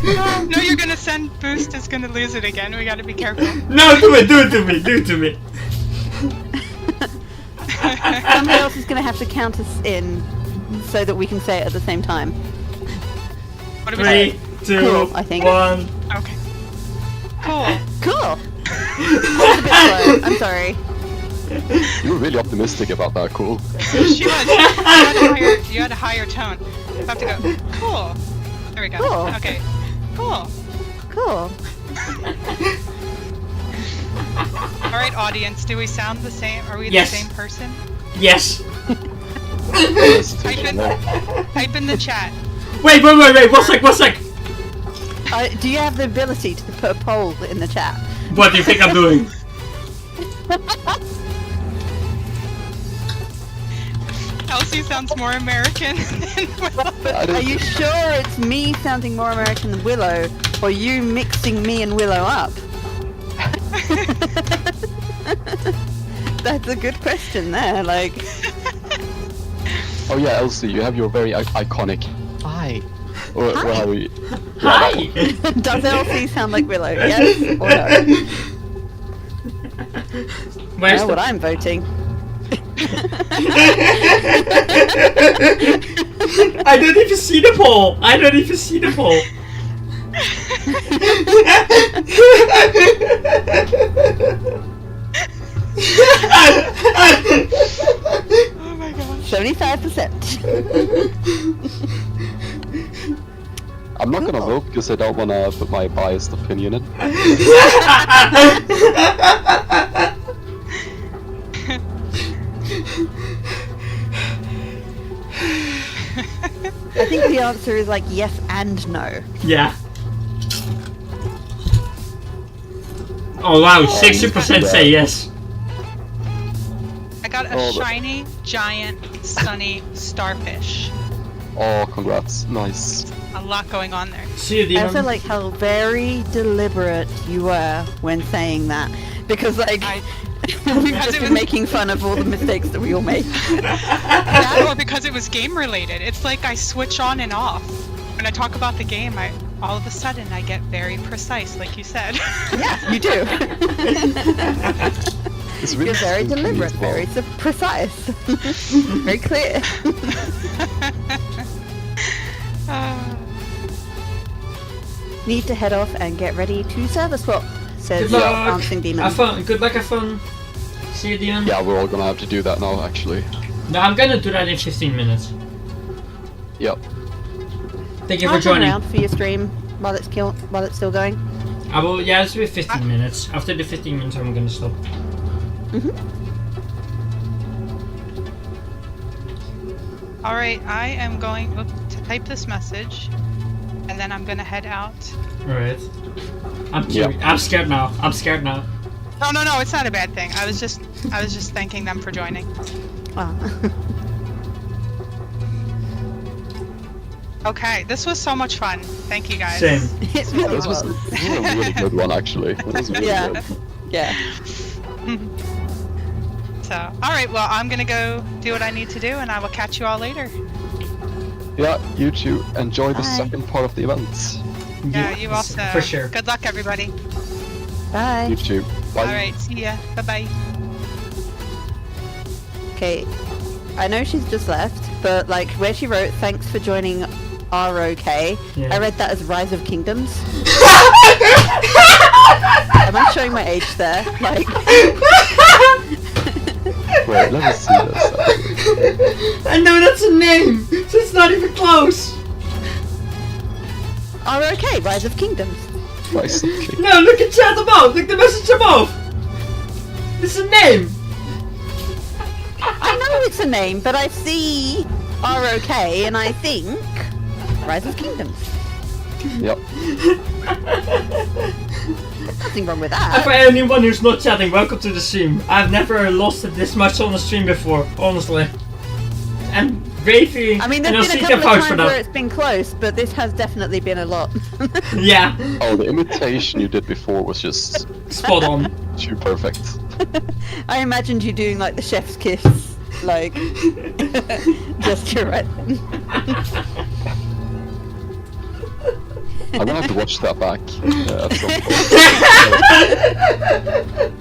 No, you're gonna send Boost is gonna lose it again. We gotta be careful. No, do it to me, do it to me. Somebody else is going to have to count us in so that we can say it at the same time. What do we say? 3, 2, Cool, I think. 1. Okay. Cool. Cool. That was a bit slow. I'm sorry. You were really optimistic about that. Cool. She was. You had a higher tone. You have to go. Cool. There we go. Cool. Okay. Cool. Cool. All right, audience. Do we sound the same? Are we Yes. the same person? Yes. Type in the chat. Wait, 1 sec. Do you have the ability to put a poll in the chat? What do you think I'm doing? Elsie sounds more American than Willow. But are you sure it's me sounding more American than Willow, or you mixing me and Willow up? That's a good question there, like... Oh yeah, Elsie, you have your very iconic hi. Or how we... Hi. Does Elsie sound like Willow? Yes or no? Where's Know the... what I'm voting. I don't even see the poll. Oh my gosh. 75%. I'm not gonna vote because I don't wanna put my biased opinion in. I think the answer is like yes and no. Yeah. Oh wow, 60% say yes. I got a shiny, giant, sunny starfish. Oh, congrats. Nice. A lot going on there. See you, I also Demon. like how very deliberate you were when saying that. Because like, we've just been making fun of all the mistakes that we all make. That or because it was game related. It's like I switch on and off. When I talk about the game, all of a sudden I get very precise, like you said. Yeah, you do. It's really You're very sweet deliberate, as well. very precise, very clear. Need to head off and get ready to server swap, says Good luck. Dancing Demon. Have fun. Good luck, have fun. See you, Demon. Yeah, we're all gonna have to do that now, actually. No, I'm gonna do that in 15 minutes. Yep. Thank you I'll for come joining. around for your stream while it's still going. I will. Yeah, it's be 15 minutes. After the 15 minutes, I'm gonna stop. All right, I am going to type this message, and then I'm gonna head out. All right. I'm Yeah. curious. I'm scared now. No, it's not a bad thing. I was just thanking them for joining. Wow. Okay, this was so much fun. Thank you guys. Same. It really This was was. a really good one, actually. It was really Yeah. good. Yeah. So, all right, well, I'm gonna go do what I need to do, and I will catch you all later. Yeah, you two enjoy the Bye. second part of the event. Yeah, you also. For sure. Good luck, everybody. Bye. You too. Bye. All right, see ya. Bye bye. Okay. I know she's just left, but like where she wrote "Thanks for joining ROK," Yeah. I read that as Rise of Kingdoms. Am I showing my age there? Like. Wait, let me see this. I know that's a name, so it's not even close. ROK, Rise of Kingdoms. Nice. Okay. No, look at chat above. Look the message above. It's a name. I know it's a name, but I see ROK and I think Rise of Kingdoms. Yep. Nothing wrong with And that. for anyone who's not chatting, welcome to the stream. I've never lost it this much on the stream before, honestly. And Gravy I mean, and there's been a Osika couple vouch of for times where that. it's been close, but this has definitely been a lot. Yeah, Oh, the imitation you did before was just spot on. too perfect. I imagined you doing like the chef's kiss, like gesture right then. I'm gonna have to watch that back at some point.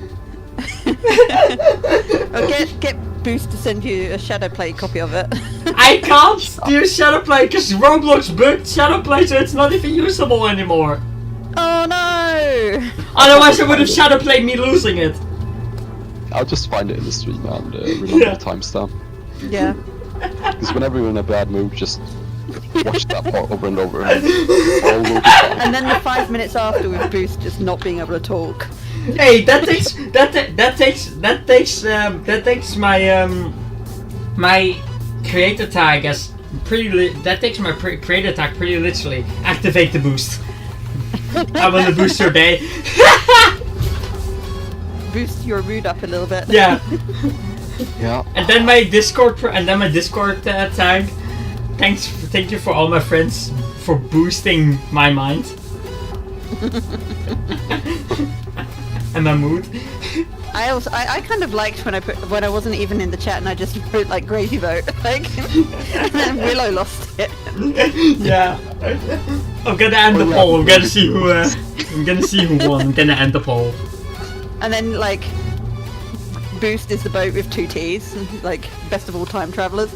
Or get Boost to send you a Shadowplay copy of it. I can't do Shadowplay because Roblox bugged Shadowplay, so it's not even usable anymore. Oh no! Otherwise, I would have Shadowplayed me losing it. I'll just find it in the stream and remember Yeah. the timestamp. Yeah. Because whenever you're in a bad mood, just watch that part over and over, and all will be fine. And then the 5 minutes after with Boost just not being able to talk. Hey, that takes my my creator tag as that takes my creator tag pretty literally. Activate the boost. I want to boost your day. Boost your mood up a little bit. Yeah. Yeah. And then my Discord tag. Thank you for all my friends for boosting my mind and my mood. I kind of liked when I wasn't even in the chat and I just wrote like gravy vote, like, and then Willow lost it. Yeah. I'm gonna end the Oh, yeah. poll. I'm gonna see who won. I'm gonna end the poll. And then like Boost is the boat with 2 T's, like best of all time travelers.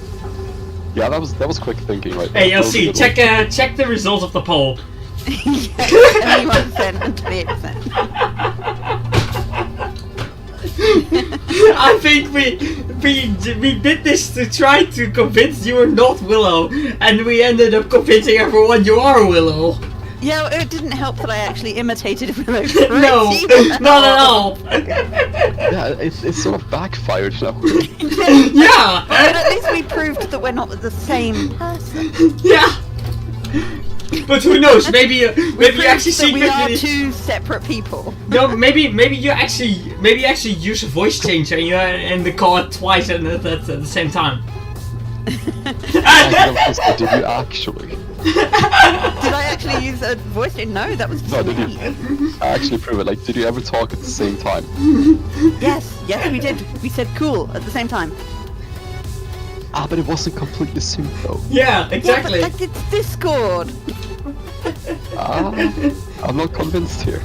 Yeah, that was quick thinking, right? Hey, there. That was a LC, good one. check the results of the poll. Yeah, 71% and 28%. I think we did this to try to convince you are not Willow, and we ended up convincing everyone you are Willow. Yeah, it didn't help that I actually imitated Willow. No, pretty not at well. all. Yeah, it's sort of backfired now. Yeah, But at least we proved that we're not the same person. yeah. But who knows? Maybe you Proved actually that we are secretly. 2 separate people. No, maybe you actually use a voice changer and they call it twice at the same time. Did you actually? Did I actually use a voice? No, that was No, just did me. you actually prove it? Like, did you ever talk at the same time? Yes, we did. We said cool at the same time. Ah, but it wasn't completely synced though. Yeah, exactly. Yeah, but like it's Discord. Ah, I'm not convinced here.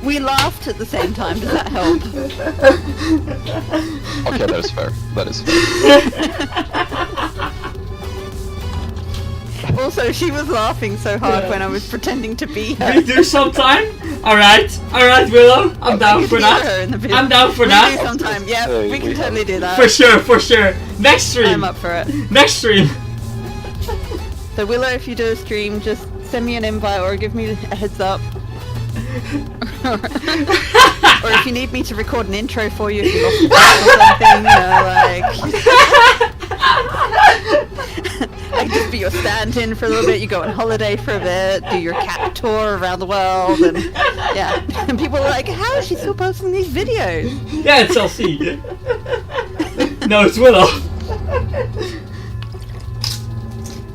We laughed at the same time. Does that help? Okay, that is fair. That is fair. Also, she was laughing so hard Yeah. when I was pretending to be her. We do sometime. All right, Willow. I'm down for Her that. in the video. I'm down for We do that. sometime. Yeah, Hey, we can we totally do that. For sure. Next stream. I'm up for it. Next stream. So Willow, if you do a stream, just send me an invite or give me a heads up. Or if you need me to record an intro for you, if you lost your voice or something, you know, like I can just be your stand-in for a little bit. You go on holiday for a bit, do your cat tour around the world, and yeah. And people are like, "How is she still posting these videos?" Yeah, it's LC. No, it's Willow.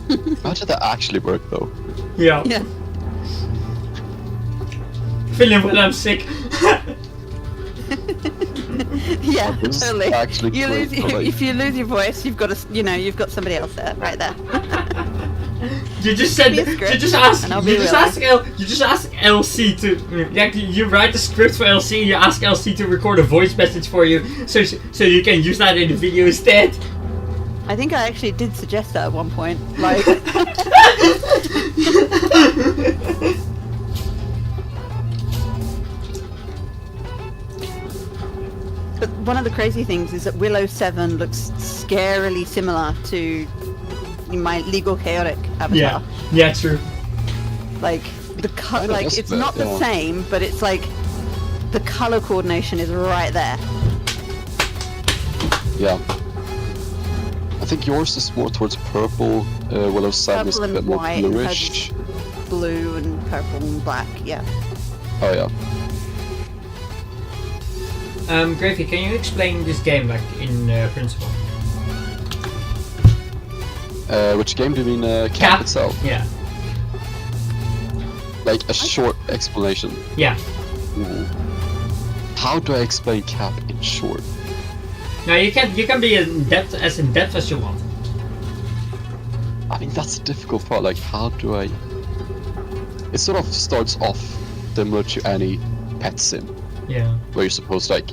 Imagine that actually worked though. Yeah. Yeah. Feeling when I'm sick. Yeah, This is totally. actually You great lose, for, like- if you lose your voice, you've got you've got somebody else there, right there. You just said. Be a You script, just ask. and I'll You be just Willow. ask. You just ask LC to. Like you write the script for LC. You ask LC to record a voice message for you, so you can use that in the video instead. I think I actually did suggest that at one point. Like, but one of the crazy things is that Willow 7 looks scarily similar to my legal chaotic avatar. Yeah. Yeah. True. Like the like just it's a bit, not the yeah. same, but it's like the color coordination is right there. Yeah. I think yours is more towards purple. Willow 7 is a Purple bit and more white and bluish. Blue and purple and black. Yeah. Oh yeah. Gravy, can you explain this game like in principle? Which game do you mean? Cap itself? Yeah. Like a short explanation. Yeah. Ooh. How do I explain Cap in short? Now you can be as in depth as you want. I mean, that's the difficult part. Like, how do I? It sort of starts off similar to any pet sim, Yeah. where you're supposed to, like.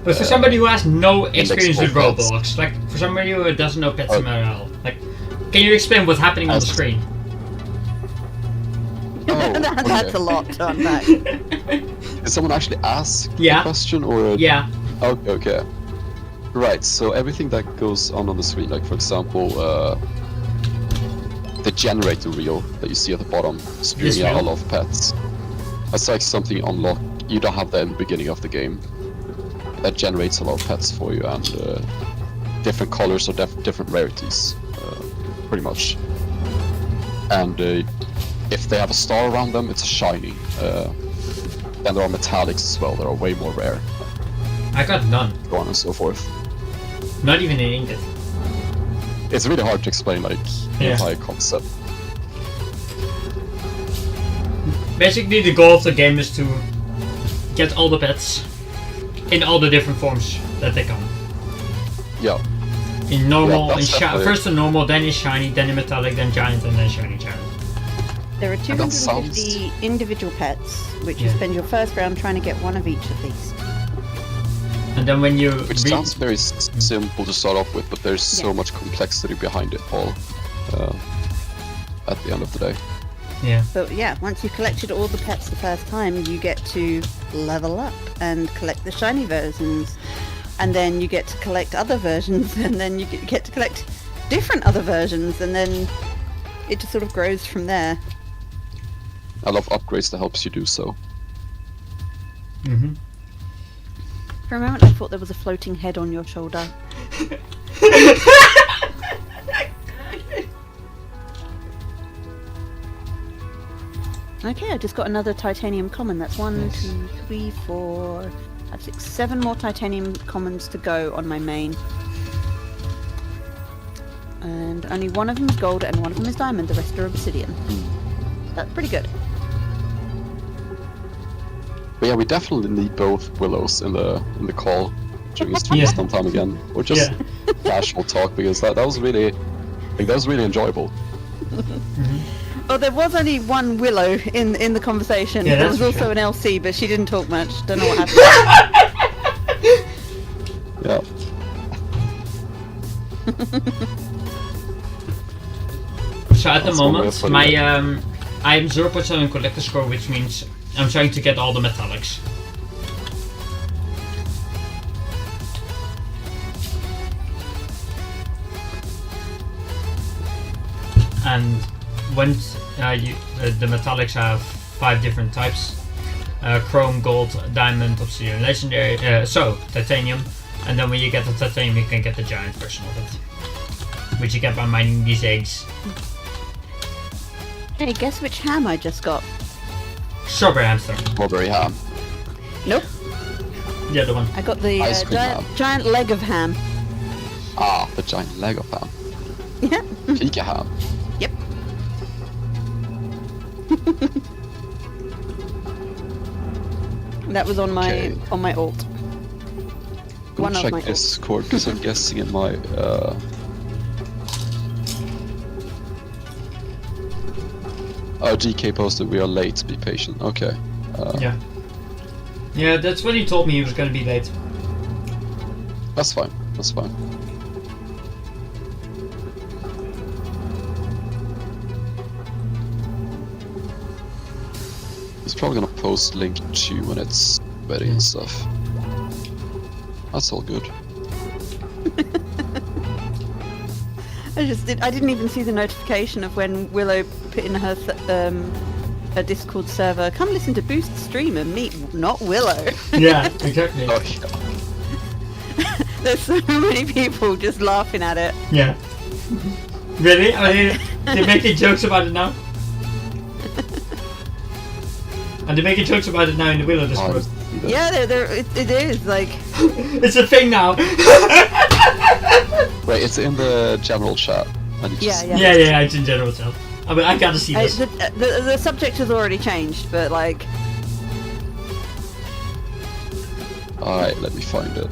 But for somebody who has no experience with all pets. Roblox, like for somebody who doesn't know Pet Sim at all, like, can you explain what's happening on the screen? Oh, That's okay. a lot to unpack. Did someone actually ask Yeah. the question, or? Yeah. Okay. Right. So everything that goes on the screen, like for example, the generator reel that you see at the bottom, spewing out a reel? lot of pets. That's like something you unlock. You don't have that in the beginning of the game. That generates a lot of pets for you, and different colors or different rarities, pretty much. And if they have a star around them, it's a shiny. Then there are metallics as well. That are way more rare. I got none. So on and so forth. Not even in ingot. It's really hard to explain, like, the Yeah. entire concept. Basically, the goal of the game is to get all the pets in all the different forms that they come. Yeah. In normal, Yeah, that's definitely- first in normal, then in shiny, then in metallic, then giant, and then shiny giant. There are that 250 individual pets, which you Yeah. spend your first round trying to get one of each at least. And then when you Which sounds very simple to start off with, but there's so Yeah. much complexity behind it all. At the end of the day. yeah, But yeah, once you've collected all the pets the first time, you get to level up and collect the shiny versions. And then you get to collect other versions, and then you get to collect different other versions, and then it just sort of grows from there. I love upgrades that helps you do so. mm-hmm. For a moment I thought there was a floating head on your shoulder. Okay, I just got another titanium common. That's 1, Nice. 2, 3, 4, 5, 6, 7 more titanium commons to go on my main. And only one of them is gold and one of them is diamond, the rest are obsidian. That's pretty good. But yeah, we definitely need both willows in the call during streams Yeah. sometime again, or just casual talk, because that was really enjoyable. Well, there was only one willow in the conversation. Yeah, There that's was for also sure. an LC, but she didn't talk much. Don't know what happened. Yeah. So at the That's one way moment, of putting my it. I'm 0.7 collector score, which means I'm trying to get all the metallics. And once the metallics have 5 different types: chrome, gold, diamond, obsidian, legendary. So titanium, and then when you get the titanium, you can get the giant version of it, which you get by mining these eggs. Hey, guess which ham I just got? Strawberry hamster. Strawberry ham. Nope. The other one. I got the Ice cream giant leg of ham. Ah, the giant leg of ham. Yeah. Pika ham. Yep. That was on my Okay. alt. Go One of check my Discord, because I'm guessing it might. Oh, GK posted, we are late, be patient. Okay. Yeah. Yeah, that's what he told me he was gonna be late. That's fine. That's fine. He's probably gonna post link 2 when it's ready and stuff. That's all good. I didn't even see the notification of when Willow put in her a Discord server. Come listen to Boost stream and meet not Willow. Yeah, exactly. Oh, yeah. There's so many people just laughing at it. Yeah. Really? Are they making jokes about it now? Are they making jokes about it now in the Willow Discord? Yeah, it is like. It's a thing now. Wait, it's in the general chat. I need to Yeah, see. yeah. Yeah, it's in general chat. I mean, I gotta see this. The subject has already changed, but like. Alright, let me find it.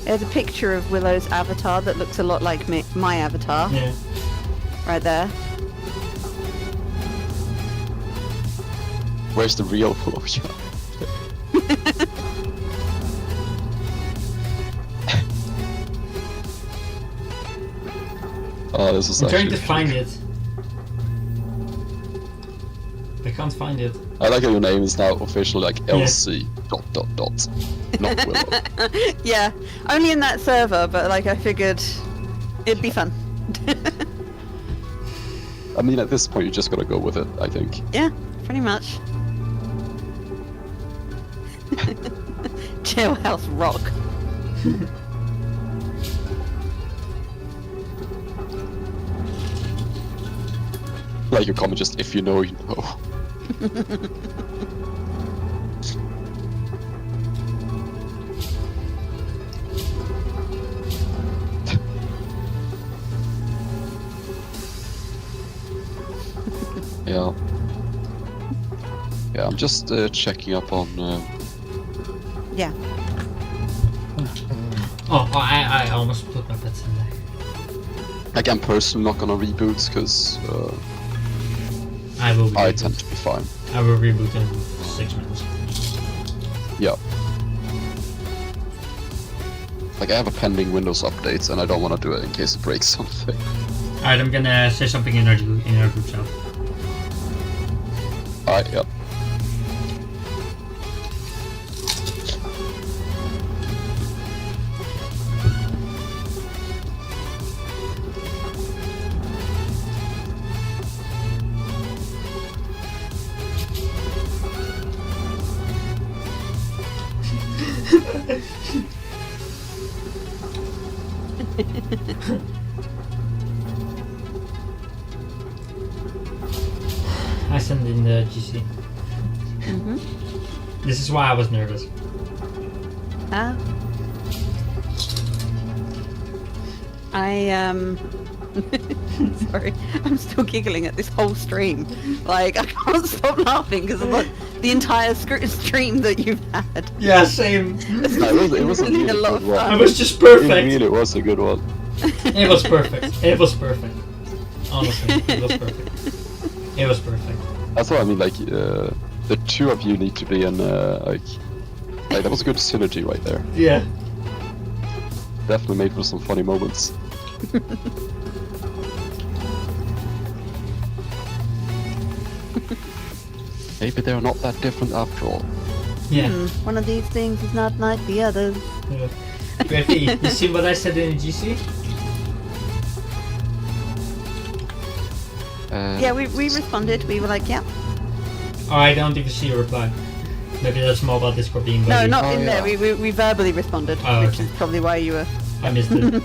There's a picture of Willow's avatar that looks a lot like my avatar. Yeah. Right there. Where's the real Willow? Oh, this is I'm trying actually to find it. I can't find it. I like how your name is now officially like LC ... Not Willow. Yeah, only in that server, but like I figured it'd be fun. I mean, at this point, you just gotta go with it, I think. Yeah, pretty much. Jailhouse rock. Like your comment, just if you know, you know. Yeah. Yeah, I'm just checking up on. Yeah. Oh, I almost put my pets in there. Like, I'm personally not gonna reboot because I will. I Reboot. tend to be fine. I will reboot in 6 minutes. Yeah. Like, I have a pending Windows update and I don't want to do it in case it breaks something. Alright, I'm gonna say something in our group chat. Alright, yeah. I sent in the GC. This is why I was nervous. Ah. Sorry, I'm still giggling at this whole stream. Like, I can't stop laughing because of the entire stream that you've had. Yeah, same. No, it was a really a lot good of one. fun. It was just It perfect. really was a good one. It was perfect. It was perfect. Honestly, it was perfect. It was perfect. That's what I mean, like, the two of you need to be in, like, that was a good synergy right there. Yeah. Definitely made for some funny moments. Maybe they're not that different after all. Yeah. One of these things is not like the others. Yeah. Griffy, you see what I said in the GC? Yeah, we responded. We were like, yeah. Oh, I don't even see a reply. Maybe that's more about Discord being No, buggy. not Oh, in there. yeah. We verbally responded, Oh, which okay. is probably why you were. I missed it.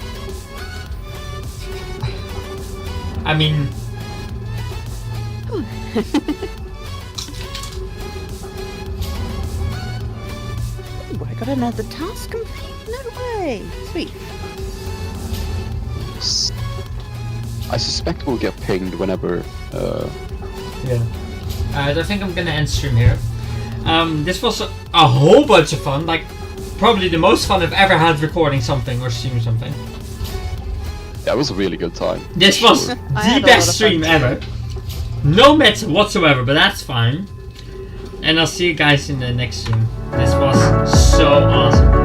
I mean... Ooh, I got another task complete. No way. Sweet. I suspect we'll get pinged whenever, Yeah. I think I'm gonna end stream here. This was a whole bunch of fun, like probably the most fun I've ever had recording something or streaming something. yeah, it was a really good time. This was I the had a lot of best fun stream too. ever. No meds whatsoever, but that's fine. And I'll see you guys in the next stream. This was so awesome.